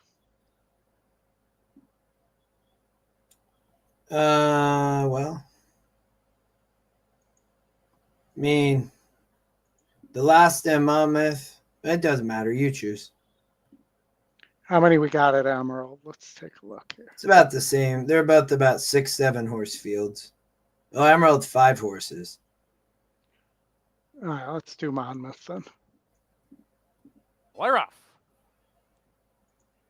Well, I mean, the last at Monmouth. It doesn't matter. You choose. How many we got at Emerald? Let's take a look here. It's about the same. They're about 6-7 horse fields. Oh, Emerald 5 horses. All right, let's do Monmouth then. We're off.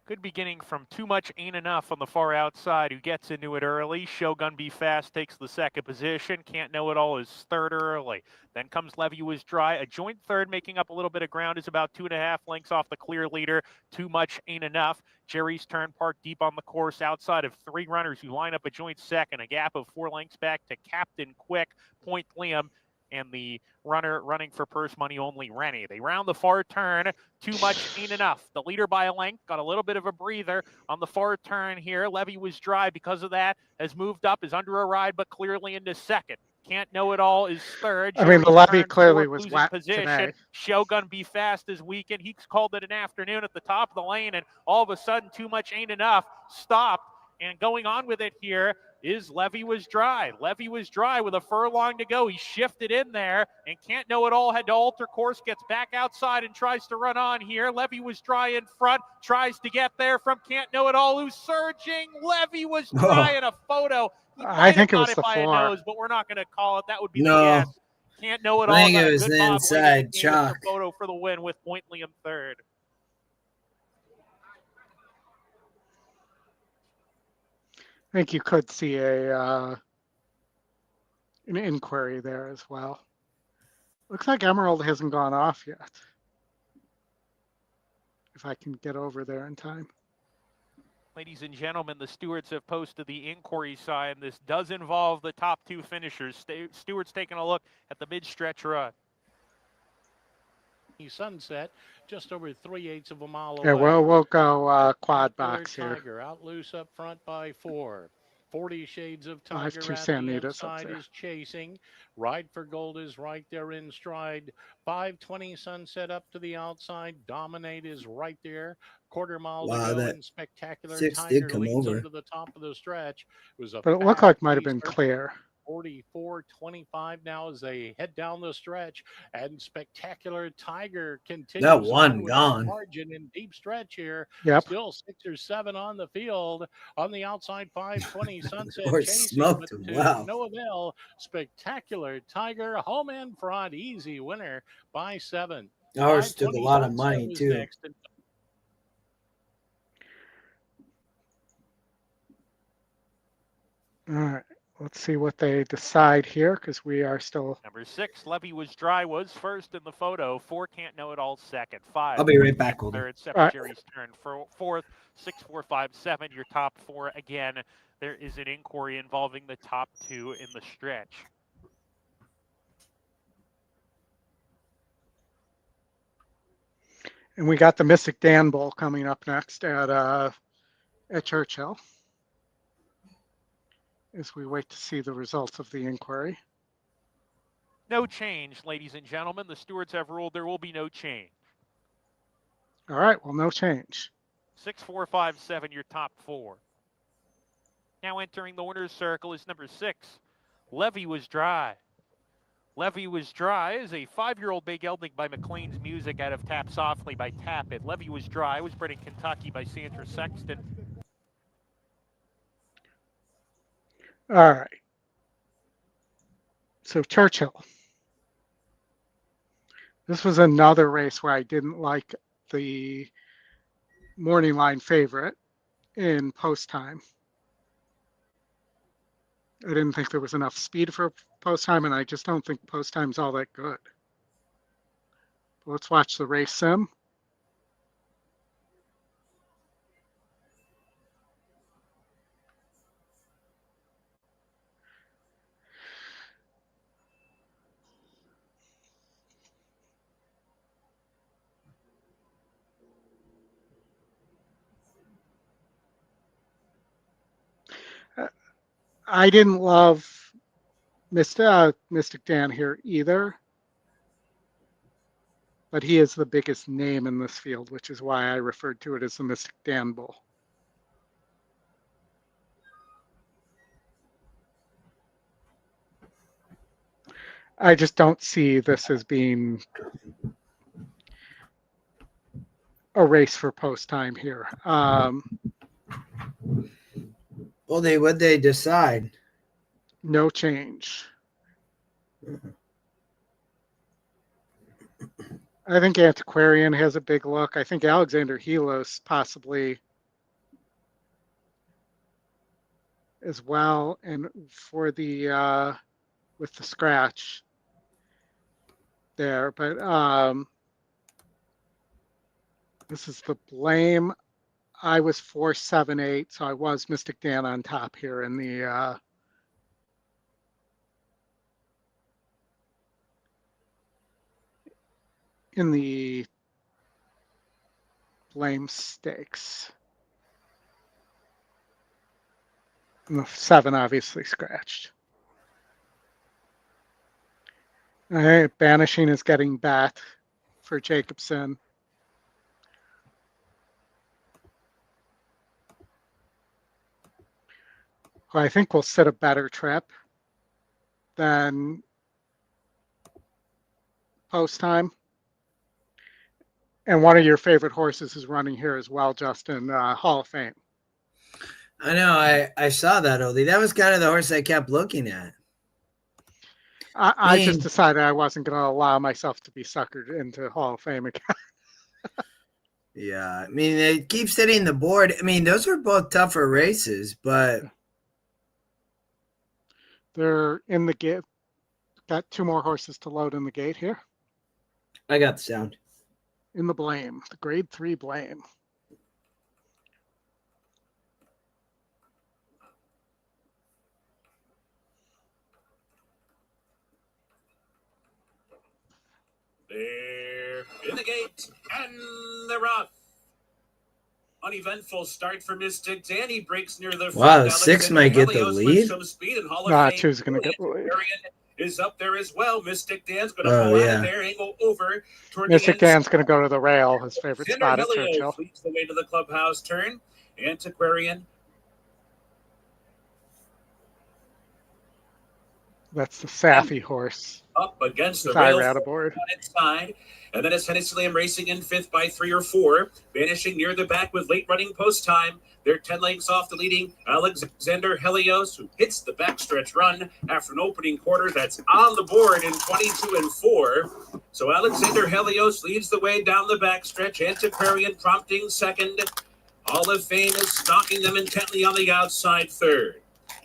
Good beginning from Too Much Ain't Enough on the far outside, who gets into it early. Shogun Be Fast takes the second position. Can't Know It All is third early. Then comes Levy Was Dry. A joint third, making up a little bit of ground, is about 2.5 lengths off the clear leader. Too Much Ain't Enough. Jerry's Turn Park deep on the course outside of 3 runners who line up a joint second. A gap of 4 lengths back to Captain Quick, Point Liam, and the runner running for purse money only, Rennie. They round the far turn. Too Much Ain't Enough. The leader by a length got a little bit of a breather on the far turn here. Levy Was Dry, because of that, has moved up, is under a ride, but clearly into second. Can't Know It All is third. I mean, the Jerry's Levy Turn clearly fourth, was losing wet position. today. Shogun Be Fast this weekend. He's called it an afternoon at the top of the lane, and all of a sudden, Too Much Ain't Enough stopped. And going on with it here is Levy Was Dry. Levy Was Dry with a furlong to go. He shifted in there, and Can't Know It All had to alter course, gets back outside and tries to run on here. Levy Was Dry in front, tries to get there from Can't Know It All, who's surging. Levy Was Dry in a photo. He I might think have it got was it the by a 4. nose, but we're not going to call it. That would be the No. guess. Can't Know It I All think got it a was good the bob late in the inside game with chalk. the photo for the win with Point Liam third. I think you could see an inquiry there as well. Looks like Emerald hasn't gone off yet. If I can get over there in time. Ladies and gentlemen, the stewards have posted the inquiry sign. This does involve the top 2 finishers. Stewards taking a look at the mid-stretch run. Sunset, just over 3/8 of a mile away. Yeah, we'll go quad Spectacular box here. Tiger out loose up front by 4. 40 Shades of I have Tiger 2 at the Sanitas up inside there. is chasing. Ride for Gold is right there in stride. 5:20 Sunset up to the outside. Dominate is right there. Quarter mile Wow, to go, that and Spectacular 6 Tiger did come leads over. them to the top of the stretch. It was a But it looked fast like might have pace been start. clear. 44.25 now as they head down the stretch, and Spectacular Tiger continues That one on with gone. margin in deep stretch here. Yep. Still 6 or 7 on the field. On the outside, 5:20 Sunset Horse chasing, smoked but him. to Wow. no avail. Spectacular Tiger home in front, easy winner by 7. That horse took a 5:20 lot of Sunset money was too. next, and All right. Let's see what they decide here, because we are still. Number 6, Levy Was Dry, was first in the photo. 4, Can't Know It All second. 5, I'll be right back, Oldy. third. 7, All right. Jerry's Turn fourth. 6, 4, 5, 7. Your top 4 again. There is an inquiry involving the top 2 in the stretch. And we got the Mystic Dan Bowl coming up next at Churchill, as we wait to see the results of the inquiry. No change, ladies and gentlemen. The stewards have ruled there will be no change. All right, well, no change. 6, 4, 5, 7, your top 4. Now entering the winner's circle is number 6, Levy Was Dry. Levy Was Dry is a 5-year-old bay gelding by McLean's Music out of Tap Softly by Tap It. Levy Was Dry was bred in Kentucky by Sandra Sexton. All right. So Churchill. This was another race where I didn't like the morning line favorite in post time. I didn't think there was enough speed for post time, and I just don't think post time's all that good. Let's watch the race sim. I didn't love Mystic Dan here either, but he is the biggest name in this field, which is why I referred to it as the Mystic Dan Bull. I just don't see this as being a race for post time here. Well, what'd they decide? No change. I think Antiquarian has a big look. I think Alexander Helos possibly as well. And for the with the scratch there, but this is the blame. I was 478, so I was Mystic Dan on top here in the blame stakes. And the 7 obviously scratched. All right, Banishing is getting bat for Jacobson. Who I think will sit a better trip than post time. And one of your favorite horses is running here as well, Justin, Hall of Fame. I know. I saw that, Oldie. That was kind of the horse I kept looking at. I just decided I wasn't going to allow myself to be suckered into Hall of Fame again. Yeah. I mean, it keeps hitting the board. I mean, those are both tougher races, but they're in the gate. Got 2 more horses to load in the gate here. I got the sound. In the blame, the grade 3 blame. They're in the gate and they're off. Uneventful start for Mystic Dan. He breaks near the front. Wow, 6 might get the Helios with lead. some speed, and Hall of Nah, Fame 2's going to get the lead. is up there as well. Mystic Dan's going to pull out of there, angle over toward Mystic the end. Dan's going to go to the rail, his favorite spot at Helios Churchill. leads the way to the clubhouse turn. Antiquarian. That's the Safi horse. Up against the His eye rail rat aboard. on its side. And then it's Hennessy racing in 5th by 3 or 4. Vanishing near the back with late running post time. They're 10 lengths off the leading Alexander Helios, who hits the backstretch run after an opening quarter that's on the board in 22 and 4. So Alexander Helios leads the way down the backstretch. Antiquarian prompting second. Hall of Fame is stalking them intently on the outside third.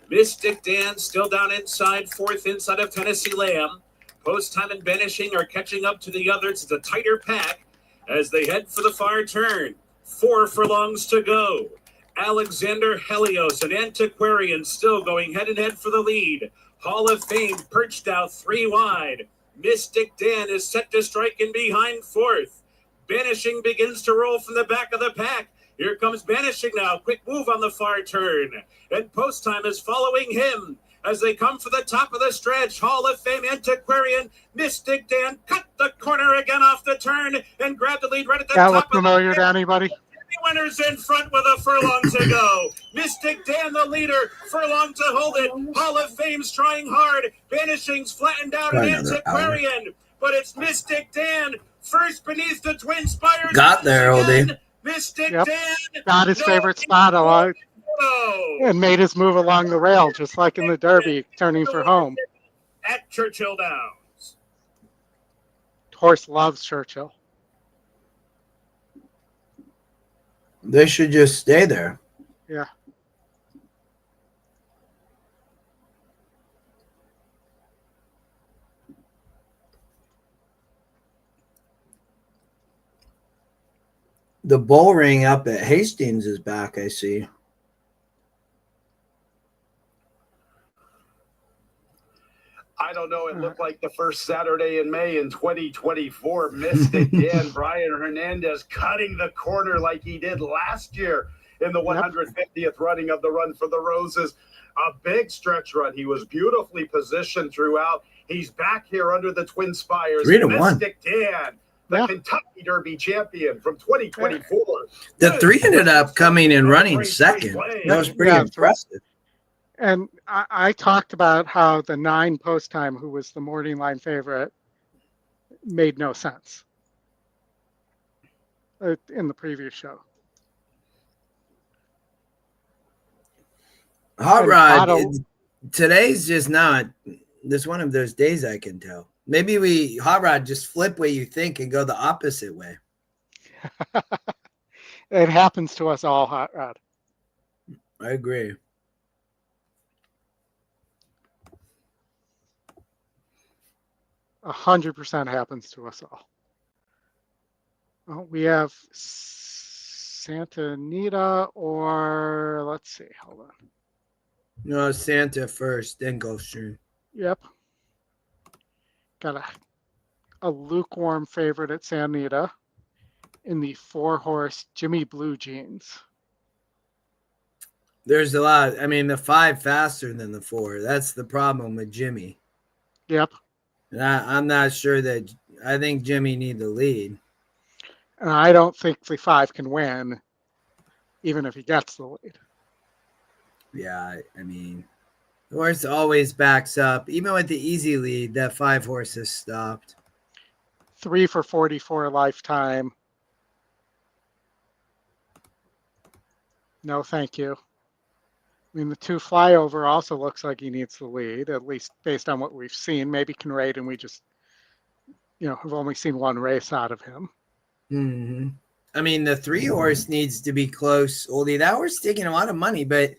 Mystic Dan still down inside 4th inside of Tennessee Lamb. Post time and Banishing are catching up to the others. It's a tighter pack as they head for the far turn. 4 furlongs to go. Alexander Helios and Antiquarian still going head and head for the lead. Hall of Fame perched out 3 wide. Mystic Dan is set to strike in behind 4th. Banishing begins to roll from the back of the pack. Here comes Banishing now. Quick move on the far turn. And Post Time is following him. As they come for the top of the stretch, Hall of Fame Antiquarian, Mystic Dan cut the corner again off the turn and grabbed the lead right at the That top. look familiar to anybody? Winners in front with a furlong to go. Mystic Dan the leader, furlong to hold it. Hall of Fame's trying hard. Banishing's flattened out an Antiquarian, but it's Mystic Dan first beneath the twin spires. Got there, Oldie. Mystic Yep. Dan Got his favorite spot a lot and made his move along the rail, just like in the Derby, turning for home. At Churchill Downs. Horse loves Churchill. They should just stay there. Yeah. The bull ring up at Hastings is back, I see. I don't know. It looked like the first Saturday in May in 2024. Mystic Dan, Brian Hernandez cutting the corner like he did last year in the 150th running of the Run for the Roses. A big stretch run. He was beautifully positioned throughout. He's back here under the Twin Spires. 3-1. Mystic Dan, the Kentucky Derby champion from 2024. The 3 ended up coming and running second. That was pretty impressive. And I talked about how the 9 Post Time, who was the morning line favorite, made no sense in the previous show. Hot Rod, today's just not. This one of those days I can tell. Maybe Hot Rod, just flip what you think and go the opposite way. It happens to us all, Hot Rod. I agree. 100% happens to us all. Well, we have Santa Anita, or let's see, hold on. No, Santa first, then Gulfstream. Yep. Got a lukewarm favorite at Santa Anita in the 4-horse Jimmy Blue Jeans. There's a lot. I mean, the 5 faster than the 4. That's the problem with Jimmy. Yep. And I'm not sure that I think Jimmy need the lead. And I don't think the 5 can win, even if he gets the lead. Yeah, I mean, the horse always backs up. Even with the easy lead, that 5 horse has stopped. 3 for 44 lifetime. No, thank you. I mean, the 2 flyover also looks like he needs the lead, at least based on what we've seen. Maybe can rate, and we just, have only seen 1 race out of him. Mm-hmm. I mean, the 3 horse needs to be close. Oldie, that horse taking a lot of money, but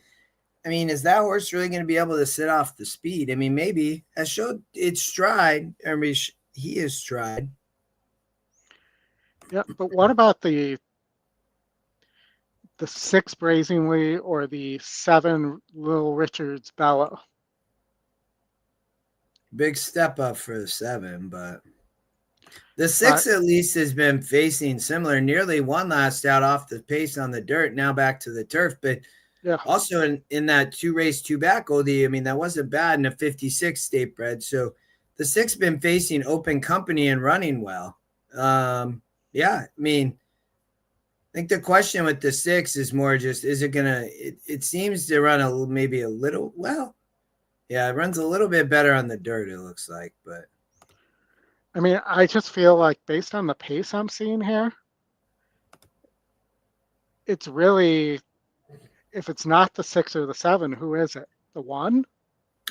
I mean, is that horse really going to be able to sit off the speed? I mean, maybe has showed its stride. I mean, he is stride. Yeah, but what about the 6 Brazenly or the 7 Little Richards Bellow? Big step up for the 7, but the 6 at least has been facing similar. Nearly won last out off the pace on the dirt. Now back to the turf, but yeah, also in that 2 race 2 back, Oldie. I mean, that wasn't bad in a 56 state bred. So the 6 been facing open company and running well. Yeah, I mean, I think the question with the 6 is more just, is it gonna? It seems to run maybe a little well. Yeah, it runs a little bit better on the dirt. It looks like, but I mean, I just feel like based on the pace I'm seeing here, it's really, if it's not the 6 or the 7, who is it? The 1?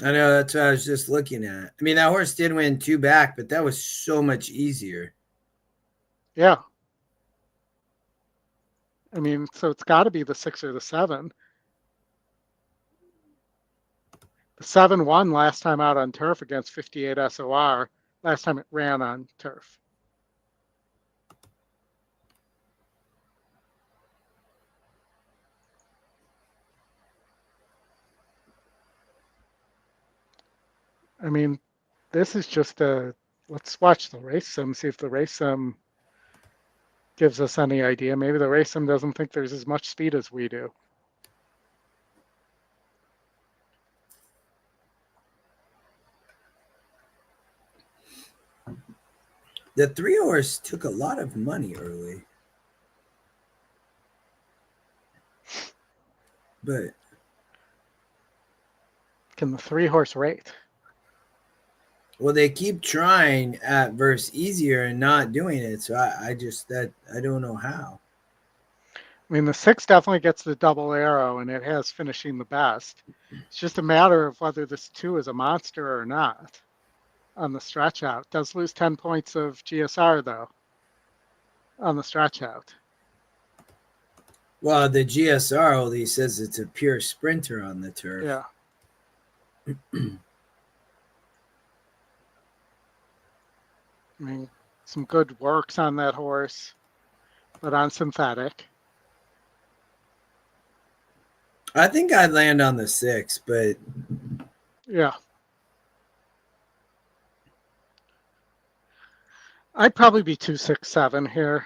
I know, that's what I was just looking at. I mean, that horse did win 2 back, but that was so much easier. Yeah. I mean, so it's got to be the 6 or the 7. The 7 won last time out on turf against 58 SOR. Last time it ran on turf. I mean, this is just let's watch the race sim, see if the race sim gives us any idea. Maybe the race sim doesn't think there's as much speed as we do. The 3 horse took a lot of money early. But can the 3 horse rate? Well, they keep trying at verse easier and not doing it. So I don't know how. I mean, the 6 definitely gets the double arrow, and it has finishing the best. It's just a matter of whether this 2 is a monster or not on the stretch out. It does lose 10 points of GSR, though, on the stretch out. Well, the GSR only says it's a pure sprinter on the turf. Yeah. I mean, some good works on that horse, but on synthetic. I think I'd land on the 6, but yeah. I'd probably be 2, 6, 7 here.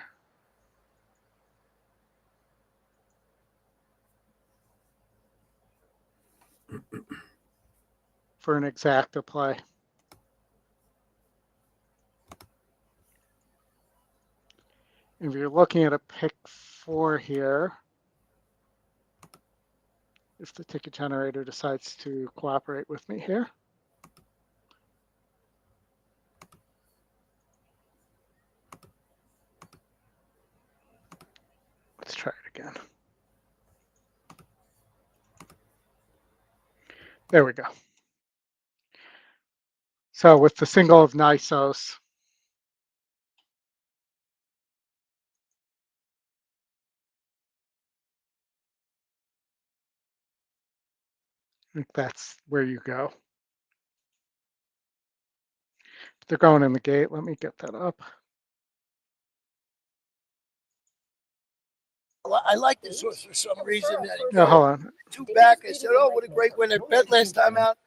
For an exacta play. If you're looking at a pick 4 here, if the ticket generator decides to cooperate with me here. Let's try it again. There we go. So with the single of Nisos, I think that's where you go. They're going in the gate. Let me get that up. I like this horse for some reason. Yeah, hold on. 2 back. I said, oh, what a great winner. Bet last time out,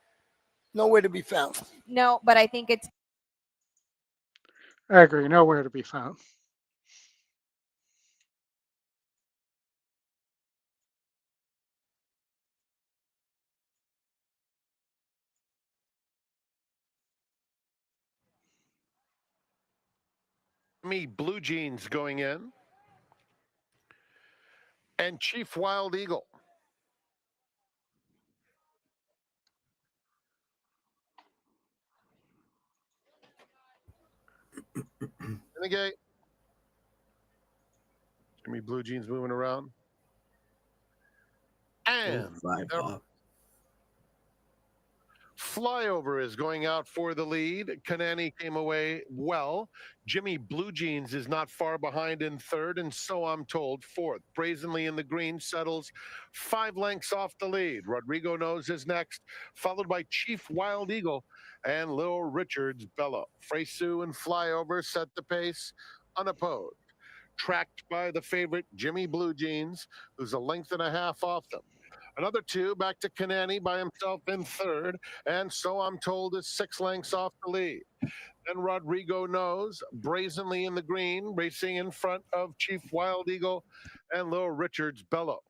nowhere to be found. No, but I think it's I agree. Nowhere to be found. Blue Jeans going in. And Chief Wild Eagle. In the gate. Jimmy Blue Jeans moving around. And Flyover is going out for the lead. Kanani came away well. Jimmy Blue Jeans is not far behind in third, and so I'm told fourth. Brazenly in the green settles 5 lengths off the lead. Rodrigo Knows is next, followed by Chief Wild Eagle and Lil Richard's Bello. Fresu and Flyover set the pace unopposed. Tracked by the favorite Jimmy Blue Jeans, who's a length and a half off them. Another 2 back to Kanani by himself in third, and so I'm told is 6 lengths off the lead. Then Rodrigo Knows, brazenly in the green, racing in front of Chief Wild Eagle and Lil Richard's Bello.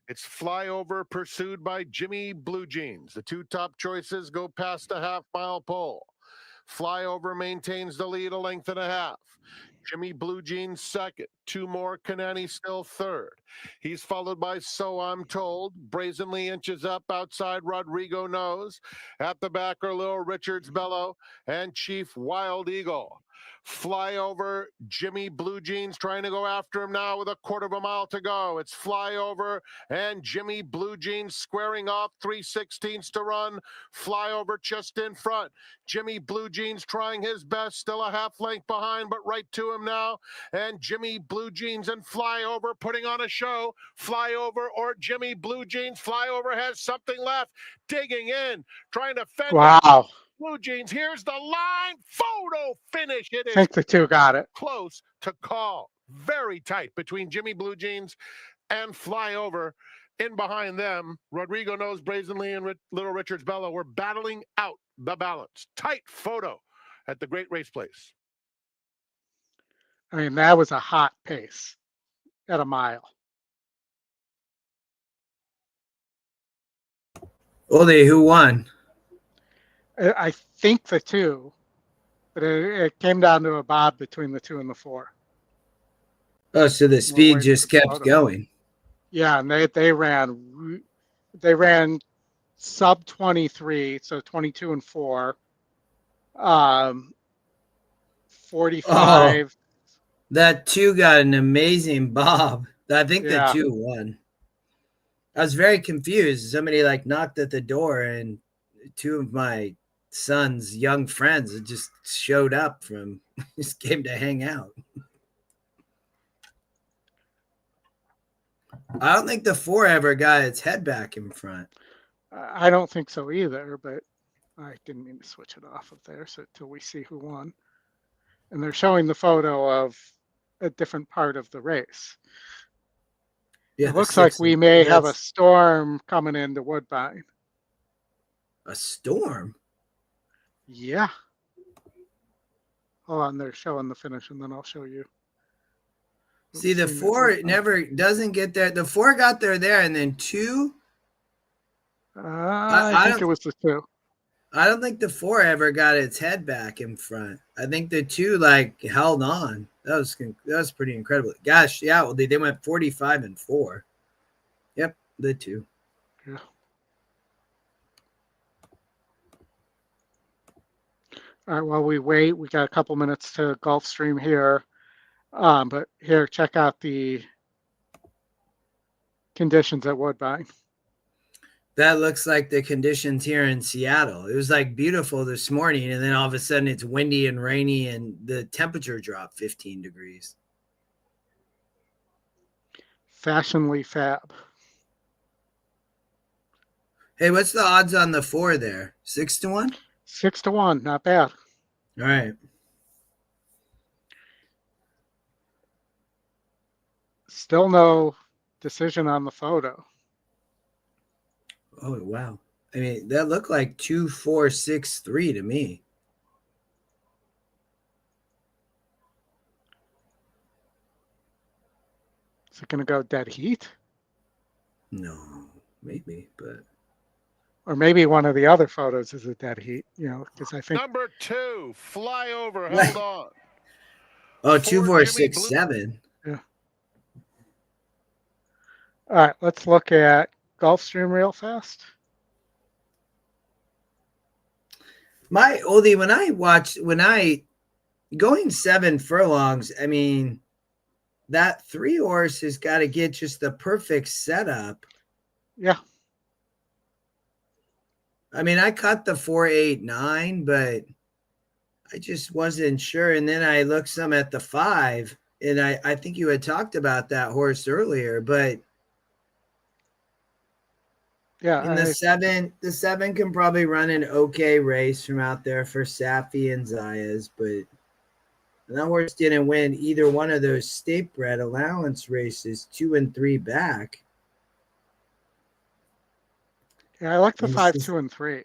It's Flyover pursued by Jimmy Blue Jeans. The 2 top choices go past the half-mile pole. Flyover maintains the lead a length and a half. Jimmy Blue Jeans second. 2 more, Kanani still third. He's followed by So I'm Told. Brazenly inches up outside Rodrigo Knows. At the back are Lil Richard's Bello and Chief Wild Eagle. Flyover, Jimmy Blue Jeans trying to go after him now with a 1/4 mile to go. It's Flyover and Jimmy Blue Jeans squaring off, 3/16 to run. Flyover just in front. Jimmy Blue Jeans trying his best, still a half length behind, but right to him now. And Jimmy Blue Jeans and Flyover putting on a show. Flyover or Jimmy Blue Jeans. Flyover has something left, digging in, trying to fend. Wow. Blue Jeans, here's the line. Photo finish. It I is think the 2 got it. close to call. Very tight between Jimmy Blue Jeans and Flyover. In behind them, Rodrigo Knows, Brazenly, and Little Richard's Bello were battling out the balance. Tight photo at the Great Race Place. I mean, that was a hot pace at a mile. Oldy, who won? I think the 2, but it came down to a bob between the 2 and the 4. Oh, so the speed just kept going. Yeah, and they ran sub 23, so 22 and 4. 45. Oh, that 2 got an amazing bob. I think Yeah. the 2 won. I was very confused. Somebody knocked at the door, and 2 of my son's young friends had just showed up just came to hang out. I don't think the 4 ever got its head back in front. I don't think so either, but I didn't mean to switch it off of there till we see who won. And they're showing the photo of a different part of the race. Yeah, it looks like we may have a storm coming into Woodbine. A storm? Yeah. Hold on, they're showing the finish, and then I'll show you. See, the 4 never doesn't get there. The 4 got there, and then 2. I think it was the 2. I don't think the 4 ever got its head back in front. I think the 2 held on. That was pretty incredible. Gosh, yeah, well, they went 45 and 4. Yep, the 2. Yeah. All right, while we wait, we got a couple minutes to Gulfstream here. But here, check out the conditions at Woodbine. That looks like the conditions here in Seattle. It was beautiful this morning, and then all of a sudden it's windy and rainy, and the temperature dropped 15 degrees. Fashionably fab. Hey, what's the odds on the 4 there? 6 to 1? 6 to 1, not bad. All right. Still no decision on the photo. Oh, wow. I mean, that looked like 2, 4, 6, 3 to me. Is it going to go dead heat? No, maybe, but. Or maybe one of the other photos is a dead heat, because I think. Number 2, fly over, held on. Oh, 2, 4, Jimmy 6, Blue. 7. Yeah. All right, let's look at Gulfstream real fast. My Oldie, when I going 7 furlongs, I mean, that 3 horse has got to get just the perfect setup. Yeah. I mean, I cut the 4, 8, 9, but I just wasn't sure. And then I looked some at the 5, and I think you had talked about that horse earlier, but yeah, in the 7 can probably run an okay race from out there for Safi and Zayas, but that horse didn't win either one of those state bred allowance races 2 and 3 back. Yeah, I like the 5, 2, and 3.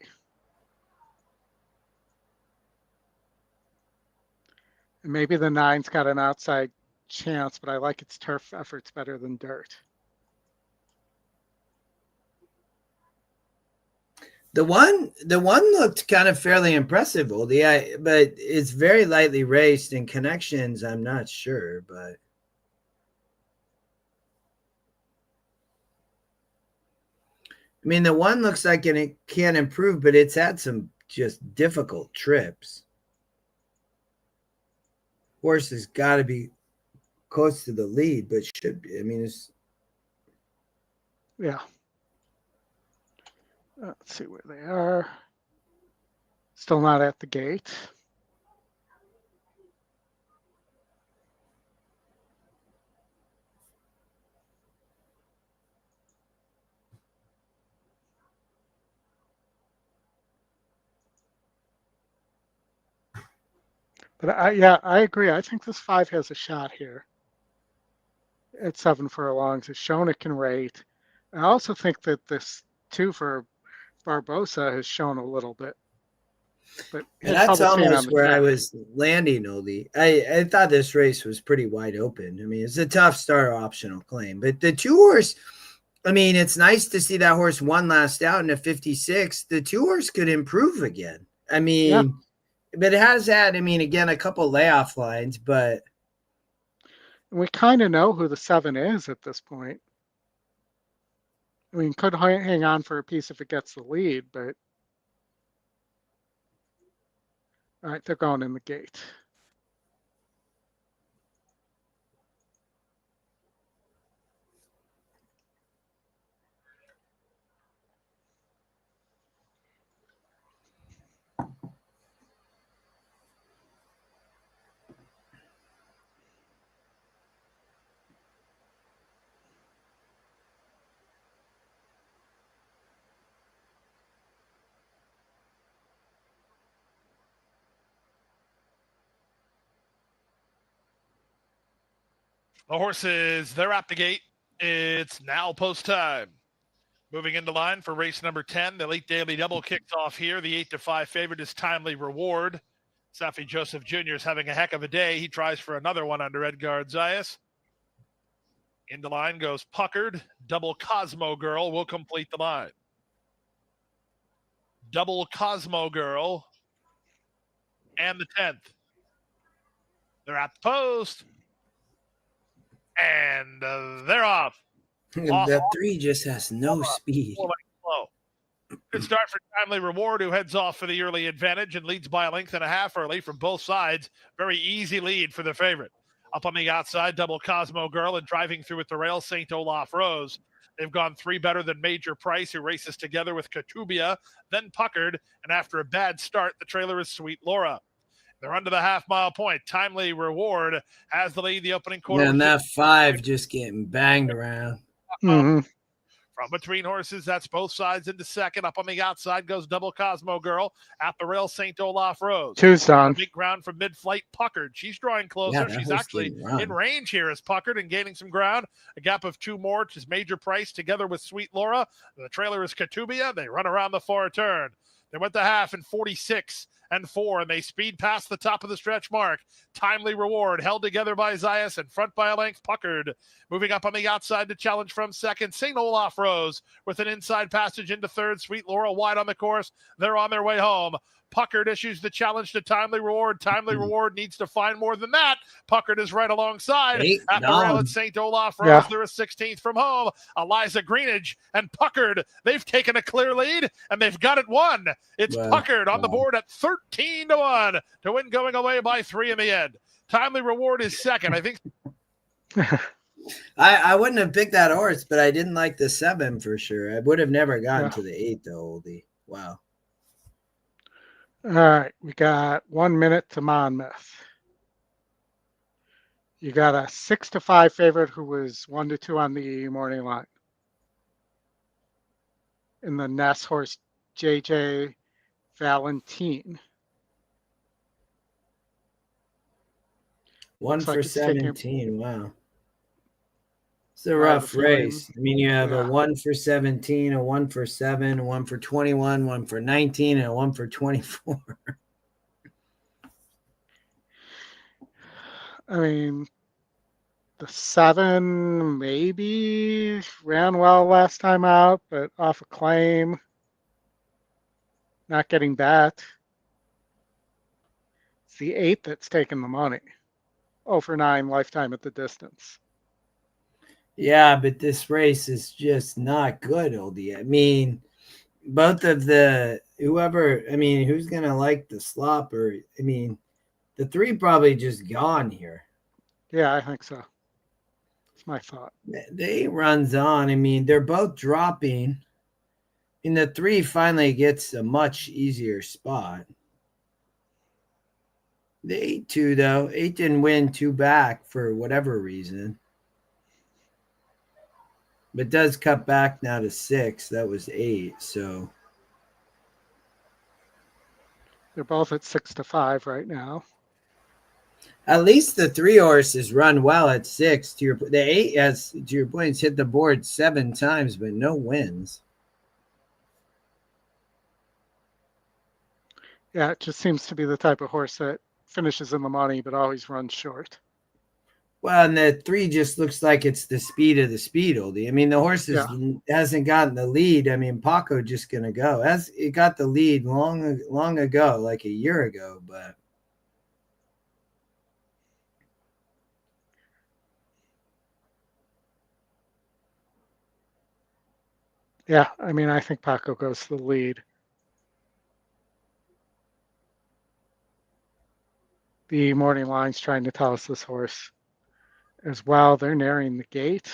And maybe the 9's got an outside chance, but I like its turf efforts better than dirt. The one looked kind of fairly impressive, Oldie, but it's very lightly raced, and connections, I'm not sure, but. I mean, the one looks like it can improve, but it's had some just difficult trips. Horse has got to be close to the lead, but should be. I mean, it's. Yeah. Let's see where they are. Still not at the gate. But I agree. I think this 5 has a shot here at 7 furlongs. It's shown it can rate. I also think that this 2 for Barbosa has shown a little bit. But and that's almost where I was landing, Oldie. I thought this race was pretty wide open. I mean, it's a tough starter optional claim. But the 2 horse, I mean, it's nice to see that horse won last out in a 56. The 2 horse could improve again. I mean, but it has had, I mean, again, a couple layoff lines, but. We kind of know who the 7 is at this point. I mean, could hang on for a piece if it gets the lead, but. All right, they're going in the gate. The horses, they're at the gate. It's now post time. Moving into line for race number 10. The Elite Daily Double kicks off here. The 8-5 favorite is Timely Reward. Safi Joseph Jr. is having a heck of a day. He tries for another one under Edgard Zayas. Into line goes Puckered. Double Cosmo Girl will complete the line. Double Cosmo Girl. And the 10th. They're at the post. And they're off. The 3 just has no speed. Good start for Timely Reward, who heads off for the early advantage and leads by a length and a half early from both sides. Very easy lead for the favorite. Up on the outside, Double Cosmo Girl, and driving through at the rail, St. Olaf Rose. They've gone 3 better than Major Price, who races together with Katubia, then Puckered, and after a bad start, the trailer is Sweet Laura. They're under the half-mile point. Timely Reward has the lead the opening quarter. And that 5 just getting banged around. Mm-hmm. From between horses, that's both sides into second. Up on the outside goes Double Cosmo Girl. At the rail, St. Olaf Rose. Two's done. Big ground from mid-flight, Puckered. She's drawing closer. Yeah, that She's horse actually didn't run. in range here as Puckered and gaining some ground. A gap of 2 more to Major Price together with Sweet Laura. The trailer is Katubia. They run around the far turn. They went the half in 46 and 4, and they speed past the top of the stretch mark. Timely Reward held together by Zayas and front by a length, Puckered. Moving up on the outside to challenge from second, St. Olaf Rose with an inside passage into third. Sweet Laura wide on the course. They're on their way home. Puckered issues the challenge to Timely Reward. Timely Reward needs to find more than that. Puckered is right alongside. At the rail at St. Olaf Rose, Yeah. they're a 16th from home. Eliza GreenEdge and Puckered, they've taken a clear lead, and they've got it won. It's Wow. Puckered on the board at 13-1 to win, going away by 3 in the end. Timely Reward is second. I think I wouldn't have picked that horse, but I didn't like the 7 for sure. I would have never gotten to the 8 though, Oldie. Wow. All right, we got 1 minute to Monmouth. You got a 6-5 favorite who was 1-2 on the morning line. In the Ness horse, JJ Valentine. 1 Looks for like it's taking- 17. Wow. It's a Right, rough between- race. I mean, you have Yeah. a 1 for 17, a 1 for 7, a 1 for 21, 1 for 19, and a 1 for 24. I mean, the 7 maybe ran well last time out, but off a claim. Not getting bet. It's the 8 that's taking the money. 0 for 9 lifetime at the distance. Yeah, but this race is just not good, Oldie. I mean, both of who's going to like the slop? Or, I mean, the 3 probably just gone here. Yeah, I think so. That's my thought. The 8 runs on. I mean, they're both dropping. And the 3 finally gets a much easier spot. The 8 too, though. 8 didn't win 2 back for whatever reason. But does cut back now to 6. That was 8. So They're both at 6-5 right now. at least the 3 horses run well at 6. The 8 has, to your point, has hit the board 7 times, but no wins. Yeah, it just seems to be the type of horse that finishes in the money, but always runs short. Well, and the 3 just looks like it's the speed of the speed, Oldie. I mean, the horse hasn't gotten the lead. I mean, Paco just going to go. It got the lead long ago, like a year ago, but. Yeah, I mean, I think Paco goes to the lead. The morning line's trying to tell us this horse as well. They're nearing the gate.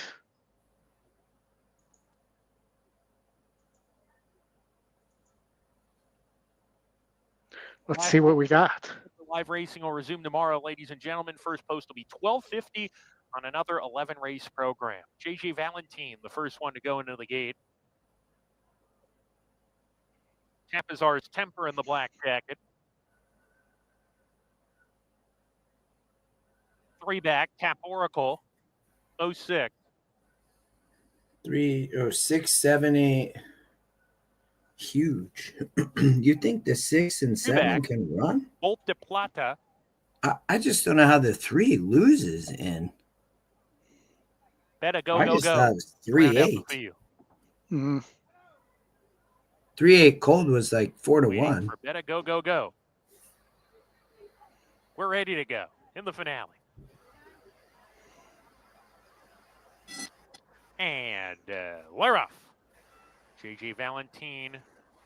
Let's see what we got. Live racing will resume tomorrow, ladies and gentlemen. First post will be 12:50 on another 11 race program. JJ Valentine, the first one to go into the gate. Tampazar's Temper in the black jacket. 3 back, Tap Oracle, 06. 3, 6, 7, 8. Huge. You think the 6 and 7 back. can run? Bolt de Plata. I just don't know how the 3 loses in. Better go, I go, just go. thought it was Round out 3-8. the field. Mm-hmm. 3-8 cold was like 4 to Waiting 1. for Better go, go, go. We're ready to go in the finale. And we're off. JJ Valentine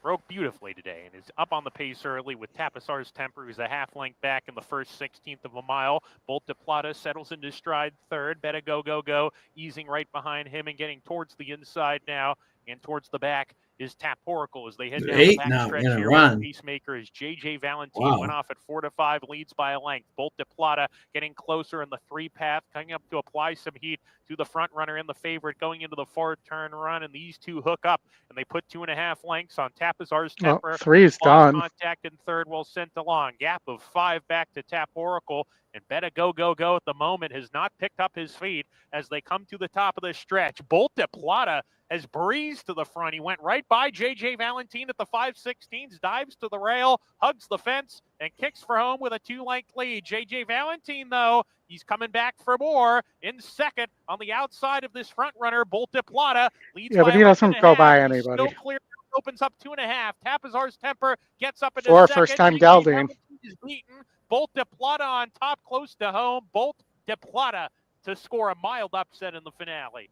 broke beautifully today and is up on the pace early with Tapassar's Temper, who's a half length back in the first 16th of a mile. Bolt de Plata settles into stride third. Better go, go, go, easing right behind him and getting towards the inside now. And towards the back is Tap Oracle as they head down the 8 back now stretch in a here. run. Peacemaker is JJ Valentine Wow. went off at 4-5, leads by a length. Bolt de Plata getting closer in the 3 path, coming up to apply some heat to the front runner and the favorite going into the 4-turn run. And these two hook up and they put 2.5 lengths on Tapazar's Temper. Well, 3's Lost done. contact in third, well sent along. Gap of 5 back to Tap Oracle. And Betta Go at the moment has not picked up his feet as they come to the top of the stretch. Bolt de Plata has breezed to the front. He went right by J.J. Valentine at the 5/16s, dives to the rail, hugs the fence, and kicks for home with a 2-length lead. J.J. Valentine, though, he's coming back for more. In second on the outside of this front runner, Bolt de Plata leads Yeah, by but he a length doesn't and a go half. by He's anybody. still clear. Opens up 2.5. Tapazar's Temper gets up into 4 second. first-time J.J. gelding. Valentine is beaten. Bolt de Plata on top, close to home. Bolt de Plata to score a mild upset in the finale.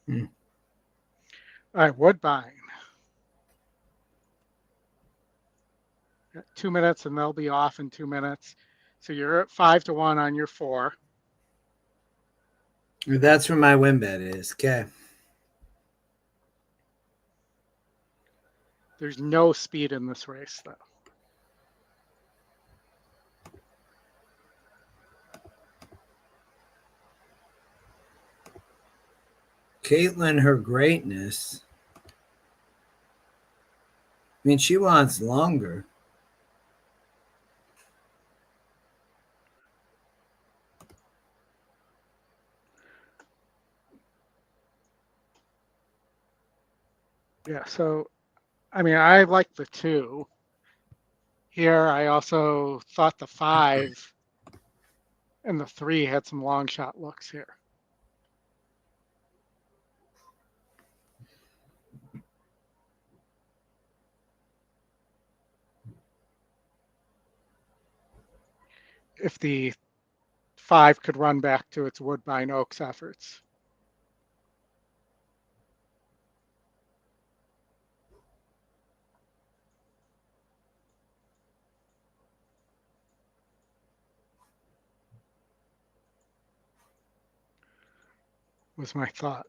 All right, Woodbine. Got 2 minutes, and they'll be off in 2 minutes. So you're at 5-1 on your 4. That's where my win bet is. Okay. There's no speed in this race, though. Caitlin, her greatness. I mean, she wants longer. Yeah, so, I mean, I like the 2. Here, I also thought the 5 and the 3 had some long shot looks here. If the 5 could run back to its Woodbine Oaks efforts. Was my thought.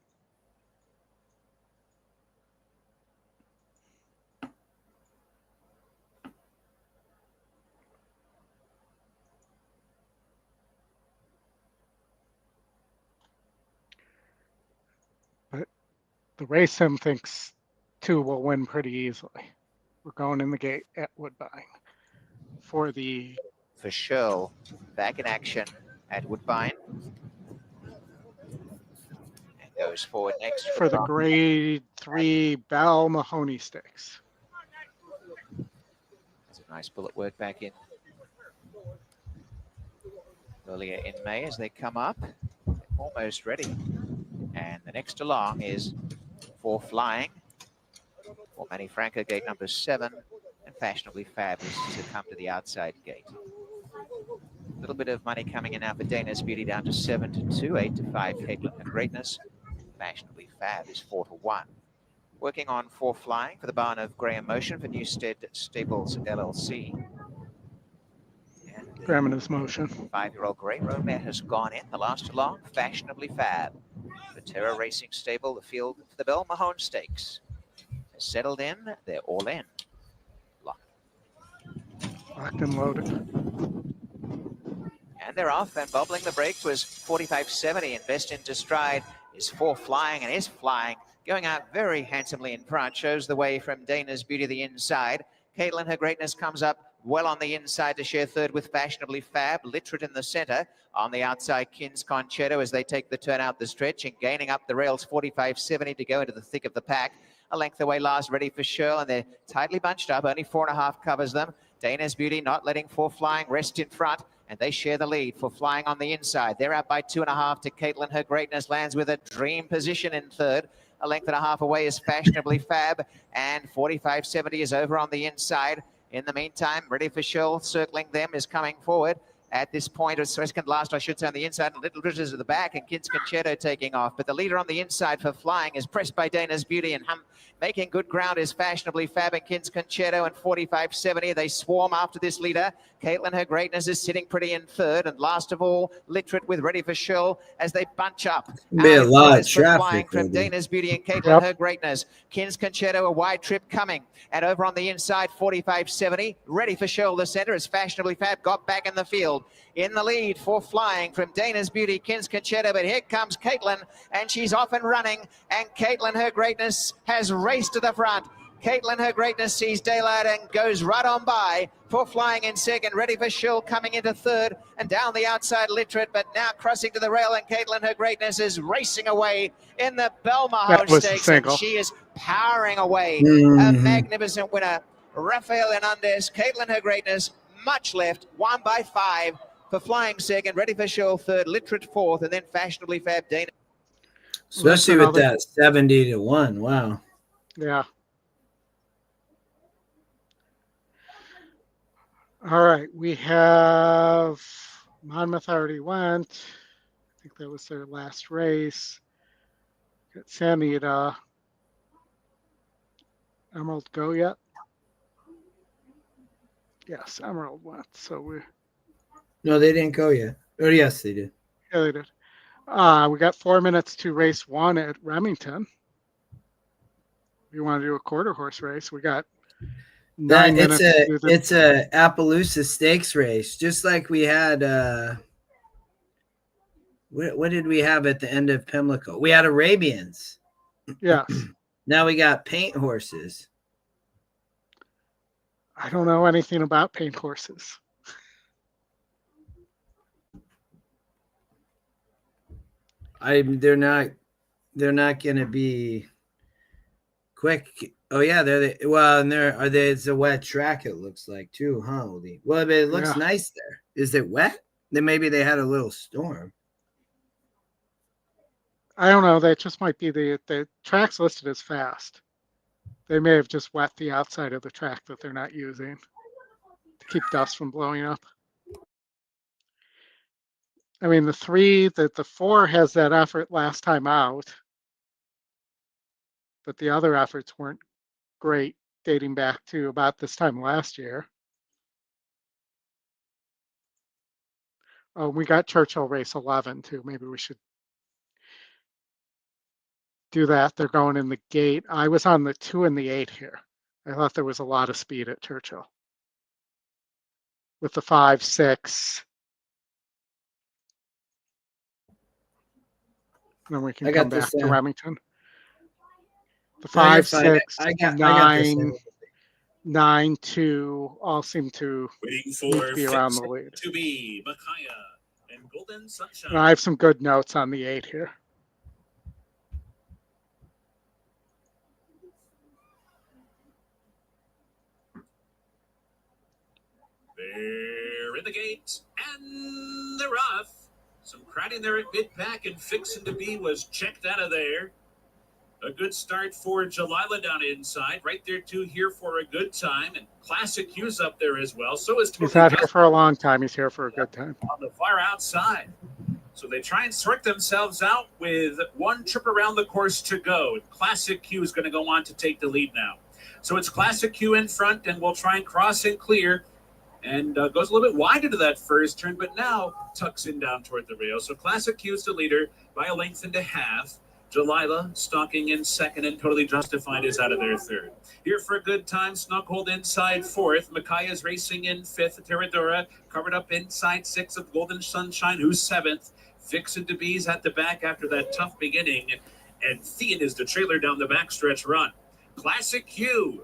But the race sim thinks 2 will win pretty easily. We're going in the gate at Woodbine for the Fischel back in action at Woodbine. And goes forward next for the grade 3 Bell Mahoney Stakes. That's a nice bullet work back in earlier in May as they come up. Almost ready. And the next along is 4 Flying for Manny Franco, gate number 7, and Fashionably Fab is to come to the outside gate. A little bit of money coming in now for Dana's Beauty, down to 7-2, 8-5 Caitlin and Greatness. Fashionably Fab is 4-1. Working on 4 Flying for the barn of Graham Motion for Newstead Stables LLC. Graham and his motion. 5-year-old Grey Romare has gone in. The last along, Fashionably Fab. The Terra Racing Stable, the field for the Bell Mahone Stakes. They're settled in, they're all in. Locked and loaded. And they're off, and bobbling the break was 45.70, and best into stride is 4 Flying, and is flying, going out very handsomely in front, shows the way from Dana's Beauty the inside. Caitlin, her greatness, comes up well on the inside to share third with Fashionably Fab. Literate in the center. On the outside, Kins Concerto as they take the turn out the stretch and gaining up the rails 45.70 to go into the thick of the pack. A length away last, Ready for Shirl, and they're tightly bunched up. Only 4.5 covers them. Dana's Beauty not letting 4 Flying rest in front, and they share the lead for Flying on the inside. They're out by 2.5 to Caitlin. Her greatness lands with a dream position in third. A length and a half away is Fashionably Fab, and 45.70 is over on the inside. In the meantime, Ready for Shirl circling them is coming forward. at this point, or second last, I should say, on the inside. Little Ritters at the back, and Kids Concerto taking off. But the leader on the inside for Flying is pressed by Dana's Beauty, and making good ground is Fashionably Fab and Kids Concerto and 45.70. They swarm after this leader. Caitlin, Her Greatness, is sitting pretty in third. And last of all, Literate with Ready for Show as they bunch up. Be a lot of Flying traffic. from Dana's Beauty and Caitlin, Her Greatness. Kids Concerto, a wide trip coming. And over on the inside, 45.70. Ready for Show, the center, as Fashionably Fab got back in the field. In the lead for Flying from Dana's Beauty, Kids Concerto, but here comes Caitlin, and she's off and running, and Caitlin, Her Greatness, has raced to the front. Caitlin, Her Greatness, sees daylight and goes right on by for Flying in second. Ready for Show coming into third, and down the outside, Literate, but now crossing to the rail, and Caitlin, Her Greatness, is racing away in the Belmaho Stakes, and she is powering away. A magnificent winner, Rafael Hernandez. Caitlin, Her Greatness, much left, won by 5 for Flying second. Ready for Show third, Literate fourth, and then Fashionably Fab Dana. Especially with that 70-1. Wow. Yeah. All right. We have Monmouth already went. I think that was their last race. Got Sanita. Emerald go yet? Yes, Emerald went. So we. No, they didn't go yet. Oh, yes, they did. Yeah, they did. We got 4 minutes to race 1 at Remington. If you want to do a quarter horse race, we got 9 minutes. It's a Appaloosa Stakes race, just like we had. What did we have at the end of Pimlico? We had Arabians. Yes. Now we got paint horses. I don't know anything about paint horses. They're not going to be quick. Oh yeah, it's a wet track. It looks like too, huh, Oldy? Well, but it looks nice there. Is it wet? Then maybe they had a little storm. I don't know. That just might be the track's listed as fast. They may have just wet the outside of the track that they're not using to keep dust from blowing up. I mean, the 4 has that effort last time out, but the other efforts weren't great, dating back to about this time last year. Oh, we got Churchill race 11 too. Maybe we should do that. They're going in the gate. I was on the 2 and the 8 here. I thought there was a lot of speed at Churchill with the 5, 6. And then we can come back to Remington. The 5, 6, 9, 9, 2 all seem to need to be around the lead. To be Micaiah and Golden Sunshine. And I have some good notes on the 8 here. They're in the gate and they're off. Some crowding there at mid-pack, and Fixin' to Be was checked out of there. A good start for Jalila down inside. Right there, too, here for a good time. And Classic Hughes up there as well. So is He's not here for a long time. He's here for a good time. On the far outside. So they try and sort themselves out with 1 trip around the course to go. And Classic Hugh is going to go on to take the lead now. So it's Classic Hugh in front, and we'll try and cross and clear. And goes a little bit wide into that first turn, but now tucks in down toward the rail. So Classic Hughes the leader by a length and a half. Jalila stalking in second, and Totally Justified is out of their third. Here for a good time, Snughold inside fourth. Micaiah's racing in fifth. Terradora covered up inside sixth of Golden Sunshine, who's seventh. Fixin' to Be's at the back after that tough beginning. And Thean is the trailer down the backstretch run. Classic Hugh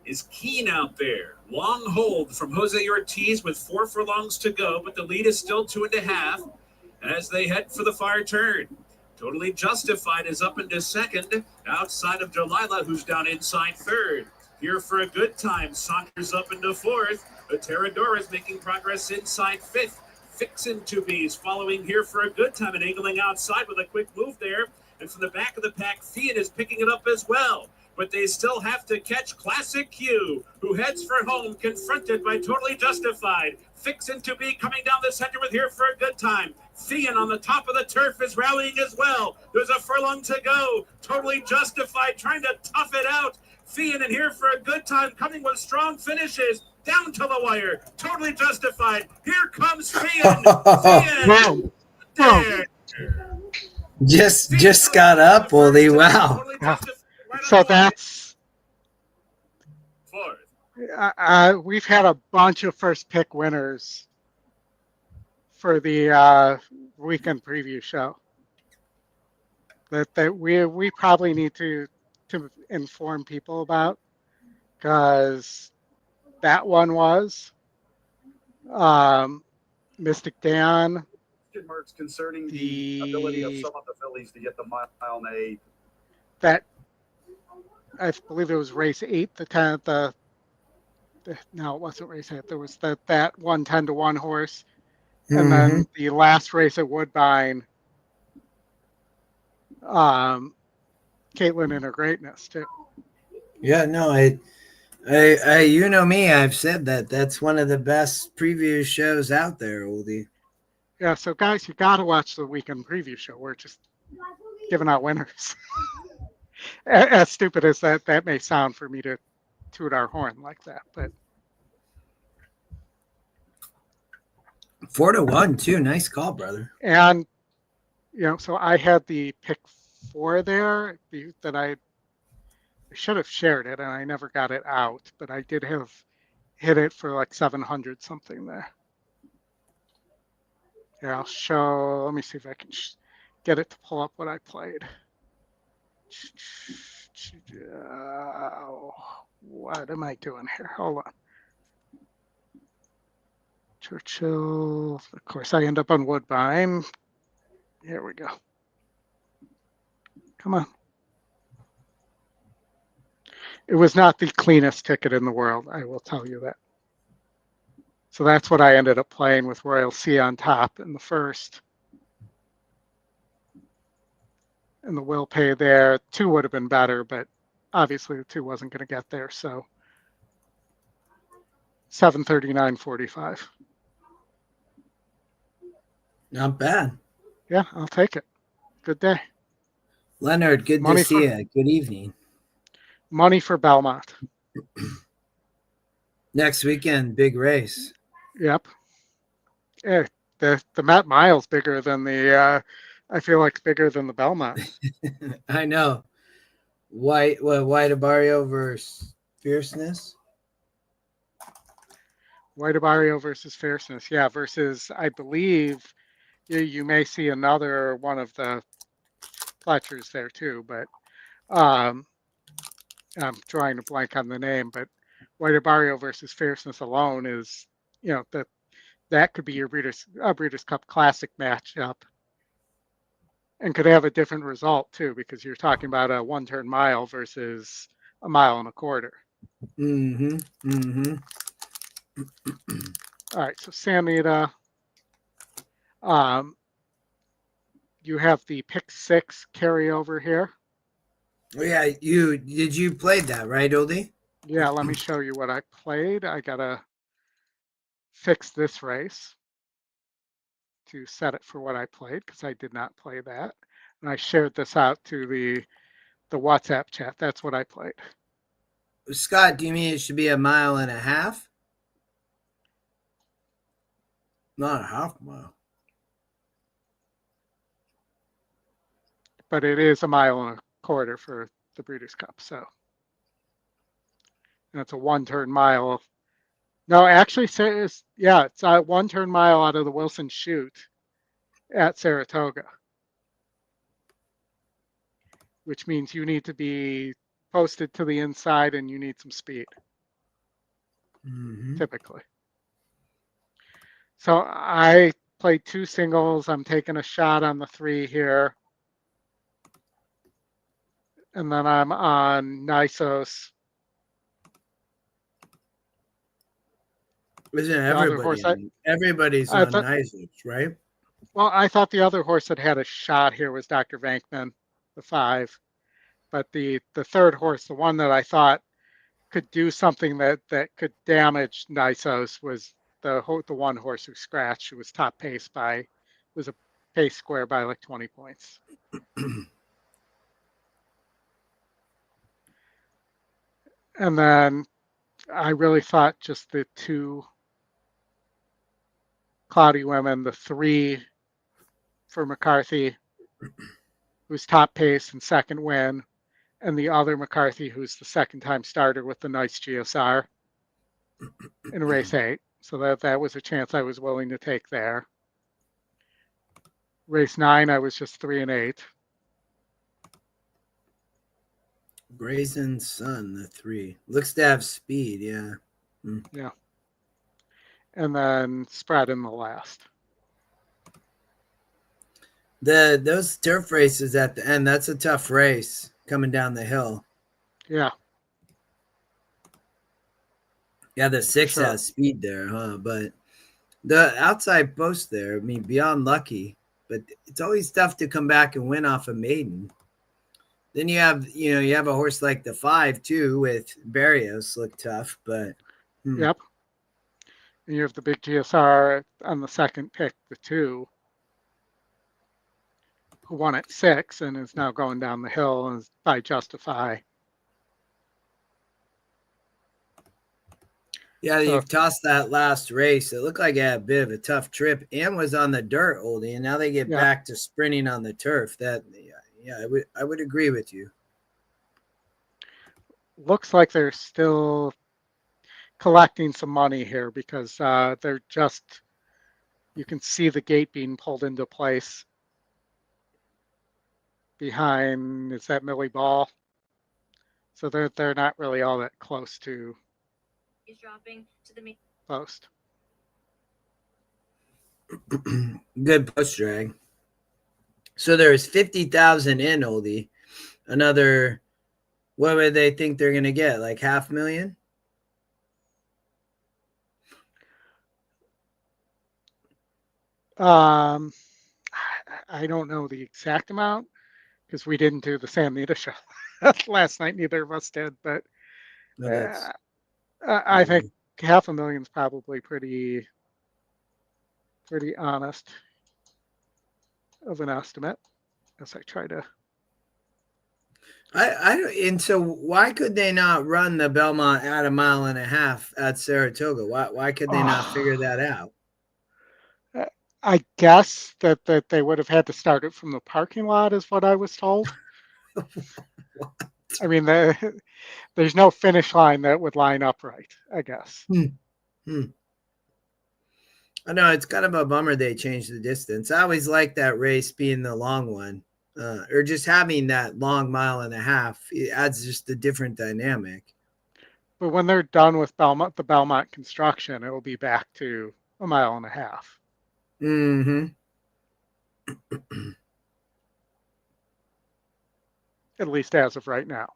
is keen out there. Long hold from Jose Ortiz with 4 furlongs to go, but the lead is still 2.5 as they head for the far turn. Totally Justified is up into second, outside of Jalila, who's down inside third. Here for a good time, Saunders up into fourth. Terradora is making progress inside fifth. Fixin' to Be's following here for a good time and angling outside with a quick move there. And from the back of the pack, Fiat is picking it up as well. but they still have to catch Classic Q, who heads for home, confronted by Totally Justified. Fixin' to be coming down the center with Here for a Good Time. Fian on the top of the turf is rallying as well. There's a furlong to go. Totally Justified trying to tough it out. Fian and Here for a Good Time coming with strong finishes. Down to the wire. Totally Justified. Here comes Fian. Fian. There. Just got up, Ollie. Wow. So that's we've had a bunch of first pick winners for the weekend preview show that we probably need to inform people about, because that one was Mystic Dan. Marks concerning the ability of some of the fillies to get the mile and eight. That I believe it was race 8. No, it wasn't race 8. There was that 110-1 horse, and then the last race at Woodbine. Caitlin in her greatness too. Yeah, no, I you know me, I've said that's one of the best preview shows out there, Oldie. Yeah, so guys, you got to watch the weekend preview show. We're just giving out winners. As stupid as that may sound for me to toot our horn like that, but 4-1 too. Nice call, brother. And so I had the pick 4 there that I should have shared it, and I never got it out, but I did have hit it for like 700 something there. Here, I'll show. Let me see if I can get it to pull up what I played. What am I doing here? Hold on. Churchill. Of course, I end up on Woodbine. Here we go. Come on. It was not the cleanest ticket in the world, I will tell you that. So that's what I ended up playing, with Royal C on top in the first. And the will pay there. 2 would have been better, but obviously the 2 wasn't going to get there. So 739.45. Not bad. Yeah, I'll take it. Good day. Leonard, good to see you. Good evening. Money for Belmont. Next weekend, big race. Yep. Yeah, the Matt Miles bigger than the I feel like bigger than the Belmont. I know. White Abario versus Fierceness. White Abario versus Fierceness. Yeah, versus, I believe you may see another one of the Fletchers there too, but I'm drawing a blank on the name, but White Abario versus Fierceness alone is, that could be your Breeders' Cup Classic matchup, and could have a different result too, because you're talking about a 1-turn mile versus a 1.25 miles. All right, so Sanita, you have the pick 6 carryover here. Oh yeah, you played that, right, Oldie? Yeah, let me show you what I played. I gotta fix this race to set it for what I played, because I did not play that. And I shared this out to the WhatsApp chat. That's what I played. Scott, do you mean it should be 1.5 miles? Not a half mile. But it is 1.25 miles for the Breeders' Cup, so. And it's a 1-turn mile. No, actually, it's a 1-turn mile out of the Wilson Chute at Saratoga, which means you need to be posted to the inside and you need some speed, typically. So I played 2 singles. I'm taking a shot on the 3 here. And then I'm on Nisos. Isn't everybody's on Nisos, right? Well, I thought the other horse that had a shot here was Dr. Vankman, the 5. But the third horse, the one that I thought could do something that could damage Nisos, was the one horse who scratched, who was top pace was a pace square by like 20 points. And then I really thought just the two Cloudy Women, the 3 for McCarthy, who's top pace and second win, and the other McCarthy, who's the second time starter with the nice GSR in race 8. So that was a chance I was willing to take there. Race 9, I was just 3 and 8. Brazen Sun, the 3. Looks to have speed, yeah. Yeah. And then spread in the last. Those turf races at the end, that's a tough race coming down the hill. Yeah. Yeah, the 6 Sure. has speed there, huh? But the outside post there, I mean, beyond lucky. But it's always tough to come back and win off a maiden. Then you have a horse like the 5 too with Barrios look tough, but Yep. And you have the big GSR on the second pick, the 2, who won at 6 and is now going down the hill and is by Justify. yeah, you've tossed that last race. It looked like it had a bit of a tough trip and was on the dirt, Oldie, and now they get back to sprinting on the turf. I would agree with you. Looks like they're still collecting some money here because they're just, you can see the gate being pulled into place behind, is that Millie Ball? So they're not really all that close to Dropping to the post. Good post drag. So there's 50,000 in, Oldie. Another, what would they think they're gonna get? Like $500,000? I don't know the exact amount because we didn't do the Sam Nita show last night. Neither of us did, but I think $500,000 is probably pretty honest of an estimate as I try to. And so why could they not run the Belmont at 1.5 miles at Saratoga? Why could they not figure that out? I guess that they would have had to start it from the parking lot, is what I was told. I mean, there's no finish line that would line up right, I guess. I know it's kind of a bummer they changed the distance. I always like that race being the long one, or just having that long 1.5 miles. It adds just a different dynamic. But when they're done with the Belmont construction, it will be back to 1.5 miles. Mm-hmm. At least as of right now.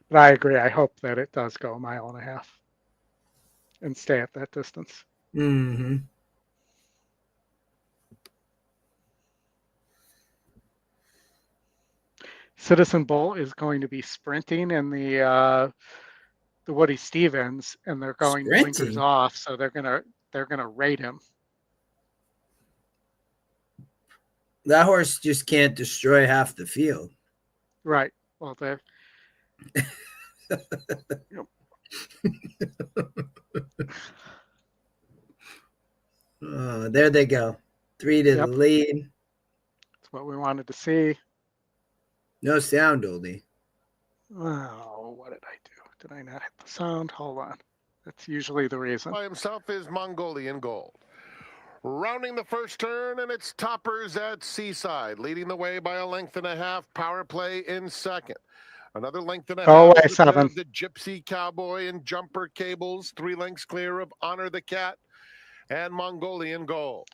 But I agree. I hope that it does go 1.5 miles and stay at that distance. Mm-hmm. Citizen Bull is going to be sprinting in the Woody Stevens, and they're going blinkers off, so they're gonna rate him. That horse just can't destroy half the field. Right. Well, they're. There they go. 3 to the lead. That's what we wanted to see. No sound, Oldie. Oh, what did I do? Did I not hit the sound? Hold on. That's usually the reason. By himself is Mongolian Gold. Rounding the first turn, and it's Toppers at Seaside, leading the way by 1.5 lengths. Power Play in second. Another 1.5 lengths. Go away, 7. The Gypsy Cowboy and Jumper Cables, 3 lengths clear of Honor the Cat and Mongolian Gold.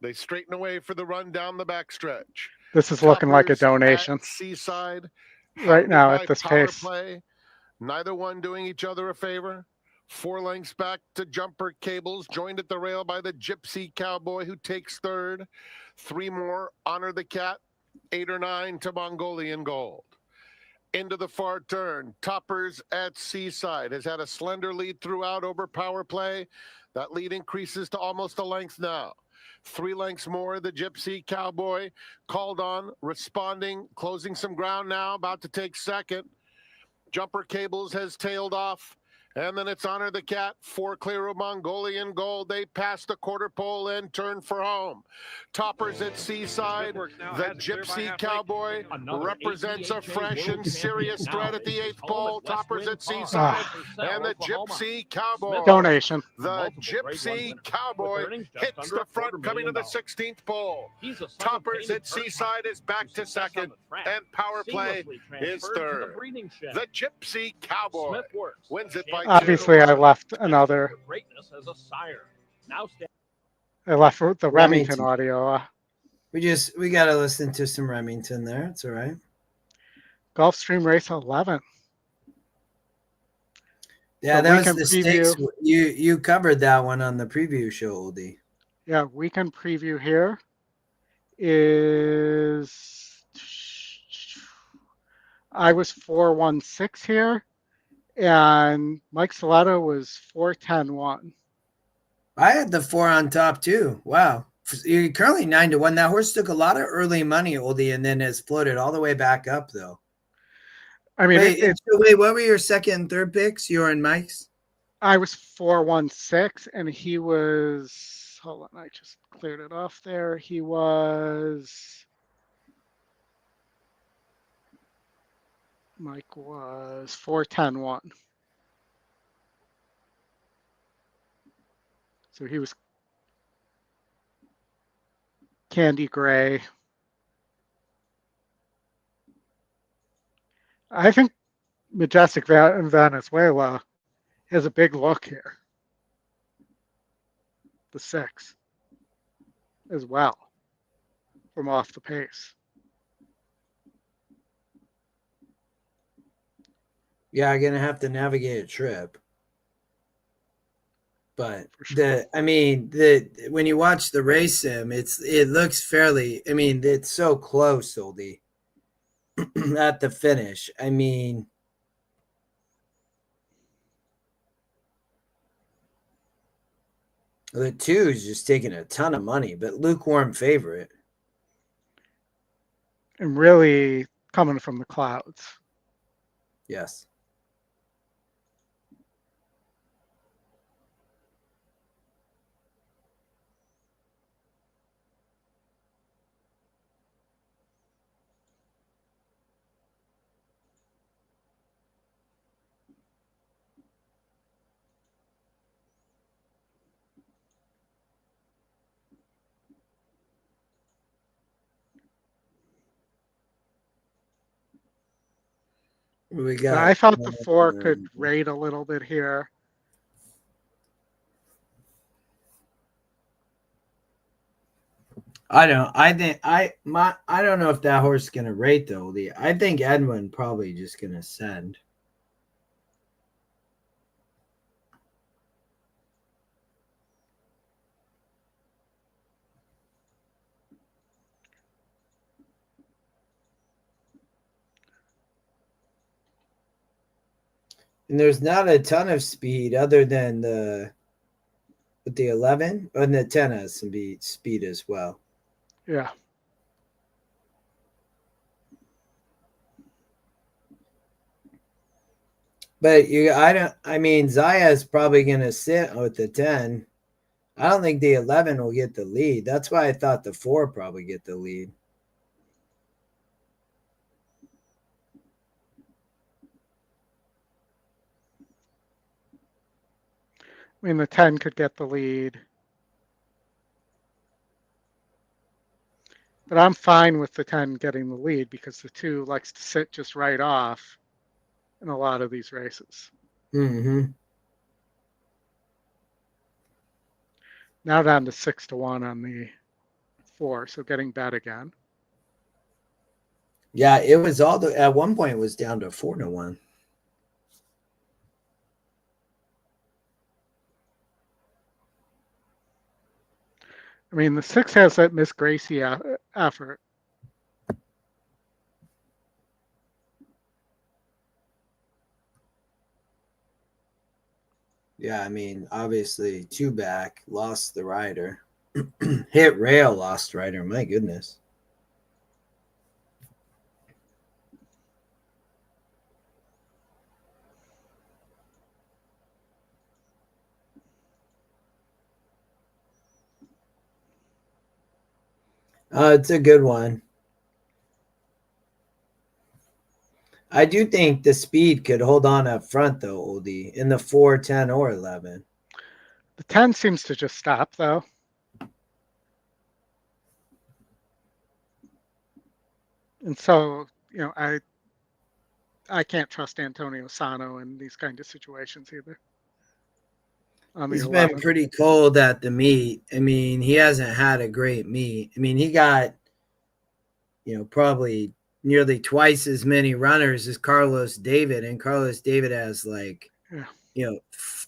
They straighten away for the run down the backstretch. This is looking like a donation. Seaside. Right now at this pace. Play. Neither one doing each other a favor. 4 lengths back to Jumper Cables, joined at the rail by the Gypsy Cowboy, who takes third. 3 more, Honor the Cat. 8 or 9 to Mongolian Gold. Into the far turn, Toppers at Seaside has had a slender lead throughout over power play. That lead increases to almost a length now. 3 lengths more, the Gypsy Cowboy called on, responding, closing some ground now, about to take second. Jumper Cables has tailed off. And then it's Honor the Cat, 4 clear of Mongolian Gold. They pass the quarter pole and turn for home. Toppers at Seaside, the Gypsy Cowboy represents a fresh and serious threat at the 8th pole. Toppers at Seaside, and the Gypsy Cowboy. Donation. The Gypsy Cowboy hits the front coming to the 16th pole. Toppers at Seaside is back to second, and Power Play is third. The Gypsy Cowboy wins it by Obviously, I left another. I left the Remington audio. We got to listen to some Remington there. It's all right. Gulfstream Race 11. Yeah, So that was weekend the preview. stakes. You covered that one on the preview show, Oldie. Yeah, weekend preview here is I was 416 here, and Mike Saletta was 410-1. I had the 4 on top too. Wow. You're currently 9-1. That horse took a lot of early money, Oldie, and then has floated all the way back up though. I mean, wait, what were your second and third picks? You and Mike's? I was 416, and he was, hold on, I just cleared it off there. He was, Mike was 410-1. So he was Candy Gray. I think Majestic Venezuela has a big look here. The 6 as well from off the pace. Yeah, I'm gonna have to navigate a trip. But sure. when you watch the race sim, it looks fairly. I mean, it's so close, Oldie, at the finish. I mean, the 2 is just taking a ton of money, but lukewarm favorite. And really coming from the clouds. Yes. We got. I thought the 4 could rate a little bit here. I don't know if that horse is gonna rate though. I think Edwin probably just gonna send. And there's not a ton of speed other than the 11, and the 10 has some speed as well. Yeah. But Zaya is probably going to sit with the 10. I don't think the 11 will get the lead. That's why I thought the 4 probably get the lead. I mean, the 10 could get the lead. But I'm fine with the 10 getting the lead because the 2 likes to sit just right off in a lot of these races. Mm-hmm. Now down to 6-1 on the 4, so getting bet again. Yeah, it was at one point it was down to 4-1. I mean, the 6 has that Miss Gracie effort. Yeah, I mean, obviously 2 back, lost the rider. Hit rail, lost rider. My goodness. It's a good one. I do think the speed could hold on up front, though, Oldie, in the 4, 10, or 11. The 10 seems to just stop, though. And so, you know, I can't trust Antonio Sano in these kind of situations either. He's been pretty cold at the meet. I mean, he hasn't had a great meet. I mean, he got, probably nearly twice as many runners as Carlos David, and Carlos David has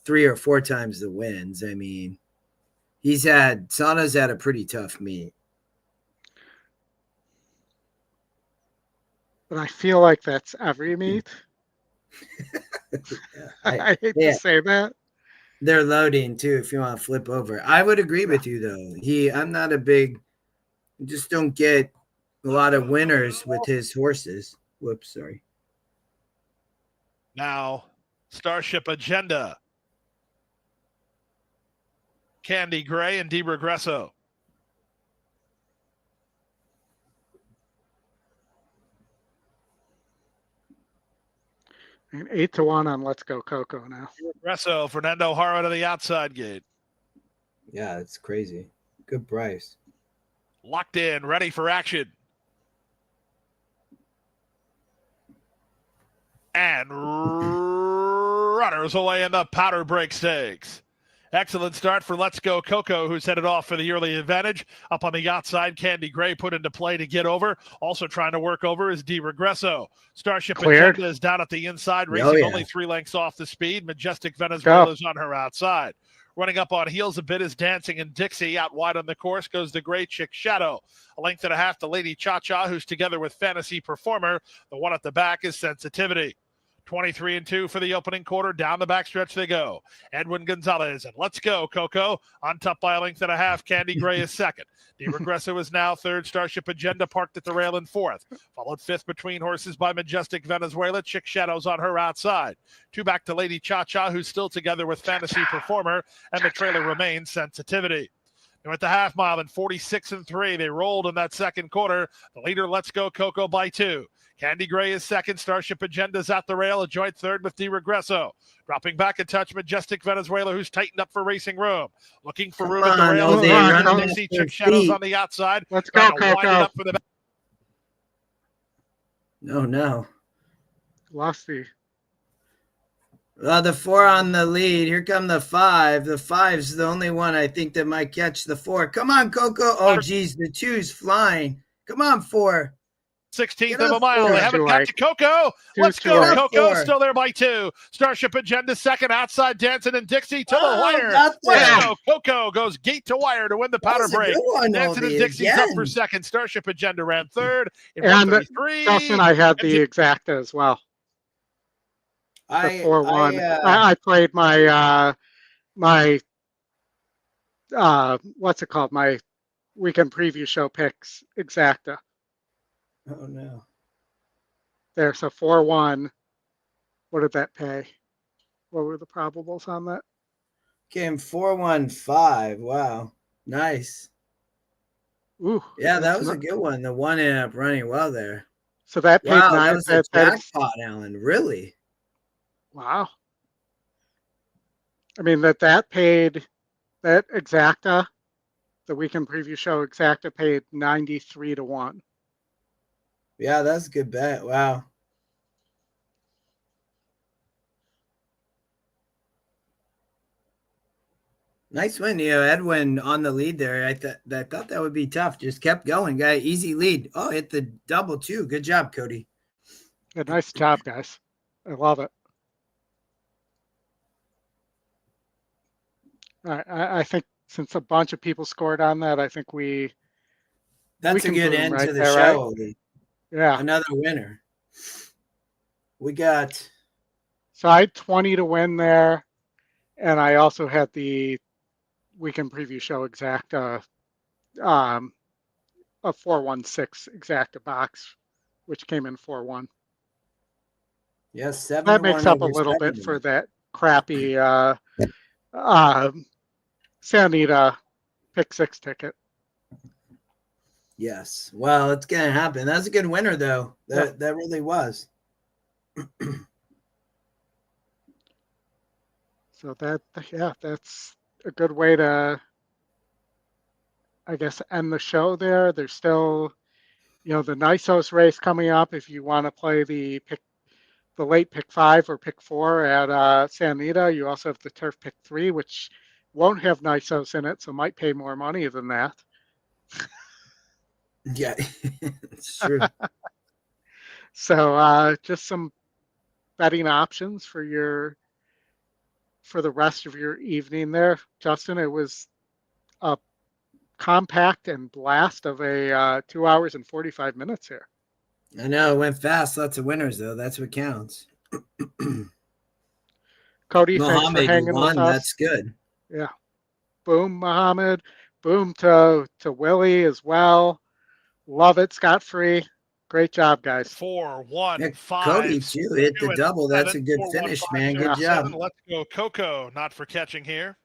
3 or 4 times the wins. I mean, Sano's had a pretty tough meet. But I feel like that's every meet. I hate to say that. They're loading too. If you want to flip over, I would agree with you though. I'm not a big, just don't get a lot of winners with his horses. Whoops, sorry. Now, Starship Agenda. Candy Gray and Di Regresso. And 8-1 on Let's Go Coco now. Regresso, Fernando Haro to the outside gate. Yeah, it's crazy. Good price. Locked in, ready for action. And runners away in the Powder Break Stakes. Excellent start for Let's Go Coco, who's headed off for the early advantage. Up on the outside, Candy Gray put into play to get over. Also trying to work over is Di Regresso. Starship Agenda is down at the inside, racing only 3 lengths off the speed. Majestic Venezuela's on her outside. Running up on heels a bit is Dancing and Dixie. Out wide on the course goes the Great Chick Shadow. 1.5 lengths to Lady Cha-Cha, who's together with Fantasy Performer. The one at the back is Sensitivity. 23-2 for the opening quarter. Down the backstretch they go. Edwin Gonzalez and Let's Go Coco on top by 1.5 lengths. Candy Gray is second. Di Regresso is now third. Starship Agenda parked at the rail in fourth. Followed fifth between horses by Majestic Venezuela. Chick Shadow's on her outside. 2 back to Lady Cha-Cha, who's still together with Fantasy Performer, and the trailer remains Sensitivity. They're at the half mile in 46-3. They rolled in that second quarter. The leader, Let's Go Coco, by 2. Candy Gray is second. Starship Agenda's at the rail, a joint third with Di Regresso. Dropping back a touch, Majestic Venezuela, who's tightened up for racing room. Looking for room at the rail. Dixie, Chick Shadows on the outside. Let's go, Coco. No. Lost the... The 4 on the lead. Here come the 5. The 5's the only one I think that might catch the 4. Come on, Coco. Oh, geez, the 2's flying. Come on, 4. 16th of a mile. They haven't got to Coco. Let's go, Coco. Still there by 2. Starship Agenda second. Outside Dancing and Dixie to the wire. Let's go. Coco goes gate to wire to win the powder break. Dancing and Dixie's up for second. Starship Agenda ran third. And Justin, I had the exacta as well. The 4-1. I played my what's it called? My weekend preview show picks exacta. Oh no. There, so 4-1. What did that pay? What were the probables on that? Came 4-1-5. Wow. Nice. Ooh. Yeah, that was a good one. The one ended up running well there. So that paid that was a jackpot, Alan. Really? Wow. I mean, that paid, that exacta, the weekend preview show exacta paid 93-1. Yeah, that's a good bet. Wow. Nice win. Edwin on the lead there. I thought that would be tough. Just kept going. Got an easy lead. Oh, hit the double too. Good job, Cody. Yeah, nice job, guys. I love it. All right, I think since a bunch of people scored on that, I think That's a can good boom end right to the there, show. right? Ollie. Yeah. Another winner. We got. So I had 20 to win there, and I also had the weekend preview show exact a 416 exacta box, which came in 4-1. Yes, 7 That to makes 1 up a over little 7 bit to for 1. that crappy Sanita pick 6 ticket. Yes. Well, it's gonna happen. That's a good winner, though. That really was. So that's a good way to, I guess, end the show there. There's still, the Nysos race coming up if you want to play the late pick 5 or pick 4 at San Anita. You also have the turf pick 3, which won't have Nysos in it, so might pay more money than that. Yeah, it's true. So just some betting options for the rest of your evening there, Justin. It was a compact and blast of a 2 hours and 45 minutes here. I know it went fast. Lots of winners, though. That's what counts. Cody, thanks for Mohammed, you hanging with won. us. That's good. Yeah. Boom, Mohammed. Boom to Willie as well. Love it, scot-free. Great job, guys. 4, 1, Yeah, 5. Cody, too, hit the 2, double. That's 7, a good 4, 1, finish, 5, man. 0, Good job. 7. Let's go, Coco. Not for catching here.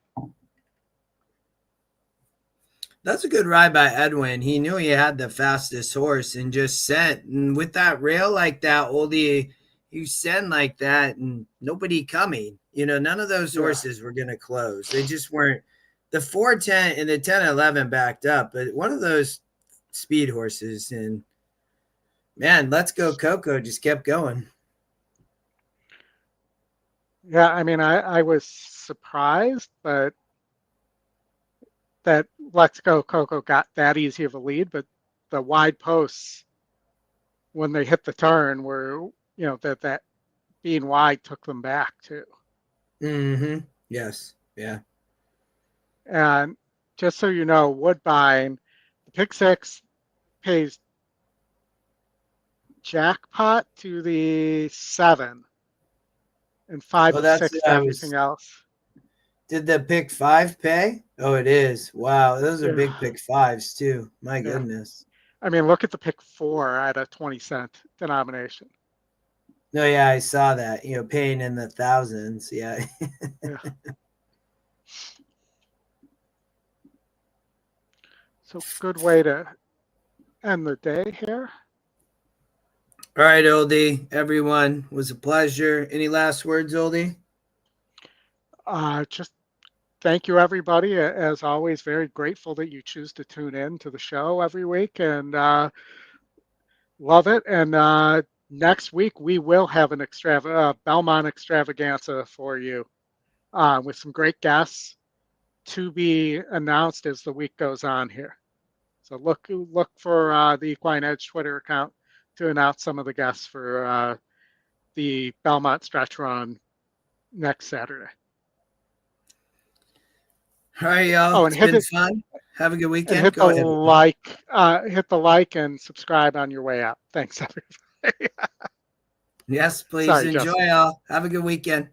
That's a good ride by Edwin. He knew he had the fastest horse and just sent. And with that rail like that, Oldie, you send like that and nobody coming. None of those horses were going to close. They just weren't. The 410 and the 10-11 backed up, but one of those speed horses. And, man, Let's Go Coco just kept going. Yeah, I mean, I was surprised, but that Let's Go Coco got that easy of a lead, but the wide posts when they hit the turn were, that being wide took them back too. Mm-hmm. Yes. Yeah. And just so you know, Woodbine, the pick 6 pays jackpot to the 7 and 5 to 6 to everything else. Did the pick 5 pay? Oh, it is. Wow. Those are big pick 5s too. My goodness. I mean, look at the pick 4 at a 20-cent denomination. No, yeah, I saw that. Paying in the thousands. Yeah. Yeah. So good way to end the day here. All right, Oldie. Everyone, was a pleasure. Any last words, Oldie? Just thank you, everybody. As always, very grateful that you choose to tune in to the show every week, and love it. And next week we will have an Belmont extravaganza for you with some great guests to be announced as the week goes on here. So look for the EquinEdge Twitter account to announce some of the guests for the Belmont Stretch Run next Saturday. All right, y'all. Oh, and it's been fun. Have a good weekend. And hit the like and subscribe on your way out. Thanks, everybody. Yes, please. Sorry, enjoy, Justin. y'all. Have a good weekend.